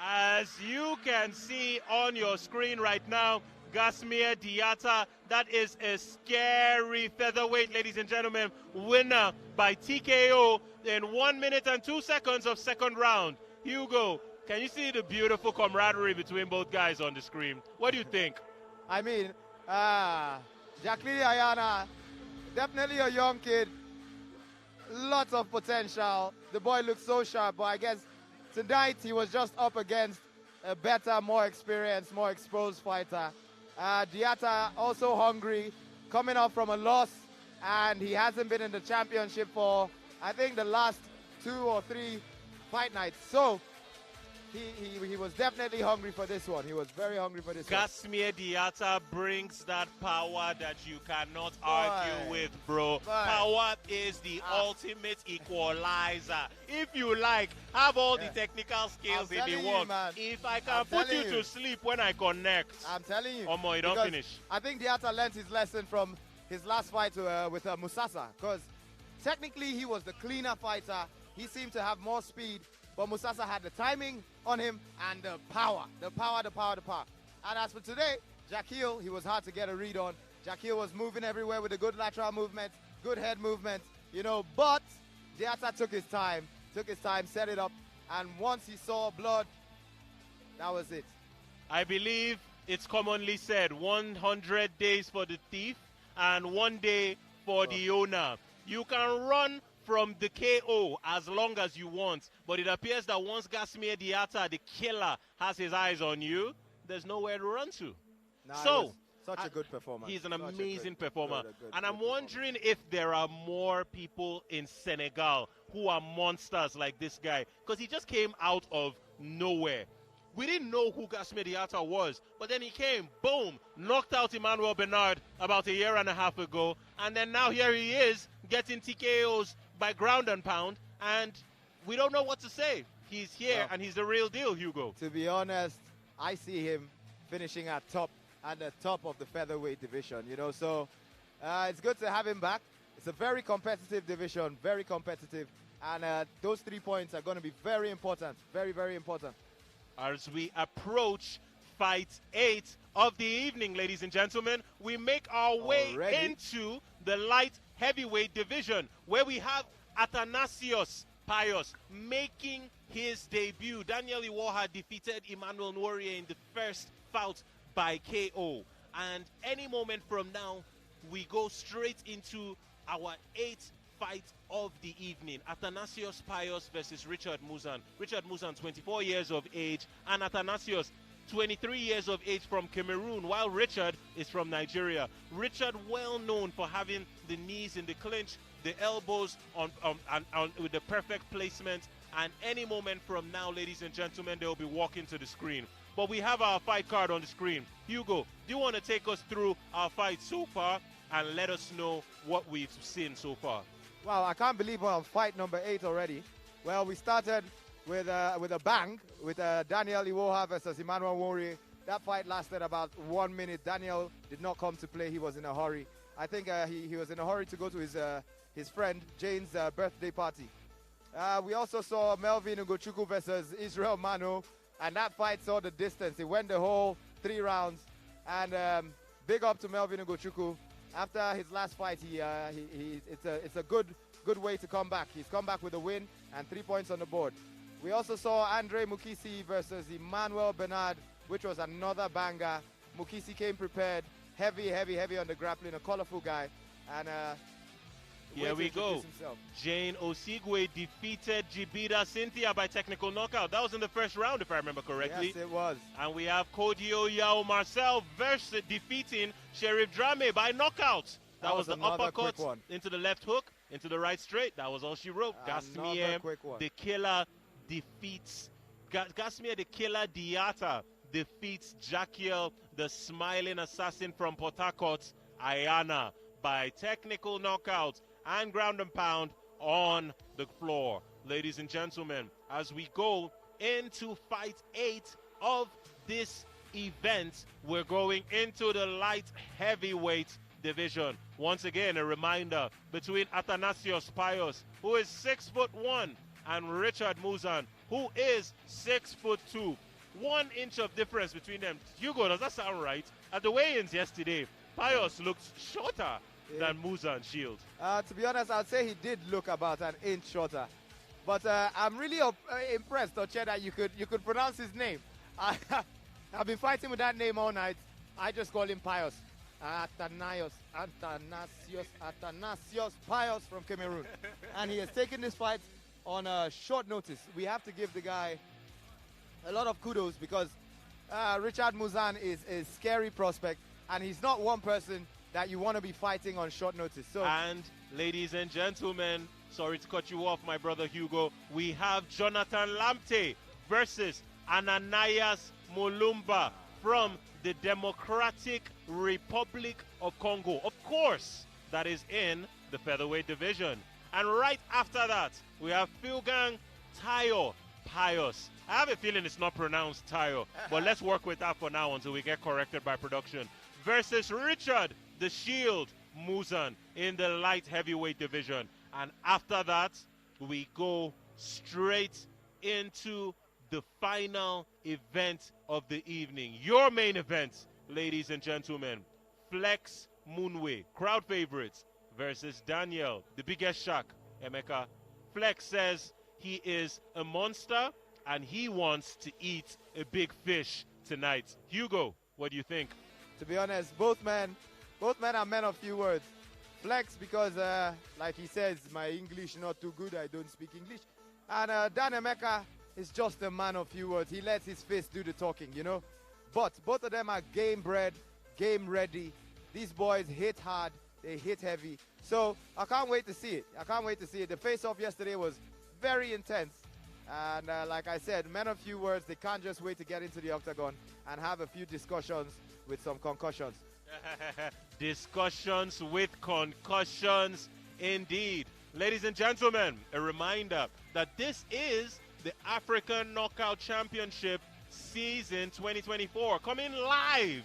S8: As you can see on your screen right now, Gasmir Diatta, that is a scary featherweight, ladies and gentlemen, winner by TKO in 1 minute and 2 seconds of second round. Hugo, can you see the beautiful camaraderie between both guys on the screen? What do you think?
S2: I mean, Jackiel Ayana, definitely a young kid, lots of potential. The boy looks so sharp, but I guess tonight he was just up against a better, more experienced, more exposed fighter. Diatta also hungry, coming off from a loss, and he hasn't been in the championship for, I think, the last 2 or 3 fight nights. So he was definitely hungry for this one. He was very hungry for this one.
S8: Gasmir Diatta brings that power that you cannot argue with, bro. Power is the ultimate equalizer. If you like, have all the technical skills in the world. If I can put you to sleep when I connect.
S2: I'm telling you.
S8: Omo, you don't finish.
S2: I think Diatta learned his lesson from his last fight with Musasa, because technically he was the cleaner fighter. He seemed to have more speed, but Musasa had the timing on him and the power. And as for today, Jackiel, he was hard to get a read on. Jackiel was moving everywhere with a good lateral movement, good head movement, you know, but Diatta took his time, set it up, and once he saw blood, that was it.
S8: I believe it's commonly said 100 days for the thief and 1 day for the owner. You can run from the KO as long as you want. But it appears that once Gasmir Diatta, the killer, has his eyes on you, there's nowhere to run to.
S2: Nah,
S8: so,
S2: such a good performer.
S8: He's an amazing performer. And I'm wondering if there are more people in Senegal who are monsters like this guy. Because he just came out of nowhere. We didn't know who Gasmir Diatta was, but then he came, boom, knocked out Emmanuel Benard about a year and a half ago, and then now here he is getting TKOs by ground and pound, and we don't know what to say. He's here, and he's the real deal, Hugo.
S2: To be honest, I see him finishing at the top of the featherweight division, you know, so it's good to have him back. It's a very competitive division, very competitive, and those 3 points are going to be very important, very, very important.
S8: As we approach Fight 8 of the evening, ladies and gentlemen, we make our way into the light heavyweight division, where we have Athanassius Pius making his debut. Daniel Iwoha defeated Emmanuel in the first bout by KO. And any moment from now, we go straight into our 8th fight of the evening. Athanassius Pius versus Richard Muzaan. Richard Muzaan, 24 years of age, and Athanassius, 23 years of age, from Cameroon, while Richard is from Nigeria. Richard, well known for having the knees in the clinch, the elbows on with the perfect placement, and any moment from now, ladies and gentlemen, they'll be walking to the screen. But we have our fight card on the screen. Hugo, do you want to take us through our fight so far and let us know what we've seen so far?
S2: Wow, I can't believe we're on fight number 8 already. Well, we started with a bang, with Daniel Iwoha versus Emmanuel Nwori. That fight lasted about 1 minute. Daniel did not come to play. He was in a hurry. I think he was in a hurry to go to his friend Jane's birthday party. We also saw Melvin Ugochukwu versus Israel Mano, and that fight saw the distance. It went the whole 3 rounds, and big up to Melvin Ugochukwu. After his last fight, it's a good way to come back. He's come back with a win and 3 points on the board. We also saw Andre Mukisi versus Emmanuel Benard, which was another banger. Mukisi came prepared, heavy on the grappling, a colorful guy, and
S8: here we go. Jane Osigwe defeated Jibidar Cythia by technical knockout. That was in the first round, if I remember correctly.
S2: Yes, it was.
S8: And we have Kouadio Marcel versus defeating Cherif Drame by knockout. That was the uppercut into the left hook, into the right straight. That was all she wrote. Gasmir, the killer, defeats Gasmir, the killer Diatta defeats Jackiel, the smiling assassin from Port Harcourt, Ayana, by technical knockout and ground and pound on the floor. Ladies and gentlemen, as we go into fight 8 of this event, we're going into the light heavyweight division. Once again, a reminder between Athanassius Pius, who is 6'1", and Richard Muzaan, who is 6'2". 1 inch of difference between them. Hugo, does that sound right? At the weigh-ins yesterday, Pius looked shorter than Muzaan Shield.
S2: To be honest, I'd say he did look about an inch shorter. But I'm really impressed, Oche, that you could pronounce his name. I've been fighting with that name all night. I just call him Pius. Athanassius Pius from Cameroon. And he has taken this fight on short notice. We have to give the guy a lot of kudos, because Richard Muzaan is a scary prospect, and he's not one person that you want to be fighting on short notice. So,
S8: and ladies and gentlemen, sorry to cut you off, my brother Hugo, we have Jonathan Lamptey versus Ananias Mulumba from the Democratic Republic of Congo. Of course, that is in the featherweight division. And right after that, we have Feugang Tayo Pius. I have a feeling it's not pronounced Tayo, but let's work with that for now until we get corrected by production. Versus Richard the Shield Muzaan in the light heavyweight division. And after that, we go straight into the final event of the evening. Your main event, ladies and gentlemen. Flex Munwe, crowd favorites, versus Daniel, the biggest shark, Emeka. Flex says he is a monster and he wants to eat a big fish tonight. Hugo, what do you think?
S2: To be honest, both men are men of few words. flex because, like he says, my English not too good. I don't speak English. And Dan Emeka is just a man of few words. He lets his face do the talking, you know. But both of them are game bred, game ready. These boys hit hard. They hit heavy. So I can't wait to see it. I can't wait to see it. The face-off yesterday was very intense. And like I said, men of few words. They can't just wait to get into the octagon and have a few discussions with some concussions.
S8: Discussions with concussions, indeed. Ladies and gentlemen, a reminder that this is the African Knockout Championship season 2024, coming live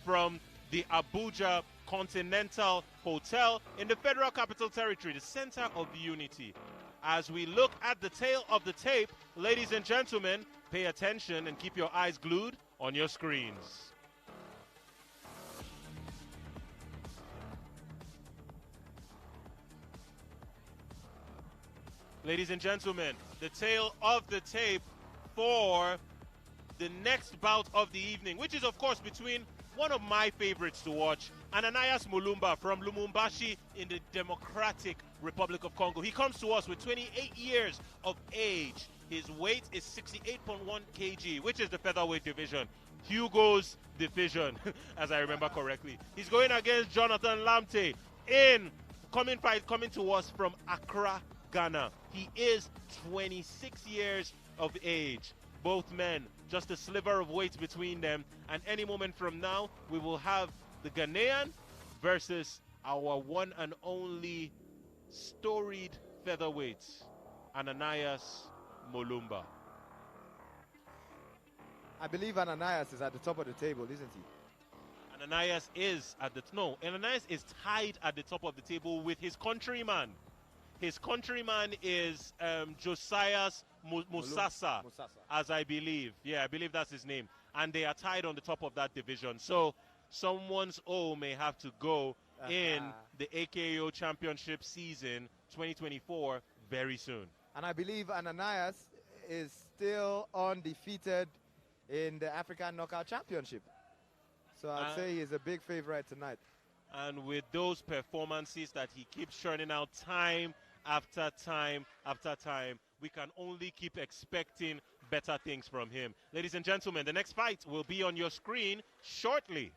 S8: from the Abuja Continental Hotel in the Federal Capital Territory, the center of unity. As we look at the tail of the tape, ladies and gentlemen, pay attention and keep your eyes glued on your screens. Ladies and gentlemen, the tail of the tape for the next bout of the evening, which is, of course, between one of my favorites to watch, Ananias Mulumba from Lumumbashi in the Democratic Republic of Congo. He comes to us with 28 years of age. His weight is 68.1 kg, which is the featherweight division. Hugo's division, as I remember correctly. He's going against Jonathan Lamptey in coming to us from Accra, Ghana. He is 26 years of age. Both men, just a sliver of weight between them. And any moment from now, we will have the Ghanaian versus our one and only storied featherweight, Ananias Mulumba.
S2: I believe Ananias is at the top of the table, isn't he?
S8: Ananias is Ananias is tied at the top of the table with his countryman. His countryman is Josias Musasa, as I believe. Yeah, I believe that's his name. And they are tied on the top of that division. So someone's O may have to go in the AKO Championship season 2024 very soon.
S2: And I believe Ananias is still undefeated in the African Knockout Championship. So I'd say he's a big favorite tonight.
S8: And with those performances that he keeps churning out time after time after time, we can only keep expecting better things from him. Ladies and gentlemen, the next fight will be on your screen shortly.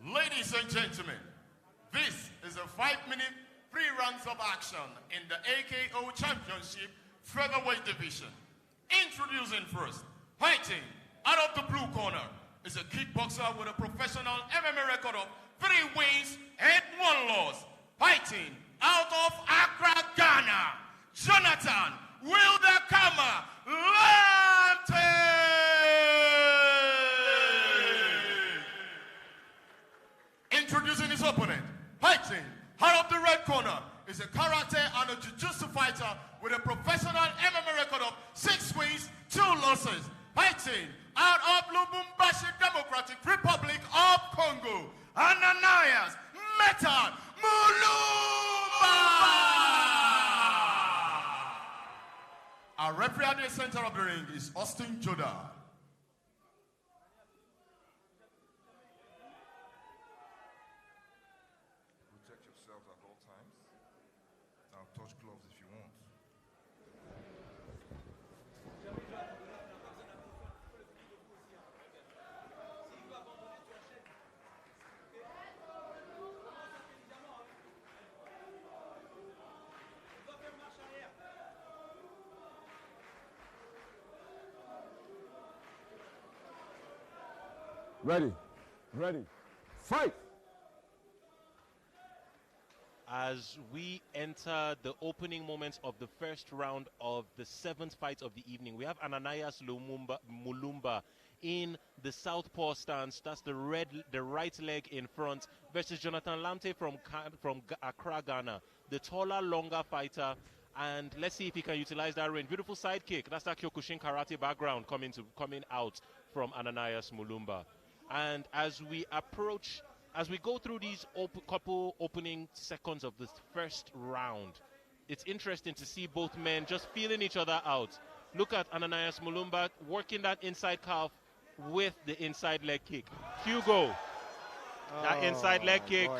S3: Ladies and gentlemen, this is a 5-minute 3 rounds of action in the AKO Championship Featherweight division. Introducing first, fighting out of the blue corner is a kickboxer with a professional MMA record of 3 wins and 1 loss. Fighting out of Accra, Ghana, Jonathan Wildakama Lamptey. Introducing his opponent, fighting out of the red corner is a karate and a jiu-jitsu fighter with a professional MMA record of 6 wins, 2 losses. Fighting out of Lubumbashi Democratic Republic of Congo, Ananias Meta Mulumba. Our referee at the center of the ring is Austin Joda.
S14: Protect yourselves at all times. Now touch gloves if you want.
S5: Ready, ready, fight!
S8: As we enter the opening moments of the first round of the 7th fight of the evening, we have Ananias Mulumba in the southpaw stance. That's the right leg in front versus Jonathan Lamptey from Accra, Ghana, the taller, longer fighter. And let's see if he can utilize that range. Beautiful side kick. That's that Kyokushin karate background coming out from Ananias Mulumba. And as we go through these couple opening seconds of the first round, it's interesting to see both men just feeling each other out. Look at Ananias Mulumba working that inside calf with the inside leg kick. Hugo, that inside leg kick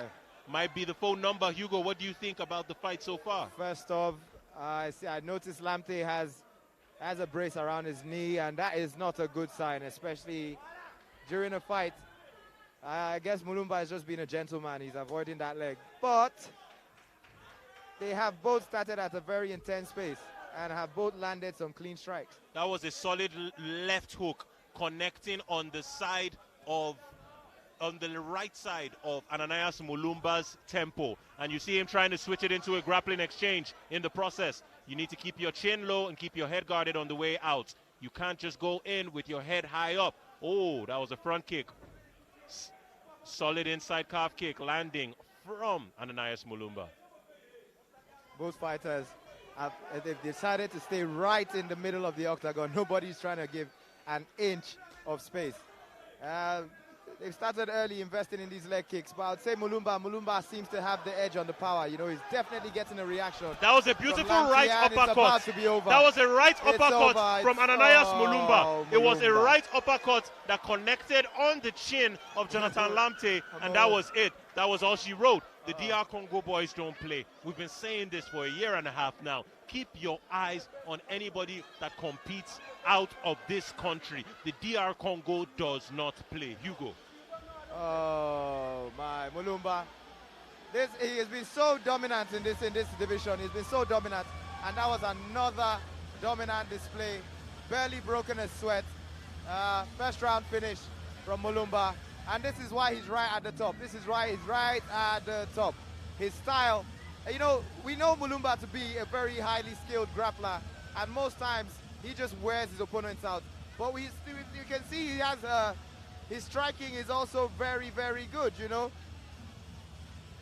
S8: might be the phone number. Hugo, what do you think about the fight so far?
S2: First off, I noticed Lamptey has a brace around his knee, and that is not a good sign, especially during a fight. I guess Mulumba has just been a gentleman. He's avoiding that leg. But they have both started at a very intense pace and have both landed some clean strikes.
S8: That was a solid left hook connecting on the right side of Ananias Mulumba's tempo. And you see him trying to switch it into a grappling exchange in the process. You need to keep your chin low and keep your head guarded on the way out. You can't just go in with your head high up. Oh, that was a front kick. Solid inside calf kick landing from Ananias Mulumba.
S2: Both fighters they've decided to stay right in the middle of the octagon. Nobody's trying to give an inch of space. they've started early investing in these leg kicks, but I'd say Mulumba seems to have the edge on the power. You know, he's definitely getting a reaction.
S5: That was a beautiful right uppercut. That was a right uppercut from Ananias Mulumba. It was a right uppercut that connected on the chin of Jonathan Lamptey, and that was it. That was all she wrote. The DR Congo boys don't play. We've been saying this for a year and a half now. Keep your eyes on anybody that competes out of this country. The DR Congo does not play. Hugo.
S2: Oh my, Mulumba. He has been so dominant in this division. He's been so dominant, and that was another dominant display. Barely broken a sweat. First round finish from Mulumba, and this is why he's right at the top. This is why he's right at the top. His style, you know, we know Mulumba to be a very highly skilled grappler, and most times he just wears his opponents out. But you can see he has his striking is also very, very good, you know.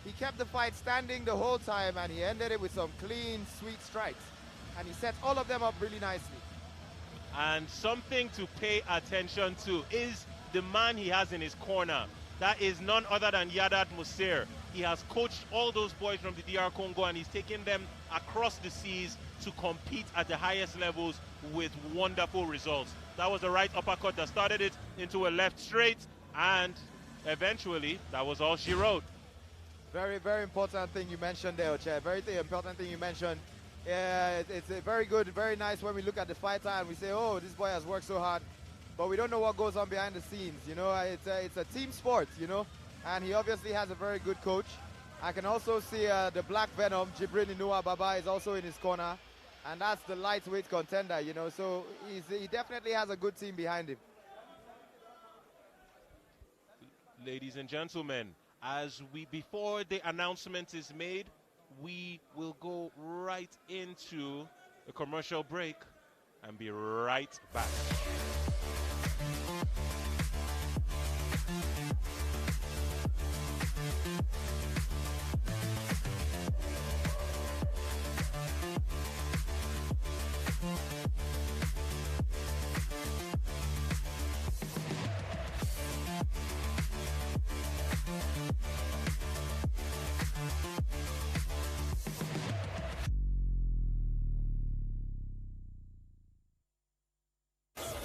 S2: He kept the fight standing the whole time, and he ended it with some clean, sweet strikes. And he set all of them up really nicely.
S5: And something to pay attention to is the man he has in his corner. That is none other than Yadat Musir. He has coached all those boys from the DR Congo, and he's taken them across the seas to compete at the highest levels with wonderful results. That was the right uppercut that started it into a left straight, and eventually that was all she wrote.
S2: Very, very important thing you mentioned there, Oche. Very important thing you mentioned. It's a very good, very nice when we look at the fighter and we say, oh, this boy has worked so hard, but we don't know what goes on behind the scenes. You know, it's a team sport, you know, and he obviously has a very good coach. I can also see the Black Venom, Jibril Inua Baba, is also in his corner, and that's the lightweight contender, you know, so he definitely has a good team behind him.
S5: Ladies and gentlemen, before the announcement is made, we will go right into a commercial break and be right back.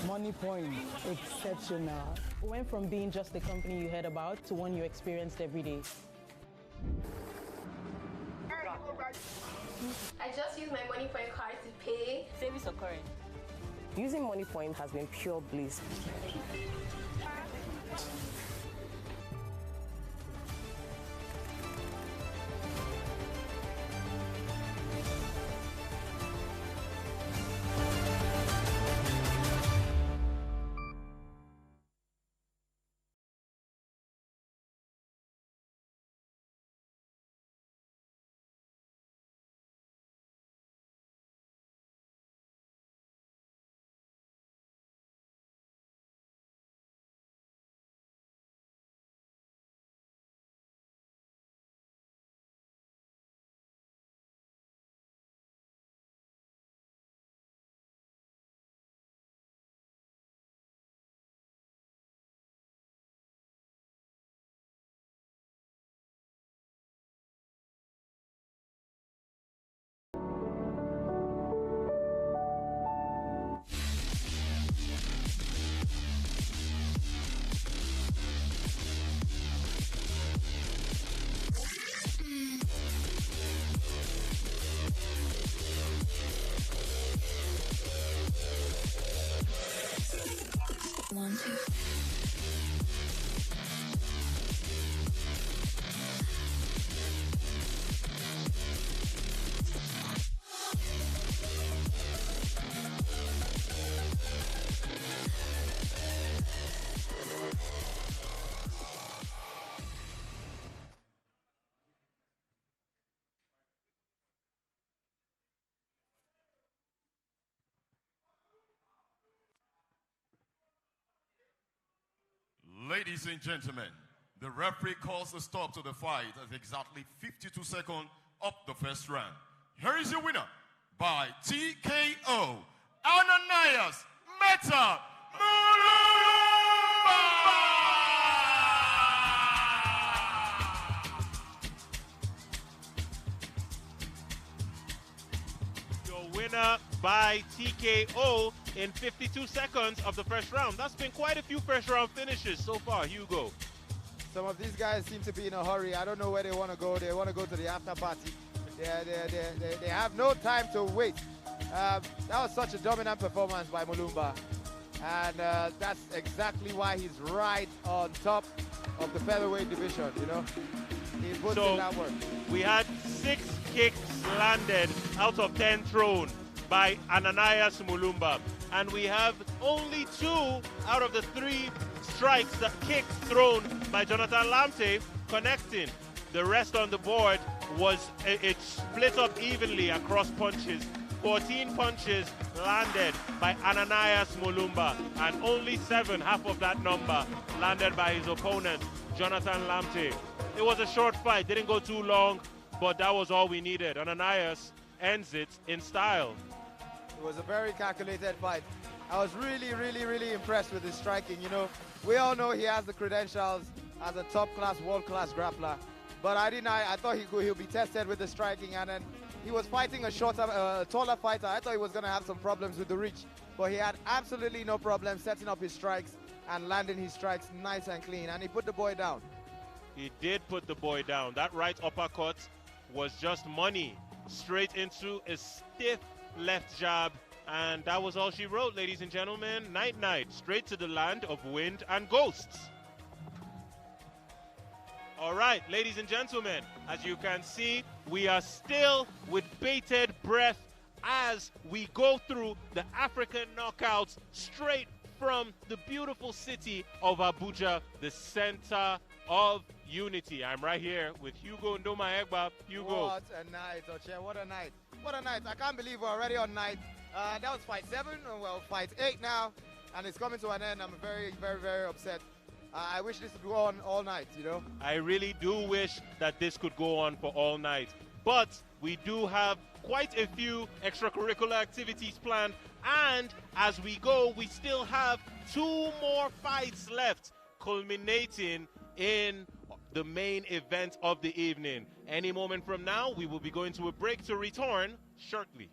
S7: Money Point, exceptional.
S12: Went from being just a company you heard about to one you experienced every day.
S9: I just use my Money Point card to pay.
S13: Service or current? Using Money Point has been pure bliss.
S3: Ladies and gentlemen, the referee calls a stop to the fight at exactly 52 seconds of the first round. Here is your winner by TKO, Ananias Mulumba.
S5: winner by TKO in 52 seconds of the first round. That's been quite a few first round finishes so far, Hugo.
S2: Some of these guys seem to be in a hurry. I don't know where they want to go. They want to go to the after party. They have no time to wait. That was such a dominant performance by Mulumba. And that's exactly why he's right on top of the featherweight division, you know. He puts in that work.
S5: We had 6 kicks landed out of 10 thrown by Ananias Mulumba. And we have only 2 out of the 3 strikes, that kicks thrown by Jonathan Lamptey connecting. The rest on the board was it split up evenly across punches. 14 punches landed by Ananias Mulumba, and only 7, half of that number, landed by his opponent, Jonathan Lamptey. It was a short fight, didn't go too long, but that was all we needed. Ananias ends it in style.
S2: It was a very calculated fight. I was really impressed with his striking. You know, we all know he has the credentials as a top-class, world-class grappler, but I thought he'll be tested with the striking, and then he was fighting a taller fighter. I thought he was going to have some problems with the reach, but he had absolutely no problem setting up his strikes and landing his strikes nice and clean, and he put the boy down.
S5: He did put the boy down. That right uppercut was just money, straight into a stiff left jab, and that was all she wrote, ladies and gentlemen. Night-night, straight to the land of wind and ghosts. All right, ladies and gentlemen, as you can see, we are still with bated breath as we go through the African knockouts straight from the beautiful city of Abuja, the center of unity. I'm right here with Hugo Ndoma-Egba. Hugo.
S2: What a night, Oche, what a night. What a night. I can't believe we're already on night. That was fight 7, well, fight 8 now, and it's coming to an end. I'm very upset. I wish this would go on all night, you know.
S5: I really do wish that this could go on for all night. But we do have quite a few extracurricular activities planned. And as we go, we still have 2 more fights left, culminating in the main event of the evening. Any moment from now, we will be going to a break to return shortly.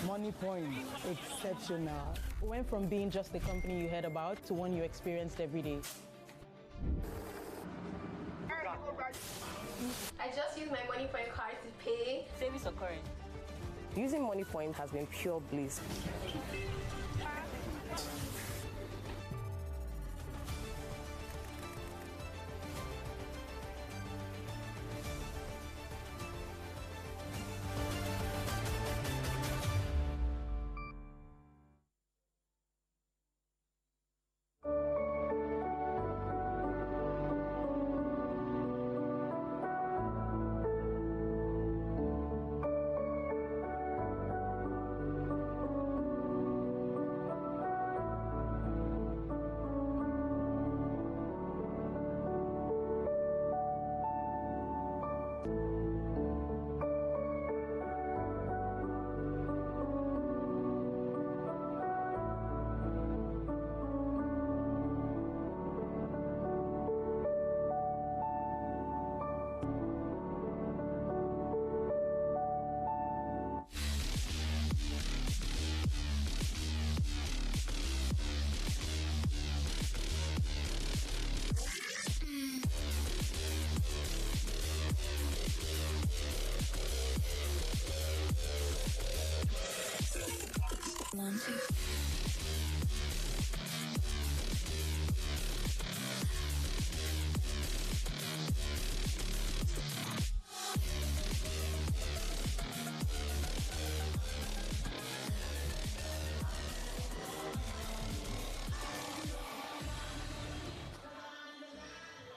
S7: Money point, exceptional.
S12: Went from being just a company you heard about to one you experienced every day.
S9: I just use my money point card to pay.
S13: Savings or current? Using money point has been pure bliss.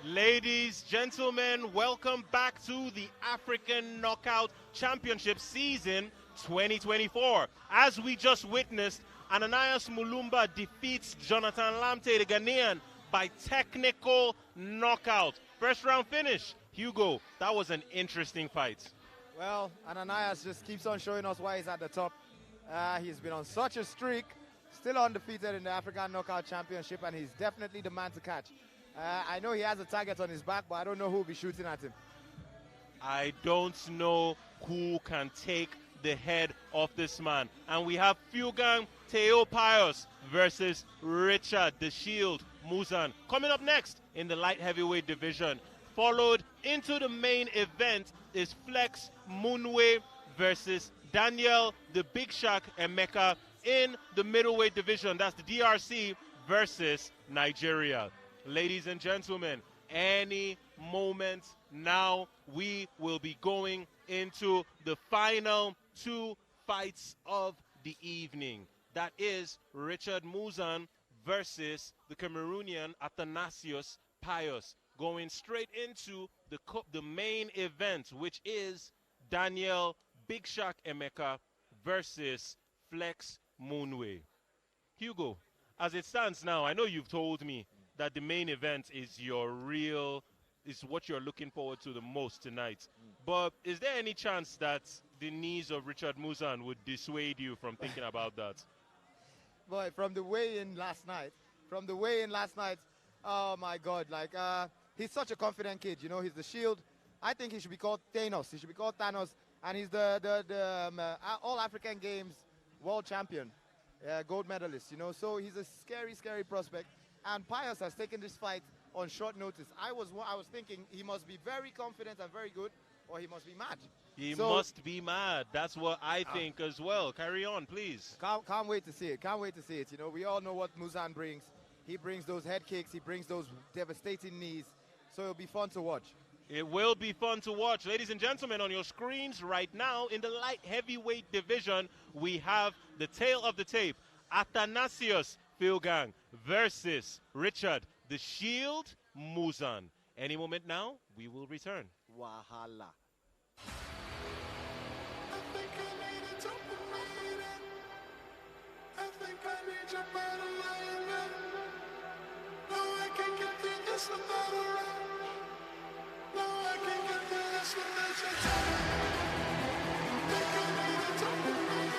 S5: Ladies, gentlemen, welcome back to the African Knockout Championship Season 2024. As we just witnessed, Ananias Mulumba defeats Jonathan Lamptey, the Ghanaian, by technical knockout. First round finish. Hugo, that was an interesting fight.
S2: Well, Ananias just keeps on showing us why he's at the top. He's been on such a streak, still undefeated in the African Knockout Championship, and he's definitely the man to catch. I know he has a target on his back, but I don't know who will be shooting at him.
S5: I don't know who can take the head of this man. And we have Feugang Teo Pius versus Richard the Shield Muzaan coming up next in the light heavyweight division. Followed into the main event is Flex Munwe versus Daniel the Big Shaq Emeka in the middleweight division. That's the DRC versus Nigeria. Ladies and gentlemen, any moment now we will be going into the final two fights of the evening. That is Richard Muzaan versus the Cameroonian Athanassius Pius, going straight into the main event, which is Daniel Big Shaq Emeka versus Flex Munwe. Hugo, as it stands now, I know you've told me that the main event is what you're looking forward to the most tonight. But is there any chance that the knees of Richard Muzaan would dissuade you from thinking about that?
S2: Boy, from the weigh-in last night, oh my God, he's such a confident kid, you know, he's the Shield. I think he should be called Thanos, and he's the All-African Games world champion, gold medalist, you know, so he's a scary, scary prospect. And Pius has taken this fight on short notice. I was thinking he must be very confident and very good, or he must be mad.
S5: He must be mad. That's what I think as well. Carry on, please.
S2: Can't wait to see it. You know, we all know what Muzaan brings. He brings those head kicks. He brings those devastating knees. So it'll be fun to watch.
S5: It will be fun to watch. Ladies and gentlemen, on your screens right now, in the light heavyweight division, we have the tail of the tape. Athanassius Feugang versus Richard the Shield Muzaan. Any moment now, we will return.
S2: Wahala.
S6: I think I need your better alignment. No, I can't get through this without a rush. No, I can't get through this without your touch. I think I need a dopamine.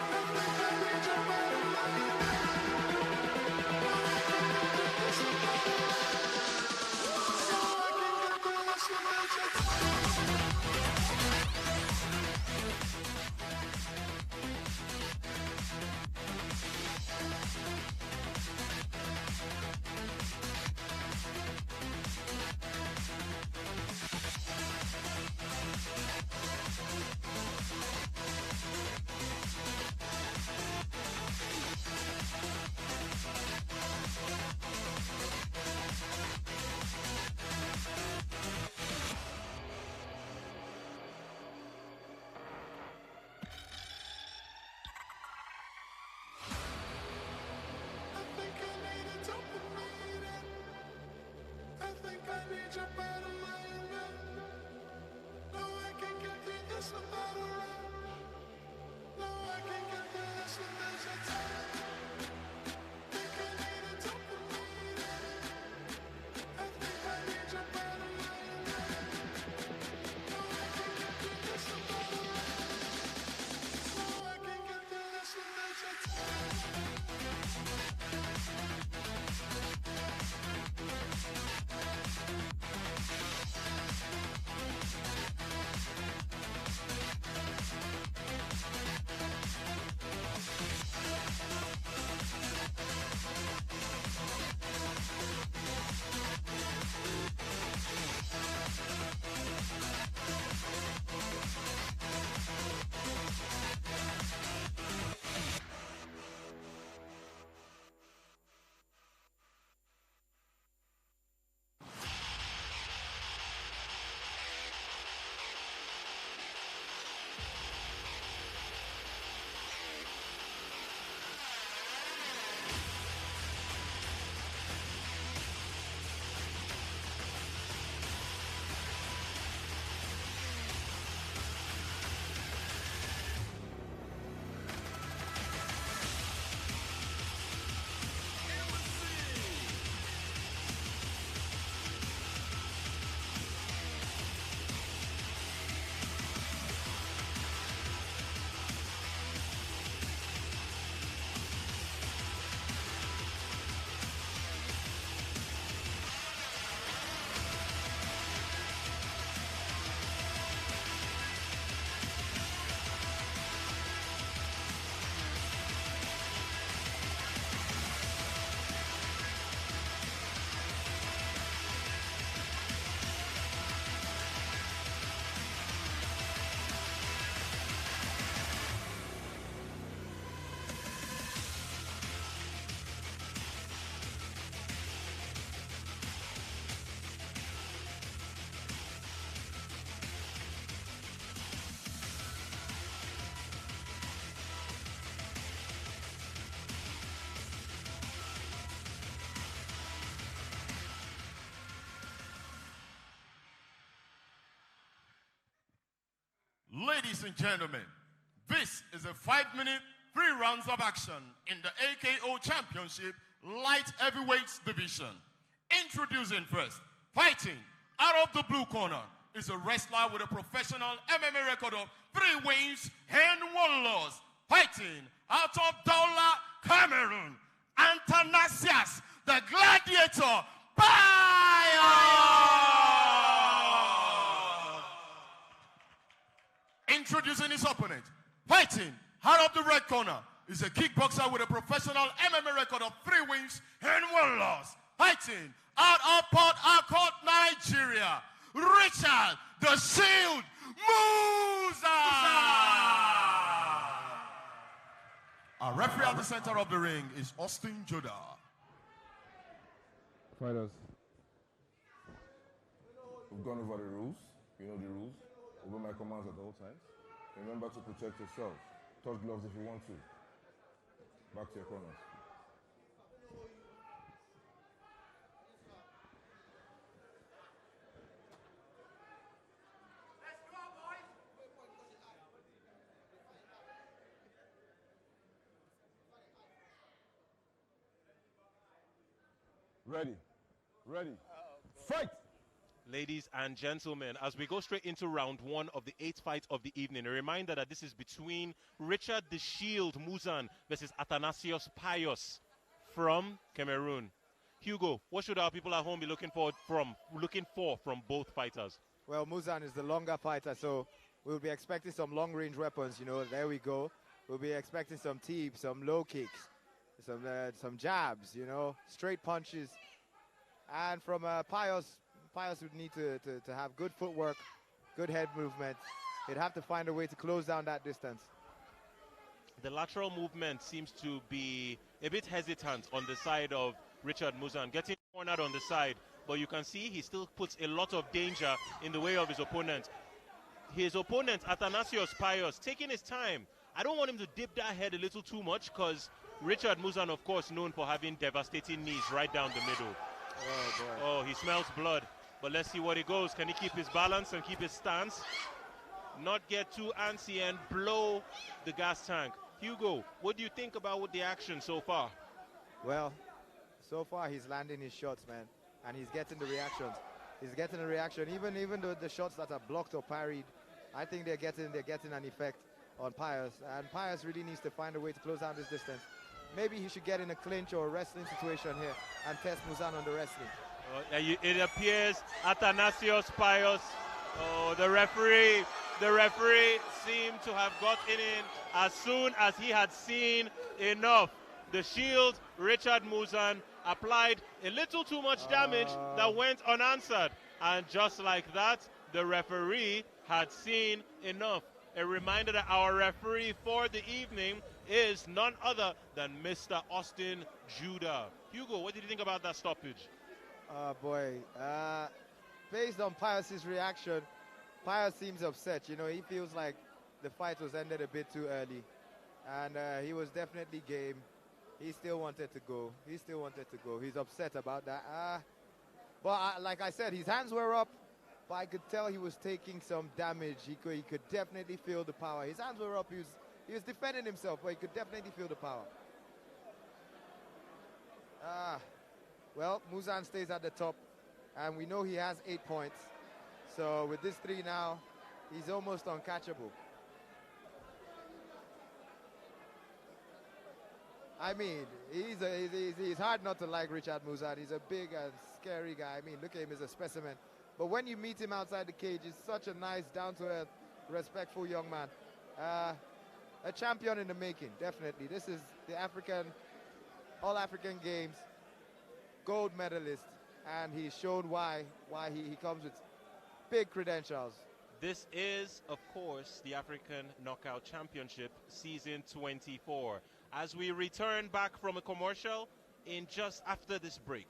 S6: I think I need your better alignment. No, I can't get through this without a rush. No, I can't get through this without your touch.
S3: Ladies and gentlemen, this is a 5-minute, 3 rounds of action in the AKO Championship Light Heavyweights division. Introducing first, fighting out of the blue corner is a wrestler with a professional MMA record of 3 wins and 1 loss. Fighting out of Douala, Cameroon, Athanassius, the gladiator, Introducing his opponent, fighting out of the red corner, is a kickboxer with a professional MMA record of 3 wins and 1 loss. Fighting out of Port Harcourt, Nigeria, Richard the Shield Muzaan. Our referee at the center of the ring is Austin Joda.
S14: Fighters, we've gone over the rules. You know the rules. Obey my commands at all times. Remember to protect yourself. Touch gloves if you want to. Back to your corners. Ready. Ready. Fight!
S8: Ladies and gentlemen, as we go straight into round 1 of the 8th fight of the evening, a reminder that this is between Richard the Shield Muzaan versus Athanassius Pius from Cameroon. Hugo, what should our people at home be looking for from both fighters?
S2: Well, Muzaan is the longer fighter, so we'll be expecting some long-range weapons. You know, there we go. We'll be expecting some teeps, some low kicks, some jabs. You know, straight punches, and from Pius would need to have good footwork, good head movement. He'd have to find a way to close down that distance.
S8: The lateral movement seems to be a bit hesitant on the side of Richard Muzaan, getting cornered on the side, but you can see he still puts a lot of danger in the way of his opponent. His opponent, Athanassius Pius, taking his time. I don't want him to dip that head a little too much because Richard Muzaan, of course, known for having devastating knees right down the middle.
S2: Oh, boy.
S8: Oh, he smells blood. But let's see what he goes. Can he keep his balance and keep his stance? Not get too antsy and blow the gas tank. Hugo, what do you think about the action so far?
S2: Well, so far he's landing his shots, man. And he's getting the reactions. He's getting a reaction. Even though the shots that are blocked or parried, I think they're getting an effect on Pius. And Pius really needs to find a way to close down this distance. Maybe he should get in a clinch or a wrestling situation here and test Muzaan on the wrestling.
S8: It appears Athanassius Pius, the referee seemed to have gotten in as soon as he had seen enough. The Shield, Richard Muzaan, applied a little too much damage that went unanswered. And just like that, the referee had seen enough. A reminder that our referee for the evening is none other than Mr. Austin Judah. Hugo, what did you think about that stoppage?
S2: Oh, boy. Based on Pius's reaction, Pius seems upset. You know, he feels like the fight was ended a bit too early. And he was definitely game. He still wanted to go. He's upset about that. But like I said, his hands were up. But I could tell he was taking some damage. He could definitely feel the power. His hands were up. He was defending himself, but he could definitely feel the power. Well, Muzaan stays at the top, and we know he has 8 points. So with this 3 now, he's almost uncatchable. I mean, he's hard not to like Richard Muzaan. He's a big and scary guy. I mean, look at him as a specimen. But when you meet him outside the cage, he's such a nice, down-to-earth, respectful young man. A champion in the making, definitely. This is the All-African Games gold medalist, and he's shown why he comes with big credentials.
S8: This is, of course, the African Knockout Championship Season 24. As we return back from a commercial in just after this break.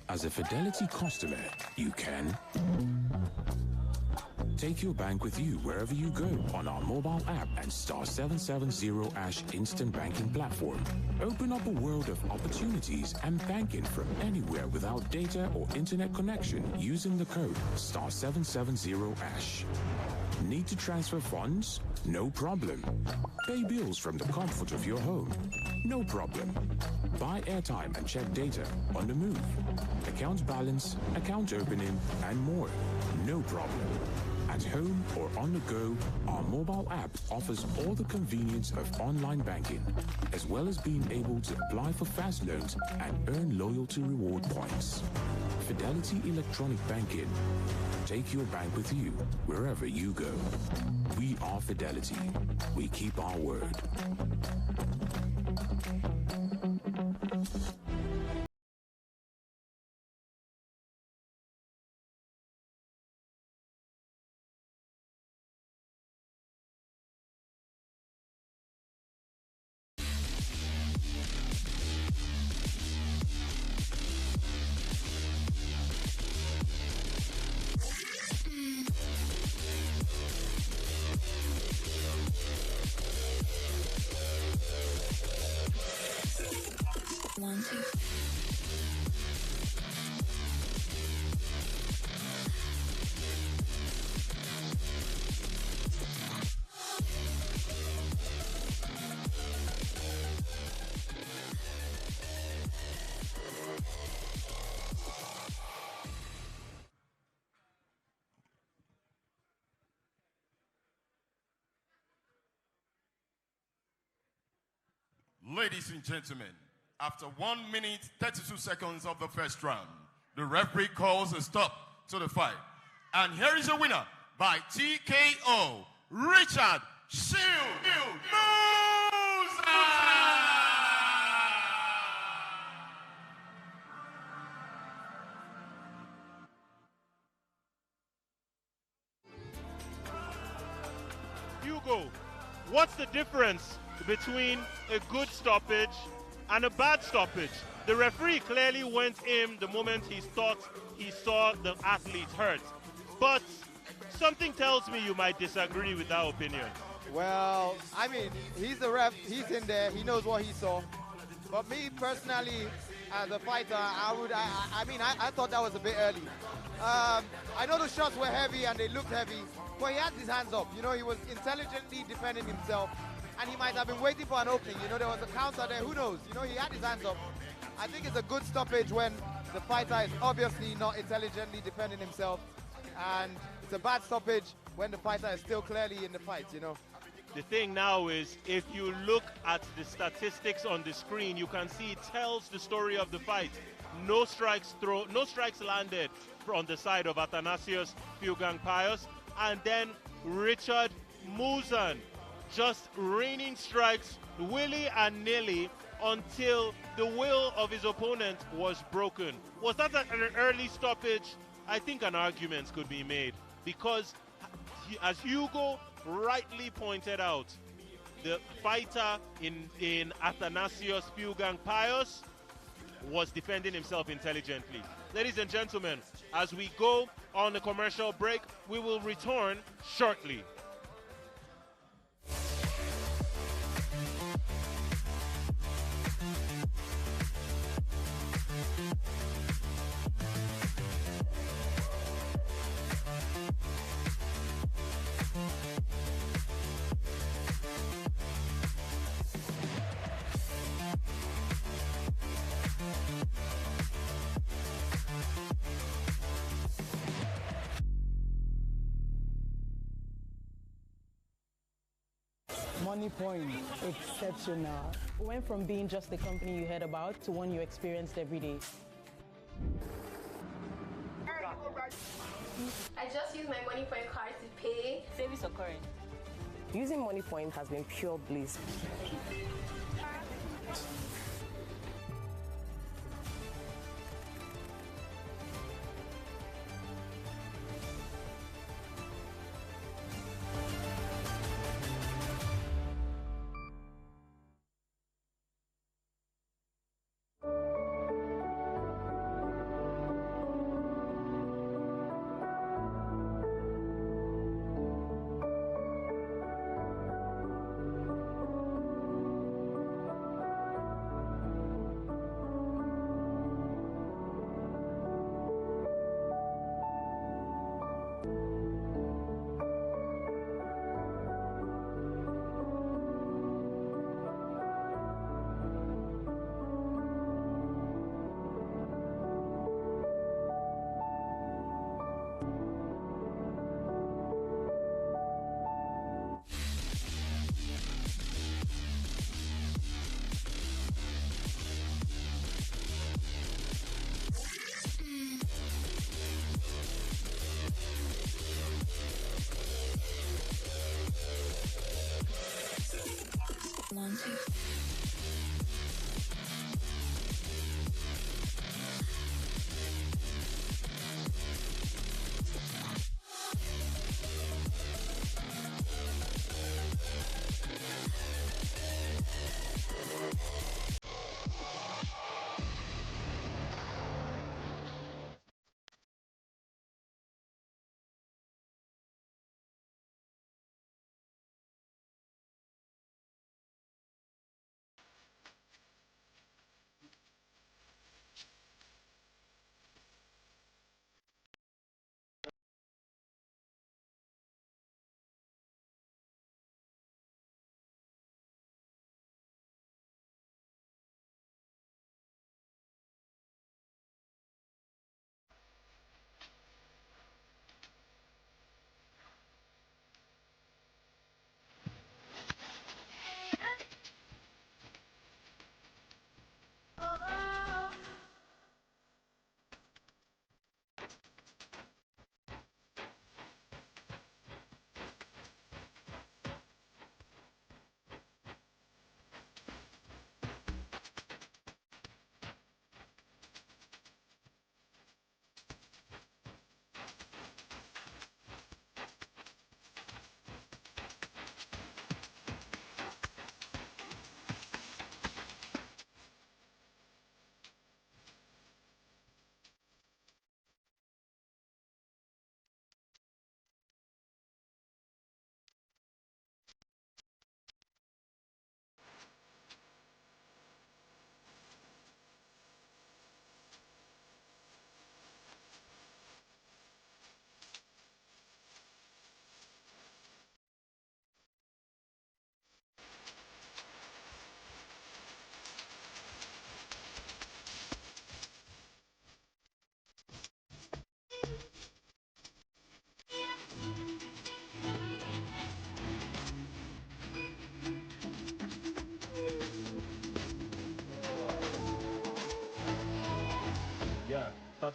S10: As a Fidelity customer, you can take your bank with you wherever you go on our mobile app and star 770 # instant banking platform. Open up a world of opportunities and banking from anywhere without data or internet connection using the code star 770 #. Need to transfer funds? No problem. Pay bills from the comfort of your home? No problem. Buy airtime and check data on the move. Account balance, account opening, and more. No problem. At home or on the go, our mobile app offers all the convenience of online banking, as well as being able to apply for fast loans and earn loyalty reward points. Fidelity Electronic Banking. Take your bank with you wherever you go. We are Fidelity. We keep our word.
S3: Ladies and gentlemen, after 1 minute, 32 seconds of the first round, the referee calls a stop to the fight. And here is a winner by TKO, Richard Muzaan.
S5: Hugo, what's the difference between a good stoppage and a bad stoppage? The referee clearly went in the moment he thought he saw the athlete hurt. But something tells me you might disagree with that opinion.
S2: Well, I mean, he's the ref, he's in there, he knows what he saw. But me personally, as a fighter, I thought that was a bit early. I know the shots were heavy and they looked heavy, but he had his hands up. You know, he was intelligently defending himself. And he might have been waiting for an opening. You know, there was a counter there. Who knows? You know, he had his hands up. I think it's a good stoppage when the fighter is obviously not intelligently defending himself. And it's a bad stoppage when the fighter is still clearly in the fight, you know.
S5: The thing now is, if you look at the statistics on the screen, you can see it tells the story of the fight. No strikes landed on the side of Athanassius, Feugang, and then Richard Muzaan just raining strikes willy and nilly until the will of his opponent was broken. Was that an early stoppage? I think an argument could be made because, as Hugo rightly pointed out, the fighter in Athanassius Feugang was defending himself intelligently. Ladies and gentlemen, as we go on the commercial break, we will return shortly.
S7: Money point, exceptional.
S12: Went from being just the company you heard about to one you experienced every day.
S9: I just use my money point card to pay.
S13: Savings or current? Using money point has been pure bliss.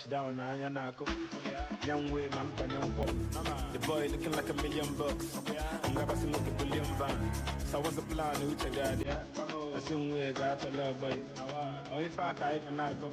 S15: touchdown, Ayana. Young way, man, the boy looking like $1,000,000. I'm never seen like $1,000,000,000 van. So what's the plan? Who check that? Yeah, I assume we got a love boy. Oh, if I can't go.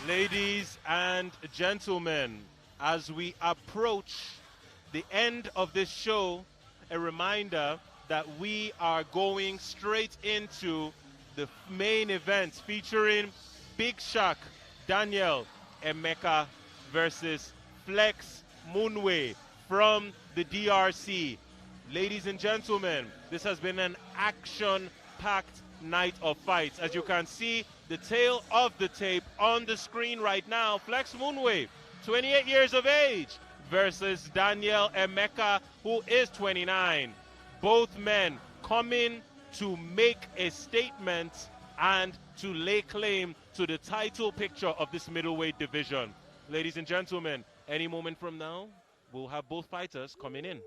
S5: Ladies and gentlemen, as we approach the end of this show, a reminder that we are going straight into the main event featuring Big Shaq, Daniel Emeka versus Flex Munwe from the DRC. Ladies and gentlemen, this has been an action-packed night of fights. As you can see, the tail of the tape on the screen right now, Flex Munwe, 28 years of age, versus Daniel Emeka, who is 29. Both men coming to make a statement and to lay claim to the title picture of this middleweight division. Ladies and gentlemen, any moment from now, we'll have both fighters coming in.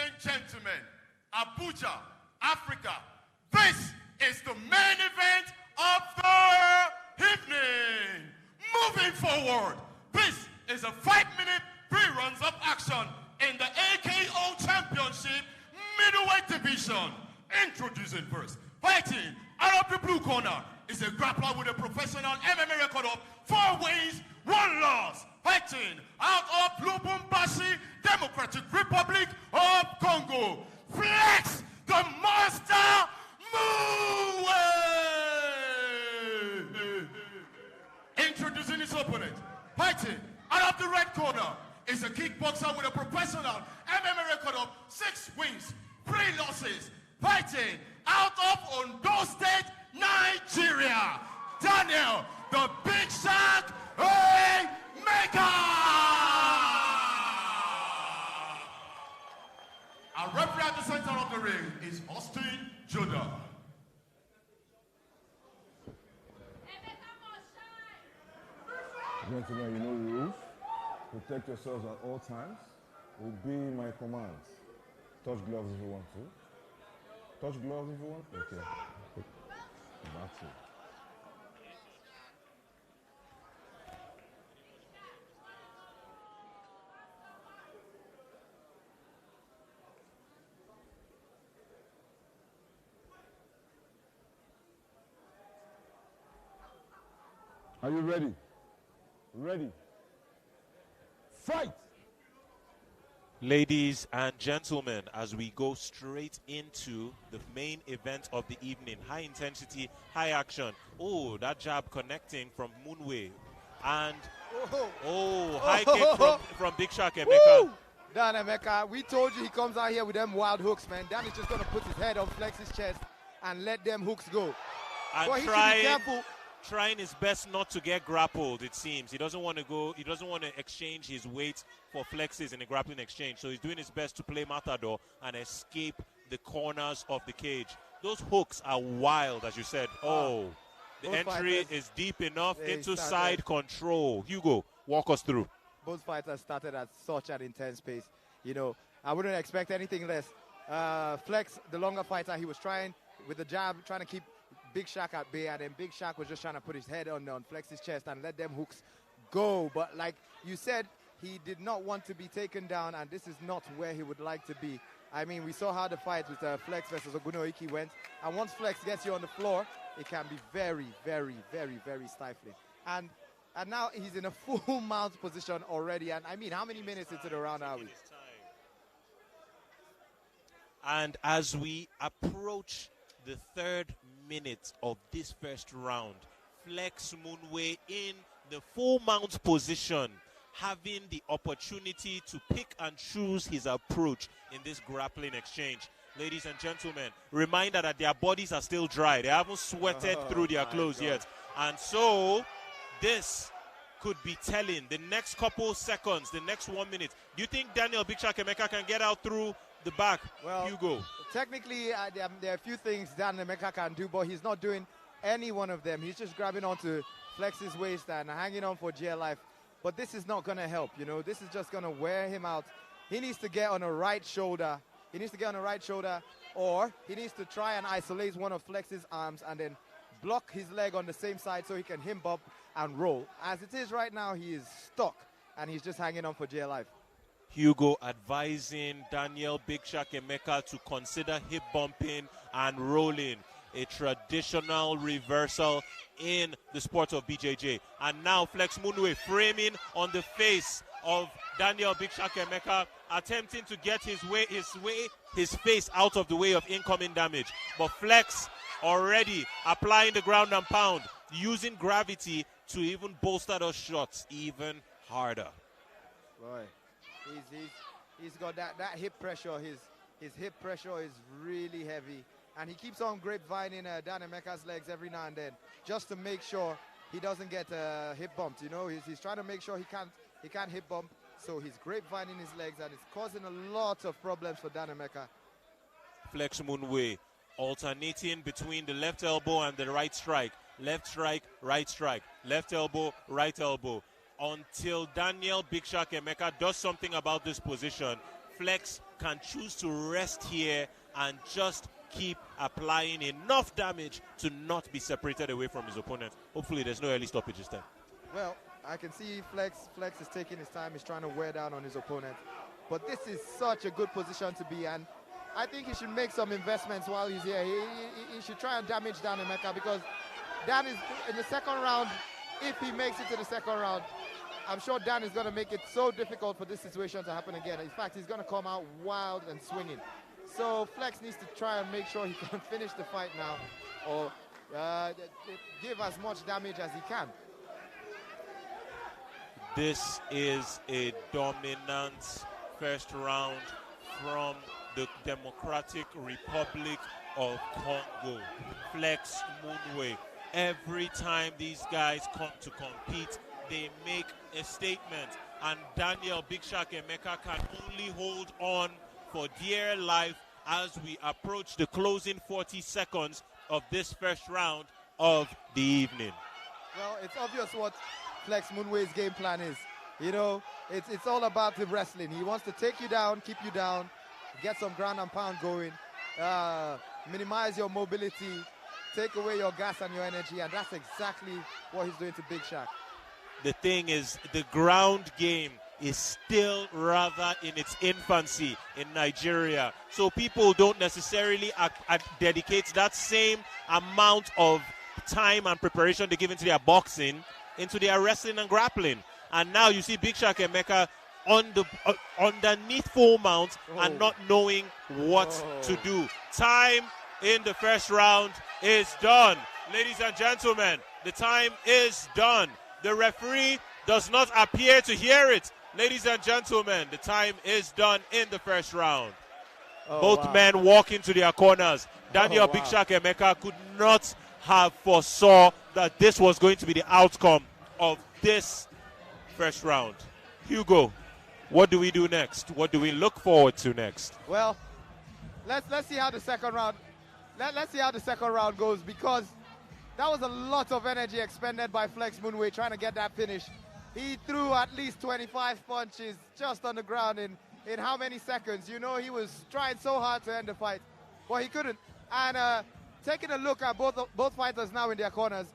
S3: and gentlemen, Abuja, Africa, this is the main event of the evening. Moving forward, this is a 5-minute pre-runs of action in the AKO Championship Middleweight Division. Introducing first, fighting out of the blue corner is a grappler with a professional MMA record of 4 wins, 1 loss. Fighting out of Lubumbashi, Democratic Republic of Congo, Flex the Monster Munwe. Introducing his opponent, fighting out of the red corner is a kickboxer with a professional MMA record of 6 wins, 3 losses. Fighting out of Ondo State, Nigeria, Daniel the Big Shark Emeka. Our referee at the center of the ring is Austin Judah.
S14: Gentlemen, you know the rules. Protect yourselves at all times. Obey my commands. Touch gloves if you want to. Touch gloves if you want. Okay. That's it. Are you ready? Ready. Fight!
S8: Ladies and gentlemen, as we go straight into the main event of the evening, high intensity, high action. Oh, that jab connecting from Munwe. And, high kick from Big Shark Emeka.
S2: Dan Emeka, we told you he comes out here with them wild hooks, man. Dan is just going to put his head on Flex's chest and let them hooks go.
S8: And
S2: he should be careful.
S8: Trying his best not to get grappled, it seems. He doesn't want to exchange his weight for Flexes in a grappling exchange. So he's doing his best to play Matador and escape the corners of the cage. Those hooks are wild, as you said. The entry is deep enough into side control. Hugo, walk us through.
S2: Both fighters started at such an intense pace. You know, I wouldn't expect anything less. Flex, the longer fighter, he was trying with the jab, trying to keep Big Shark at bay, and then Big Shark was just trying to put his head on Flex's chest and let them hooks go. But like you said, he did not want to be taken down, and this is not where he would like to be. I mean, we saw how the fight with Flex versus Ogunoiki went, and once Flex gets you on the floor, it can be very, very, very, very stifling. And now he's in a full mount position already, and I mean, how many minutes into the round are we?
S8: And as we approach the 3rd minute of this first round, Flex Munwe in the full mount position, having the opportunity to pick and choose his approach in this grappling exchange. Ladies and gentlemen, reminder that their bodies are still dry. They haven't sweated through their clothes yet. And so this could be telling. The next couple seconds, the next 1 minute. Do you think Daniel Big Shark Emeka can get out through the back?
S2: Well,
S8: Hugo.
S2: Technically, there are a few things Dan Emeka can do, but he's not doing any one of them. He's just grabbing onto Flex's waist and hanging on for dear life. But this is not going to help, you know. This is just going to wear him out. He needs to get on a right shoulder. Or he needs to try and isolate one of Flex's arms and then block his leg on the same side so he can hip up and roll. As it is right now, he is stuck, and he's just hanging on for dear life.
S8: Hugo advising Daniel Big Shark Emeka to consider hip bumping and rolling, a traditional reversal in the sport of BJJ. And now Flex Munwe framing on the face of Daniel Big Shark Emeka, attempting to get his face out of the way of incoming damage. But Flex already applying the ground and pound, using gravity to even bolster those shots even harder.
S2: Boy. He's got that hip pressure. His hip pressure is really heavy, and he keeps on grapevining Dan Emeka's legs every now and then, just to make sure he doesn't get hip bumped. You know, he's trying to make sure he can't hip bump. So he's grapevining his legs, and it's causing a lot of problems for Dan Emeka.
S8: Flex Munwe alternating between the left elbow and the right strike. Left strike, right strike. Left elbow, right elbow. Until Daniel Big Shark Emeka does something about this position. Flex can choose to rest here and just keep applying enough damage to not be separated away from his opponent. Hopefully there's no early stoppage this time.
S2: Well, I can see Flex is taking his time. He's trying to wear down on his opponent. But this is such a good position to be, and I think he should make some investments while he's here. He should try and damage Dan Emeka, because Dan is in the second round. If he makes it to the second round, I'm sure Dan is going to make it so difficult for this situation to happen again. In fact, he's going to come out wild and swinging. So Flex needs to try and make sure he can finish the fight now, or give as much damage as he can.
S8: This is a dominant first round from the Democratic Republic of Congo. Flex Munwe. Every time these guys come to compete, they make a statement. And Daniel Big Shark Emeka can only hold on for dear life as we approach the closing 40 seconds of this first round of the evening.
S2: Well, it's obvious what Flex Munwe's game plan is. You know, it's all about the wrestling. He wants to take you down, keep you down, get some ground and pound going, minimize your mobility, take away your gas and your energy, and that's exactly what he's doing to Big Shark.
S8: The thing is, the ground game is still rather in its infancy in Nigeria. So people don't necessarily dedicate that same amount of time and preparation they give into their boxing into their wrestling and grappling. And now you see Big Shark Emeka underneath full mount and not knowing what to do. Time in the first round is done. Ladies and gentlemen, the time is done. The referee does not appear to hear it. Ladies and gentlemen, the time is done in the first round. Both men walk into their corners. Daniel Big Shark Emeka could not have foresaw that this was going to be the outcome of this first round. Hugo, what do we do next? What do we look forward to next?
S2: Well, let's see how the second round. Let's see how the second round goes, because that was a lot of energy expended by Flex Munwe trying to get that finish. He threw at least 25 punches just on the ground in how many seconds? You know, he was trying so hard to end the fight, but he couldn't. And taking a look at both fighters now in their corners,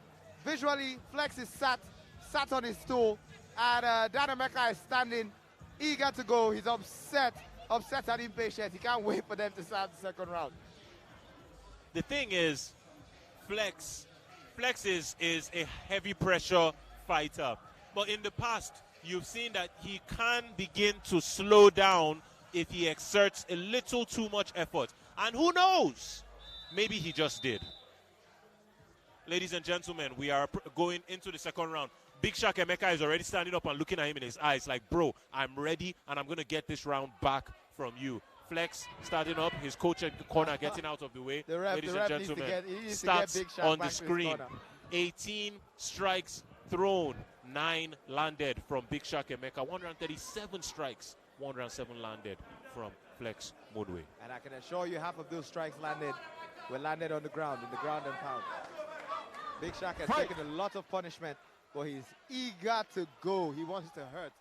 S2: visually, Flex is sat on his stool, and Dan Emeka is standing, eager to go. He's upset and impatient. He can't wait for them to start the second round.
S8: The thing is, Flex is a heavy pressure fighter. But in the past, you've seen that he can begin to slow down if he exerts a little too much effort. And who knows? Maybe he just did. Ladies and gentlemen, we are going into the second round. Big Shark Emeka is already standing up and looking at him in his eyes like, bro, I'm ready and I'm going to get this round back from you. Flex starting up, his coach at the corner getting out of the way. Ladies and gentlemen, starts on the screen. 18 strikes thrown, 9 landed from Big Shark Emeka. 137 strikes, 107 landed from Flex Munwe.
S2: And I can assure you half of those strikes were landed on the ground, in the ground and pound. Big Shark has taken a lot of punishment, but he's eager to go. He wants to hurt.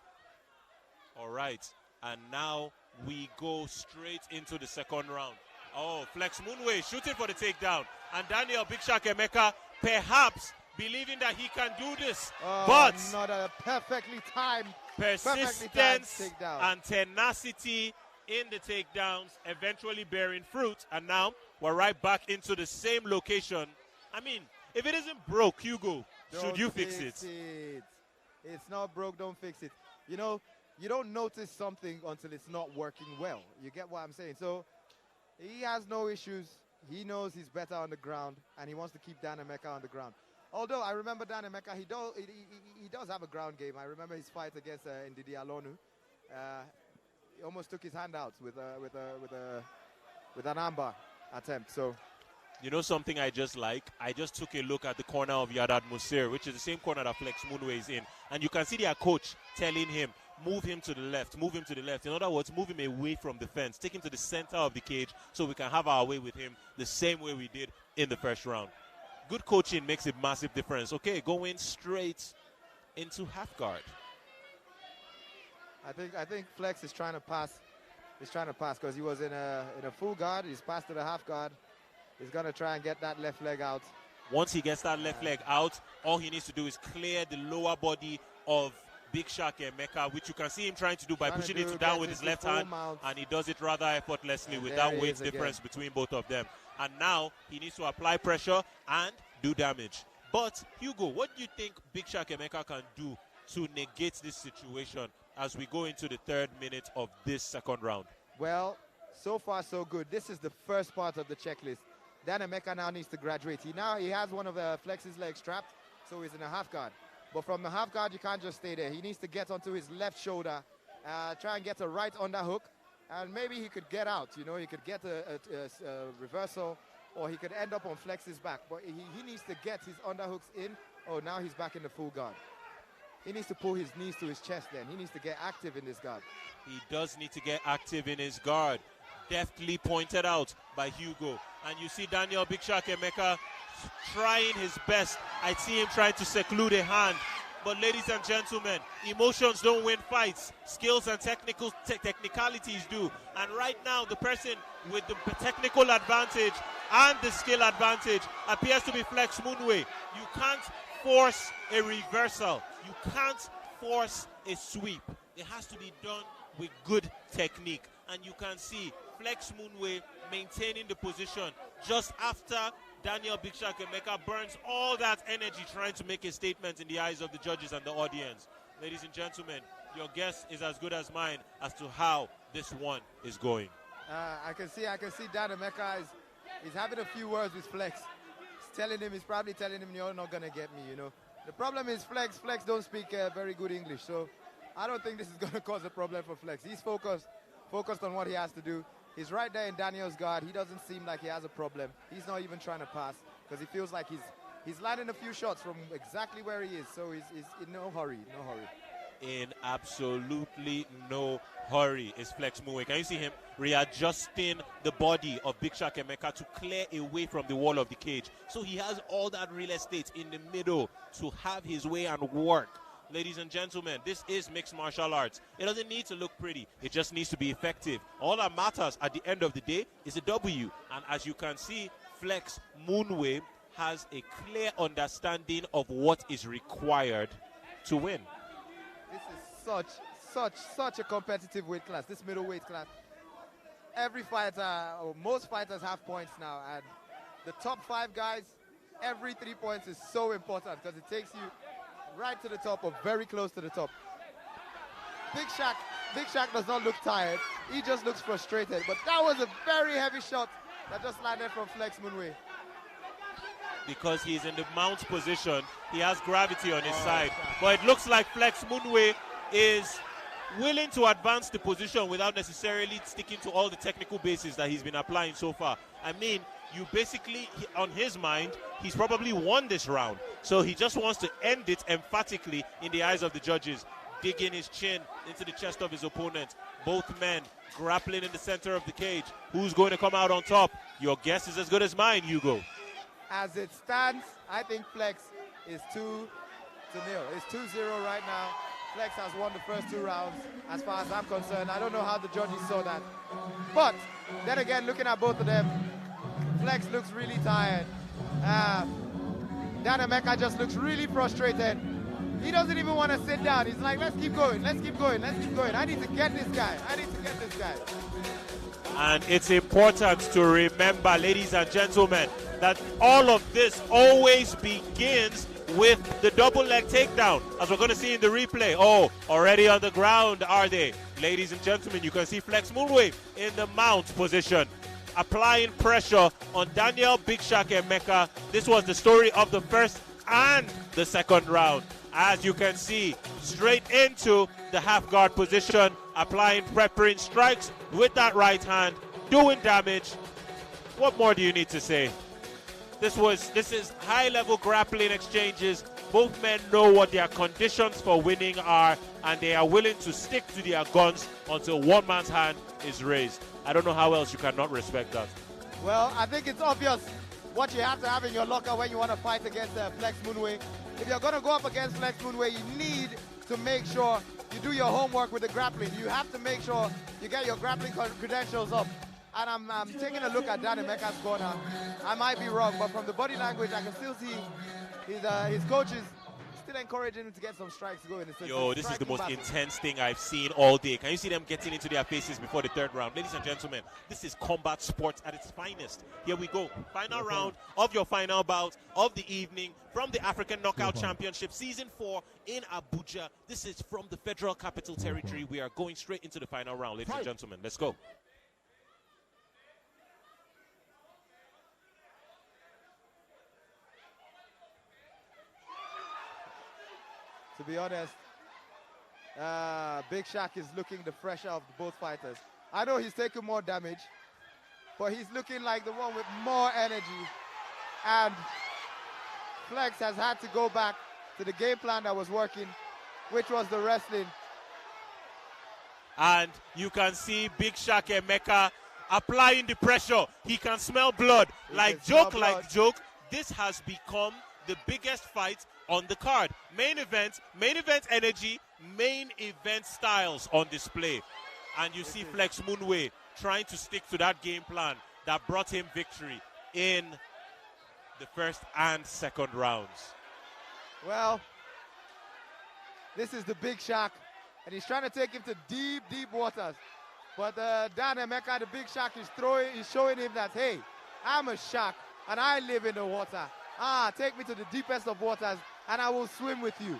S8: All right, and now we go straight into the second round. Oh, Flex Munwe shooting for the takedown. And Daniel Big Shark Emeka perhaps believing that he can do this. But
S2: not a perfectly timed
S8: persistence and tenacity in the takedowns eventually bearing fruit. And now we're right back into the same location. I mean, if it isn't broke, Hugo, should you fix it?
S2: It's not broke, don't fix it. You know, you don't notice something until it's not working well. You get what I'm saying? So he has no issues. He knows he's better on the ground, and he wants to keep Dan Emeka on the ground. Although I remember Dan Emeka, he does have a ground game. I remember his fight against Ndidi Alonu. He almost took his hand out with an armbar attempt. So,
S8: you know something I just like? I just took a look at the corner of Yadad Musir, which is the same corner that Flex Munwe is in. And you can see their coach telling him, move him to the left, move him to the left. In other words, move him away from the fence. Take him to the center of the cage so we can have our way with him the same way we did in the first round. Good coaching makes a massive difference. Okay, going straight into half guard.
S2: I think Flex is trying to pass He's trying to pass because he was in a full guard. He's passed to the half guard. He's going to try and get that left leg out.
S8: Once he gets that left leg out, all he needs to do is clear the lower body of Big Shark Emeka, which you can see him trying to do by pushing it down with his left hand, and he does it rather effortlessly with that weight difference between both of them. And now he needs to apply pressure and do damage. But Hugo, what do you think Big Shark Emeka can do to negate this situation as we go into the 3rd minute of this second round?
S2: Well, so far so good. This is the first part of the checklist. Then Emeka now needs to graduate. He has one of Flex's legs trapped, so he's in a half guard. But from the half guard, you can't just stay there. He needs to get onto his left shoulder, try and get a right underhook, and maybe he could get out. You know, he could get a reversal, or he could end up on Flex's back. But he needs to get his underhooks in. Oh, now he's back in the full guard. He needs to pull his knees to his chest then. He needs to get active in this guard.
S8: He does need to get active in his guard. Deftly pointed out by Hugo. And you see Daniel Big Shark Emeka trying his best. I see him trying to seclude a hand. But ladies and gentlemen, emotions don't win fights. Skills and technicalities do. And right now, the person with the technical advantage and the skill advantage appears to be Flex Munwe. You can't force a reversal. You can't force a sweep. It has to be done with good technique. And you can see Flex Munwe maintaining the position just after Daniel Big Shark Emeka burns all that energy trying to make a statement in the eyes of the judges and the audience. Ladies and gentlemen, your guess is as good as mine as to how this one is going.
S2: I can see Dan Emeka is having a few words with Flex. He's probably telling him, you're not going to get me, you know. The problem is Flex don't speak very good English, so I don't think this is going to cause a problem for Flex. He's focused on what he has to do. He's right there in Daniel's guard. He doesn't seem like he has a problem. He's not even trying to pass because he feels like he's landing a few shots from exactly where he is, so he's in no hurry.
S8: In absolutely no hurry is Flex Munwe. Can you see him readjusting the body of Big Shark Emeka to clear away from the wall of the cage? So he has all that real estate in the middle to have his way and work. Ladies and gentlemen, this is mixed martial arts. It doesn't need to look pretty. It just needs to be effective. All that matters at the end of the day is a W. And as you can see, Flex Munwe has a clear understanding of what is required to win.
S2: This is such a competitive weight class, this middleweight class. Every fighter, or most fighters have points now, and the top 5 guys, every 3 points is so important because it takes you right to the top or very close to the top. Big Shark does not look tired. He just looks frustrated. But that was a very heavy shot that just landed from Flex Munwe.
S8: Because he's in the mount position, he has gravity on his side. But it looks like Flex Munwe is willing to advance the position without necessarily sticking to all the technical bases that he's been applying so far. I mean, you basically, on his mind, he's probably won this round. So he just wants to end it emphatically in the eyes of the judges, digging his chin into the chest of his opponent. Both men grappling in the center of the cage. Who's going to come out on top? Your guess is as good as mine, Hugo.
S2: As it stands, I think Flex is 2-0. It's 2-0 right now. Flex has won the first 2 rounds, as far as I'm concerned. I don't know how the judges saw that. But then again, looking at both of them, Flex looks really tired. Dan Emeka just looks really frustrated. He doesn't even want to sit down. He's like, let's keep going. I need to get this guy.
S8: And it's important to remember, ladies and gentlemen, that all of this always begins with the double leg takedown, as we're going to see in the replay. Oh, already on the ground are they? Ladies and gentlemen, you can see Flex Munwe in the mount position, applying pressure on Daniel Big Shark Emeka. This was the story of the first and the second round. As you can see, straight into the half guard position, applying preparing strikes with that right hand, doing damage. What more do you need to say? This is high-level grappling exchanges. Both men know what their conditions for winning are, and they are willing to stick to their guns until one man's hand is raised. I don't know how else you cannot respect that.
S2: Well, I think it's obvious what you have to have in your locker when you want to fight against Flex Munwe. If you're going to go up against Flex Munwe, you need to make sure you do your homework with the grappling. You have to make sure you get your grappling credentials up. And I'm taking a look at Dan Emeka's corner. I might be wrong, but from the body language, I can still see his coach is still encouraging him to get some strikes going.
S8: Yo, this is the most intense thing I've seen all day. Can you see them getting into their faces before the third round? Ladies and gentlemen, this is combat sports at its finest. Here we go. Final round of your final bout of the evening from the African Knockout Championship Season 4 in Abuja. This is from the Federal Capital Territory. We are going straight into the final round, ladies and gentlemen. Let's go.
S2: To be honest, Big Shaq is looking the fresher of both fighters. I know he's taking more damage, but he's looking like the one with more energy. And Flex has had to go back to the game plan that was working, which was the wrestling.
S8: And you can see Big Shaq Emeka applying the pressure. He can smell blood. Like joke. This has become the biggest fight on the card. Main event energy, main event styles on display. And you see Flex Munwe trying to stick to that game plan that brought him victory in the first and second rounds.
S2: Well, this is the Big Shaq, and he's trying to take him to deep, deep waters. But Dan Emeka, the Big Shaq, is showing him that, hey, I'm a shark, and I live in the water. Take me to the deepest of waters, and I will swim with you.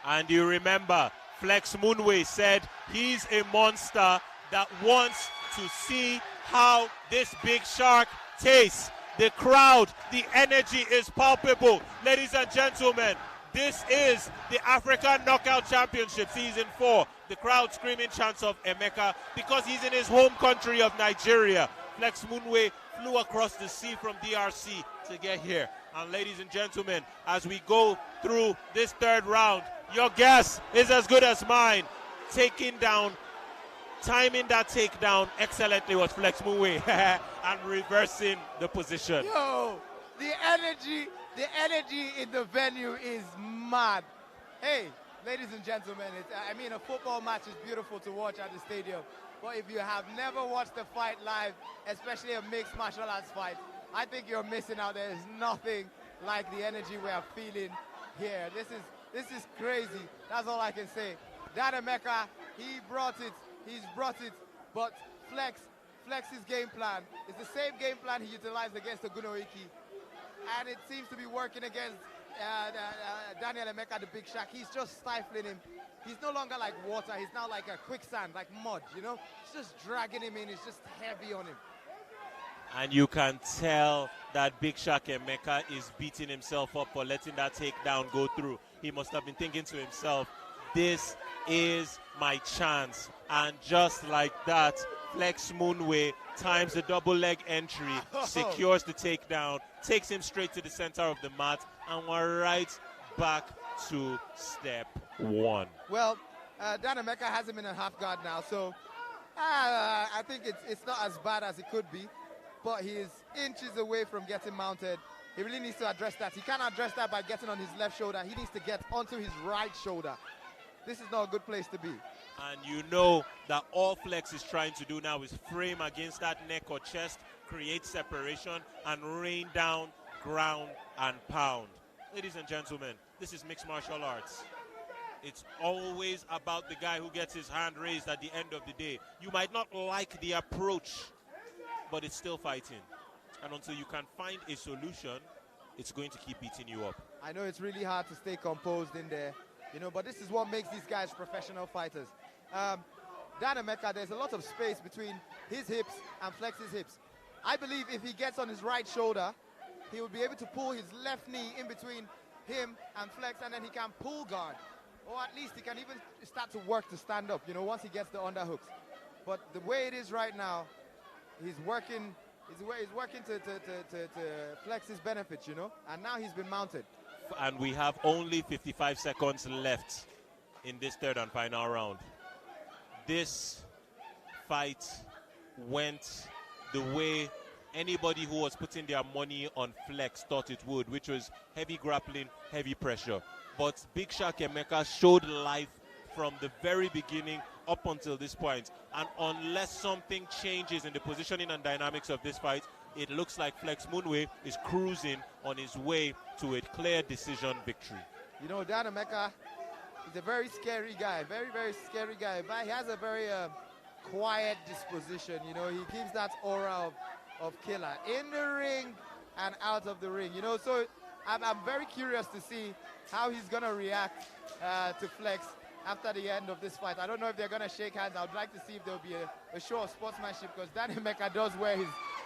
S8: And you remember, Flex Munwe said he's a monster that wants to see how this big shark tastes. The crowd, the energy is palpable. Ladies and gentlemen, this is the African Knockout Championship Season 4. The crowd screaming chants of Emeka because he's in his home country of Nigeria. Flex Munwe flew across the sea from DRC to get here. And ladies and gentlemen, as we go through this third round, your guess is as good as mine. Timing that takedown excellently was Flex Munwe and reversing the position.
S2: Yo, the energy in the venue is mad. Hey, ladies and gentlemen, a football match is beautiful to watch at the stadium. But if you have never watched a fight live, especially a mixed martial arts fight, I think you're missing out. There is nothing like the energy we are feeling here. This is crazy. That's all I can say. Dan Emeka, he's brought it, but Flex's game plan is the same game plan he utilized against Ogunoiki, and it seems to be working against Daniel Emeka, the Big Shaq. He's just stifling him. He's no longer like water. He's now like a quicksand, like mud, you know? It's just dragging him in. It's just heavy on him.
S8: And you can tell that Big Shaq Emeka is beating himself up for letting that takedown go through. He must have been thinking to himself, this is my chance. And just like that, Flex Munwe times the double leg entry, secures the takedown, takes him straight to the center of the mat, and we're right back to step one.
S2: Well, Dan Emeka has him in a half guard now, so I think it's not as bad as it could be, but he is inches away from getting mounted. He really needs to address that. He can't address that by getting on his left shoulder. He needs to get onto his right shoulder. This is not a good place to be.
S8: And you know that all Flex is trying to do now is frame against that neck or chest, create separation, and rain down, ground, and pound. Ladies and gentlemen, this is mixed martial arts. It's always about the guy who gets his hand raised at the end of the day. You might not like the approach, but it's still fighting. And until you can find a solution, it's going to keep beating you up.
S2: I know it's really hard to stay composed in there, but this is what makes these guys professional fighters. Dan Emeka, there's a lot of space between his hips and Flex's hips. I believe if he gets on his right shoulder, he will be able to pull his left knee in between him and Flex, and then he can pull guard. Or at least he can even start to work to stand up, once he gets the underhooks. But the way it is right now, he's working to Flex's benefits, and now he's been mounted.
S8: And we have only 55 seconds left in this third and final round. This fight went the way anybody who was putting their money on Flex thought it would, which was heavy grappling, heavy pressure. But Big Shaq Emeka showed life from the very beginning up until this point. And unless something changes in the positioning and dynamics of this fight, it looks like Flex Munwe is cruising on his way to a clear decision victory.
S2: You know, Dan Emeka is a very scary guy, very, very scary guy. But he has a very quiet disposition. You know, he gives that aura of killer in the ring and out of the ring. You know, so I'm very curious to see how he's going to react to Flex after the end of this fight. I don't know if they're going to shake hands. I would like to see if there'll be a show of sportsmanship, because Dan Emeka does wear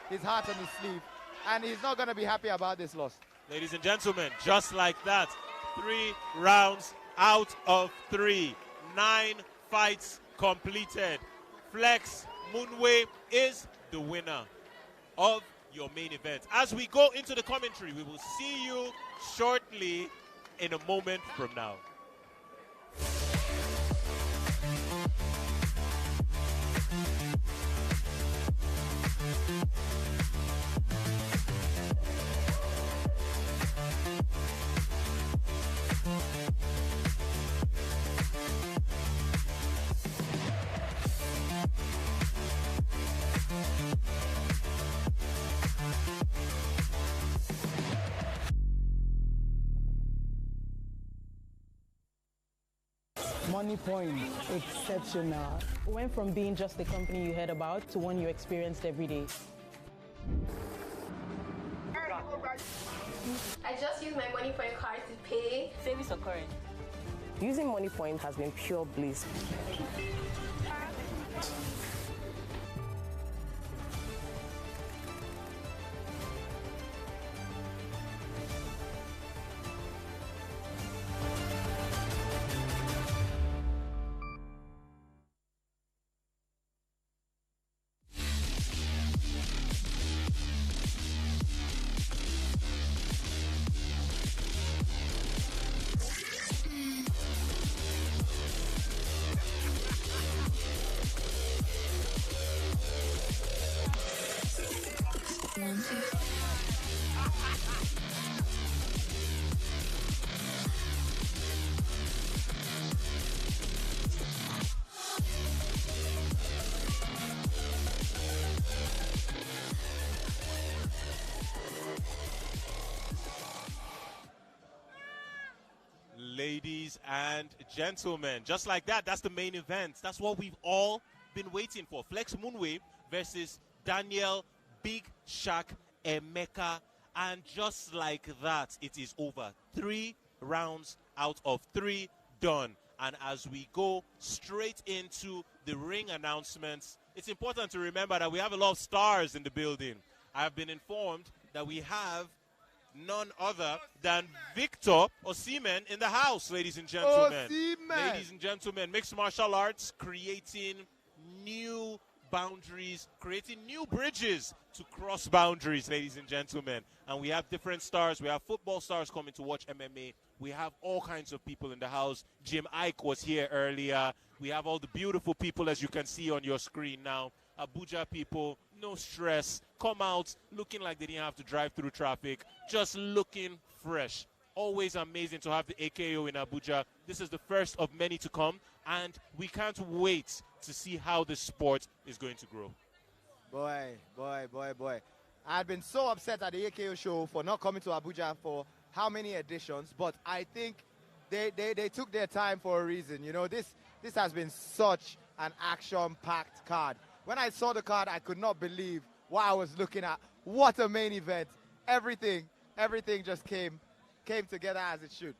S2: his heart on his sleeve, and he's not going to be happy about this loss.
S8: Ladies and gentlemen, just like that, 3 rounds out of 3. 9 fights completed. Flex Munwe is the winner of your main event. As we go into the commentary, we will see you shortly in a moment from now.
S7: Money Point, exceptional.
S12: Went from being just a company you heard about to one you experienced every day.
S9: I just use my money point card to pay.
S13: Savings or current? Using Money Point has been pure bliss.
S8: Ladies and gentlemen, just like that, that's the main event. That's what we've all been waiting for. Flex Munwe versus Daniel Big Shaq Emeka. And just like that, it is over. 3 rounds out of 3 done. And as we go straight into the ring announcements, it's important to remember that we have a lot of stars in the building. I've been informed that we have none other than Victor Osimhen in the house, ladies and gentlemen.
S2: Osimhen.
S8: Ladies and gentlemen, mixed martial arts creating new boundaries, creating new bridges to cross boundaries, ladies and gentlemen. And we have different stars. We have football stars coming to watch MMA. We have all kinds of people in the house. Jim Ike was here earlier. We have all the beautiful people, as you can see on your screen now. Abuja people, no stress. Come out looking like they didn't have to drive through traffic, just looking fresh. Always amazing to have the AKO in Abuja. This is the first of many to come, and we can't wait to see how the sport is going to grow.
S2: Boy. I had been so upset at the AKO show for not coming to Abuja for how many editions, but I think they took their time for a reason. You know, this has been such an action-packed card. When I saw the card, I could not believe what I was looking at. What a main event. Everything just came together as it should.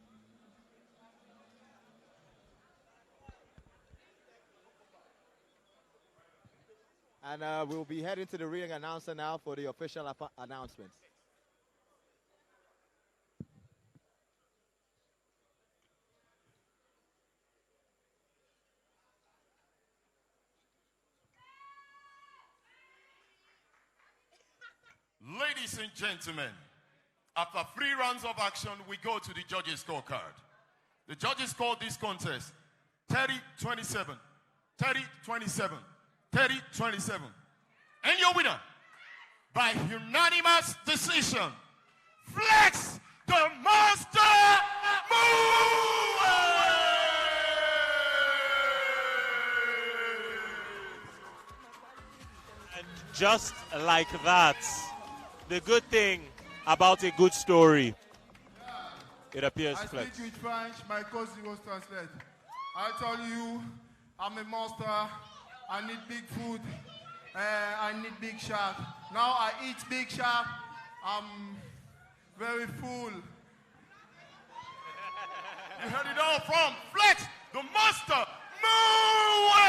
S2: And we'll be heading to the ring announcer now for the official announcements.
S3: Ladies and gentlemen, after 3 rounds of action, we go to the judges' scorecard. The judges called this contest 30-27, 30-27, 30-27. And your winner, by unanimous decision, Flex the Monster Munwe!
S1: Just like that. The good thing about a good story. It appears
S16: I
S1: Flex.
S16: speak with French, my cousin was translate. I tell you, I'm a monster. I need big food. I need big shark. Now I eat big shark. I'm very full.
S3: You heard it all from Flex, the monster, Munwe!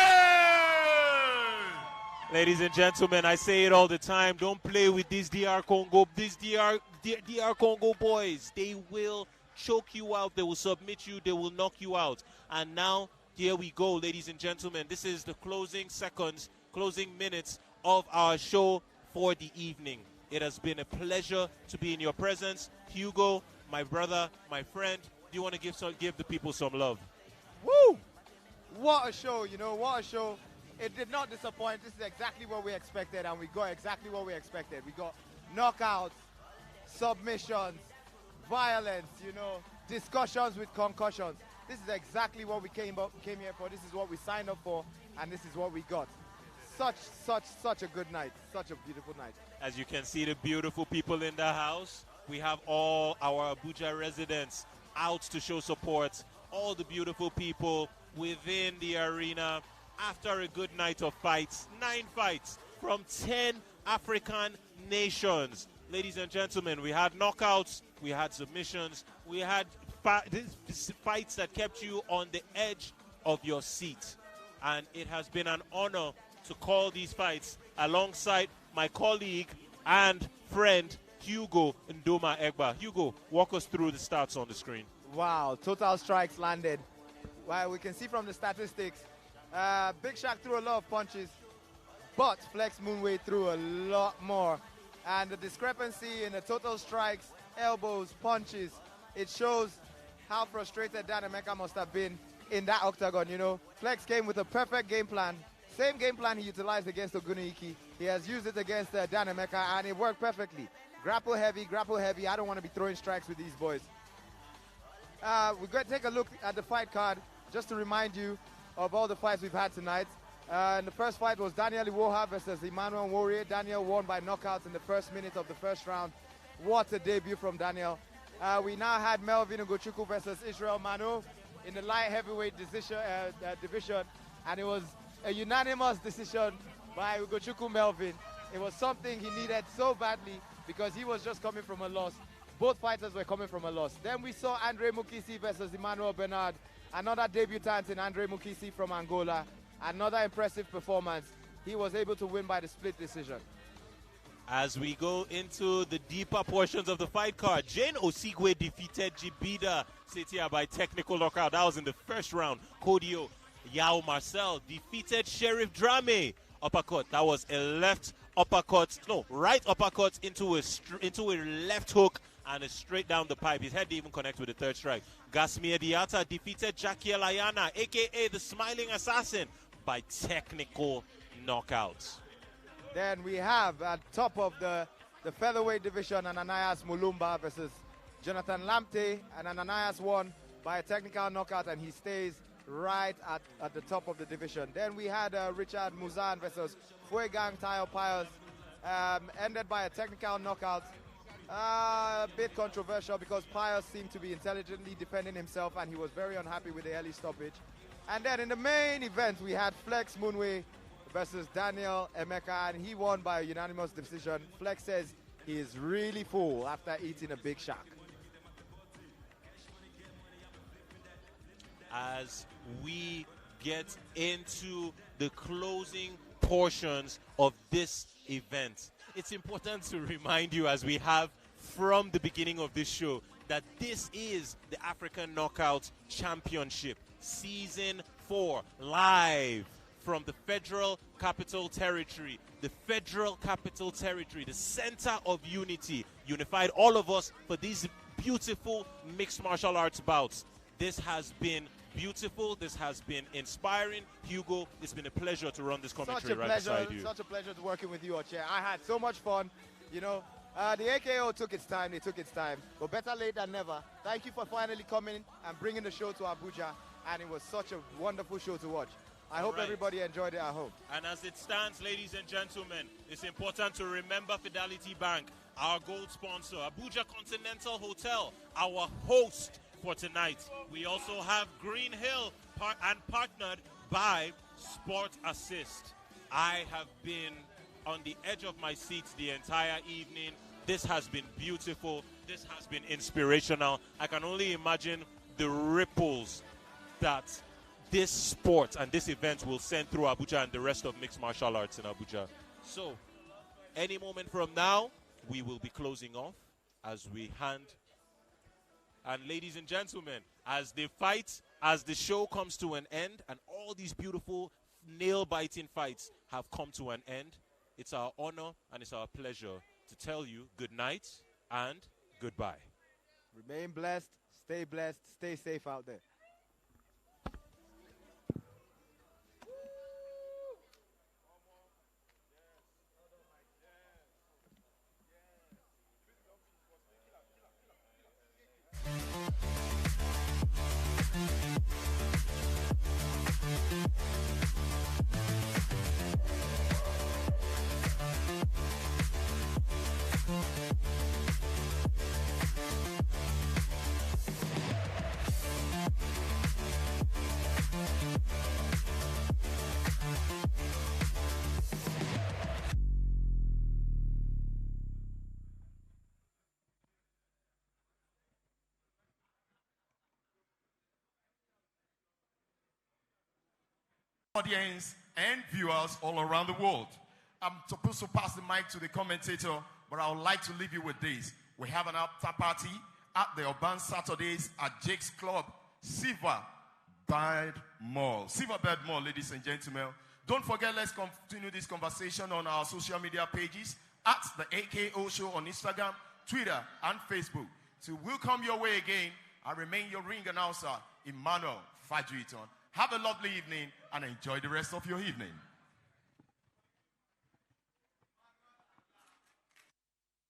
S1: Ladies and gentlemen, I say it all the time. Don't play with these DR Congo boys. They will choke you out. They will submit you. They will knock you out. And now, here we go, ladies and gentlemen. This is the closing seconds, closing minutes of our show for the evening. It has been a pleasure to be in your presence. Hugo, my brother, my friend, do you want to give the people some love?
S2: Woo! What a show, you know, what a show. It did not disappoint. This is exactly what we expected, and we got exactly what we expected. We got knockouts, submissions, violence, you know, discussions with concussions. This is exactly what we came here for. This is what we signed up for, and this is what we got. Such a good night. Such a beautiful night.
S1: As you can see, the beautiful people in the house. We have all our Abuja residents out to show support. All the beautiful people within the arena. After a good night of fights, 9 fights from 10 African nations. Ladies and gentlemen, we had knockouts, we had submissions, we had fights that kept you on the edge of your seat. And it has been an honor to call these fights alongside my colleague and friend, Hugo Ndoma Egba. Hugo, walk us through the stats on the screen.
S2: Wow, total strikes landed. Well, we can see from the statistics, Big Shaq threw a lot of punches, but Flex Munwe threw a lot more. And the discrepancy in the total strikes, elbows, punches, it shows how frustrated Dan Emeka must have been in that octagon, you know. Flex came with a perfect game plan. Same game plan he utilized against Oguniki. He has used it against Dan Emeka, and it worked perfectly. Grapple heavy. I don't want to be throwing strikes with these boys. We're going to take a look at the fight card, just to remind you of all the fights we've had tonight. And the first fight was Daniel Iwoha versus Emmanuel Warrior. Daniel won by knockouts in the first minute of the first round. What a debut from Daniel. We now had Melvin Ugochukwu versus Israel Mano in the light heavyweight division, and it was a unanimous decision by Ugochukwu Melvin. It was something he needed so badly because he was just coming from a loss. Both fighters were coming from a loss. Then we saw Andre Mukisi versus Emmanuel Benard, another debutant in Andre Mukisi from Angola. Another impressive performance. He was able to win by the split decision.
S1: As we go into the deeper portions of the fight card, Jane Osigwe defeated Jibidar Cythia by technical knockout. That was in the first round. Kouadio Marcel defeated Cherif Drame. Uppercut. That was a right uppercut into a left hook and a straight down the pipe. His head didn't even connect with the third strike. Gasmir Diatta defeated Jackiel Ayana, a.k.a. the Smiling Assassin, by technical knockouts.
S2: Then we have at top of the featherweight division, Ananias Mulumba versus Jonathan Lamptey, and Ananias won by a technical knockout, and he stays right at the top of the division. Then we had Richard Muzaan versus Feugang Tayo Pius, ended by a technical knockout. A bit controversial because Pius seemed to be intelligently defending himself, and he was very unhappy with the early stoppage. And then in the main event, we had Flex Munwe versus Daniel Emeka, and he won by a unanimous decision. Flex says he is really full after eating a big shark.
S1: As we get into the closing portions of this event, it's important to remind you, as we have from the beginning of this show, that this is the African Knockout Championship Season 4, live from the Federal Capital Territory. The Federal Capital Territory, the center of unity, unified all of us for these beautiful mixed martial arts bouts. This has been beautiful. This has been inspiring. Hugo, it's been a pleasure to run this commentary right beside you.
S2: Such a pleasure to working with you, Oche. I had so much fun. You know, the AKO took its time. They took its time. But better late than never. Thank you for finally coming and bringing the show to Abuja. And it was such a wonderful show to watch. I hope everybody enjoyed it at home.
S1: And as it stands, ladies and gentlemen, it's important to remember Fidelity Bank, our gold sponsor, Abuja Continental Hotel, our host for tonight. We also have Green Hill and partnered by Sport Assist. I have been on the edge of my seat the entire evening. This has been beautiful. This has been inspirational. I can only imagine the ripples that this sport and this event will send through Abuja and the rest of mixed martial arts in Abuja. So, any moment from now, we will be closing off as we hand. And ladies and gentlemen, as the show comes to an end and all these beautiful nail-biting fights have come to an end, it's our honor and it's our pleasure to tell you good night and goodbye.
S2: Remain blessed, stay safe out there.
S3: Audience and viewers all around the world. I'm supposed to pass the mic to the commentator, but I would like to leave you with this. We have an after party at the Urban Saturdays at Jake's Club, Silverbird Mall. Silverbird Mall, ladies and gentlemen. Don't forget, let's continue this conversation on our social media pages at the AKO Show on Instagram, Twitter, and Facebook. So we'll come your way again. I remain your ring announcer, Emmanuel Fajriton. Have a lovely evening and enjoy the rest of your evening.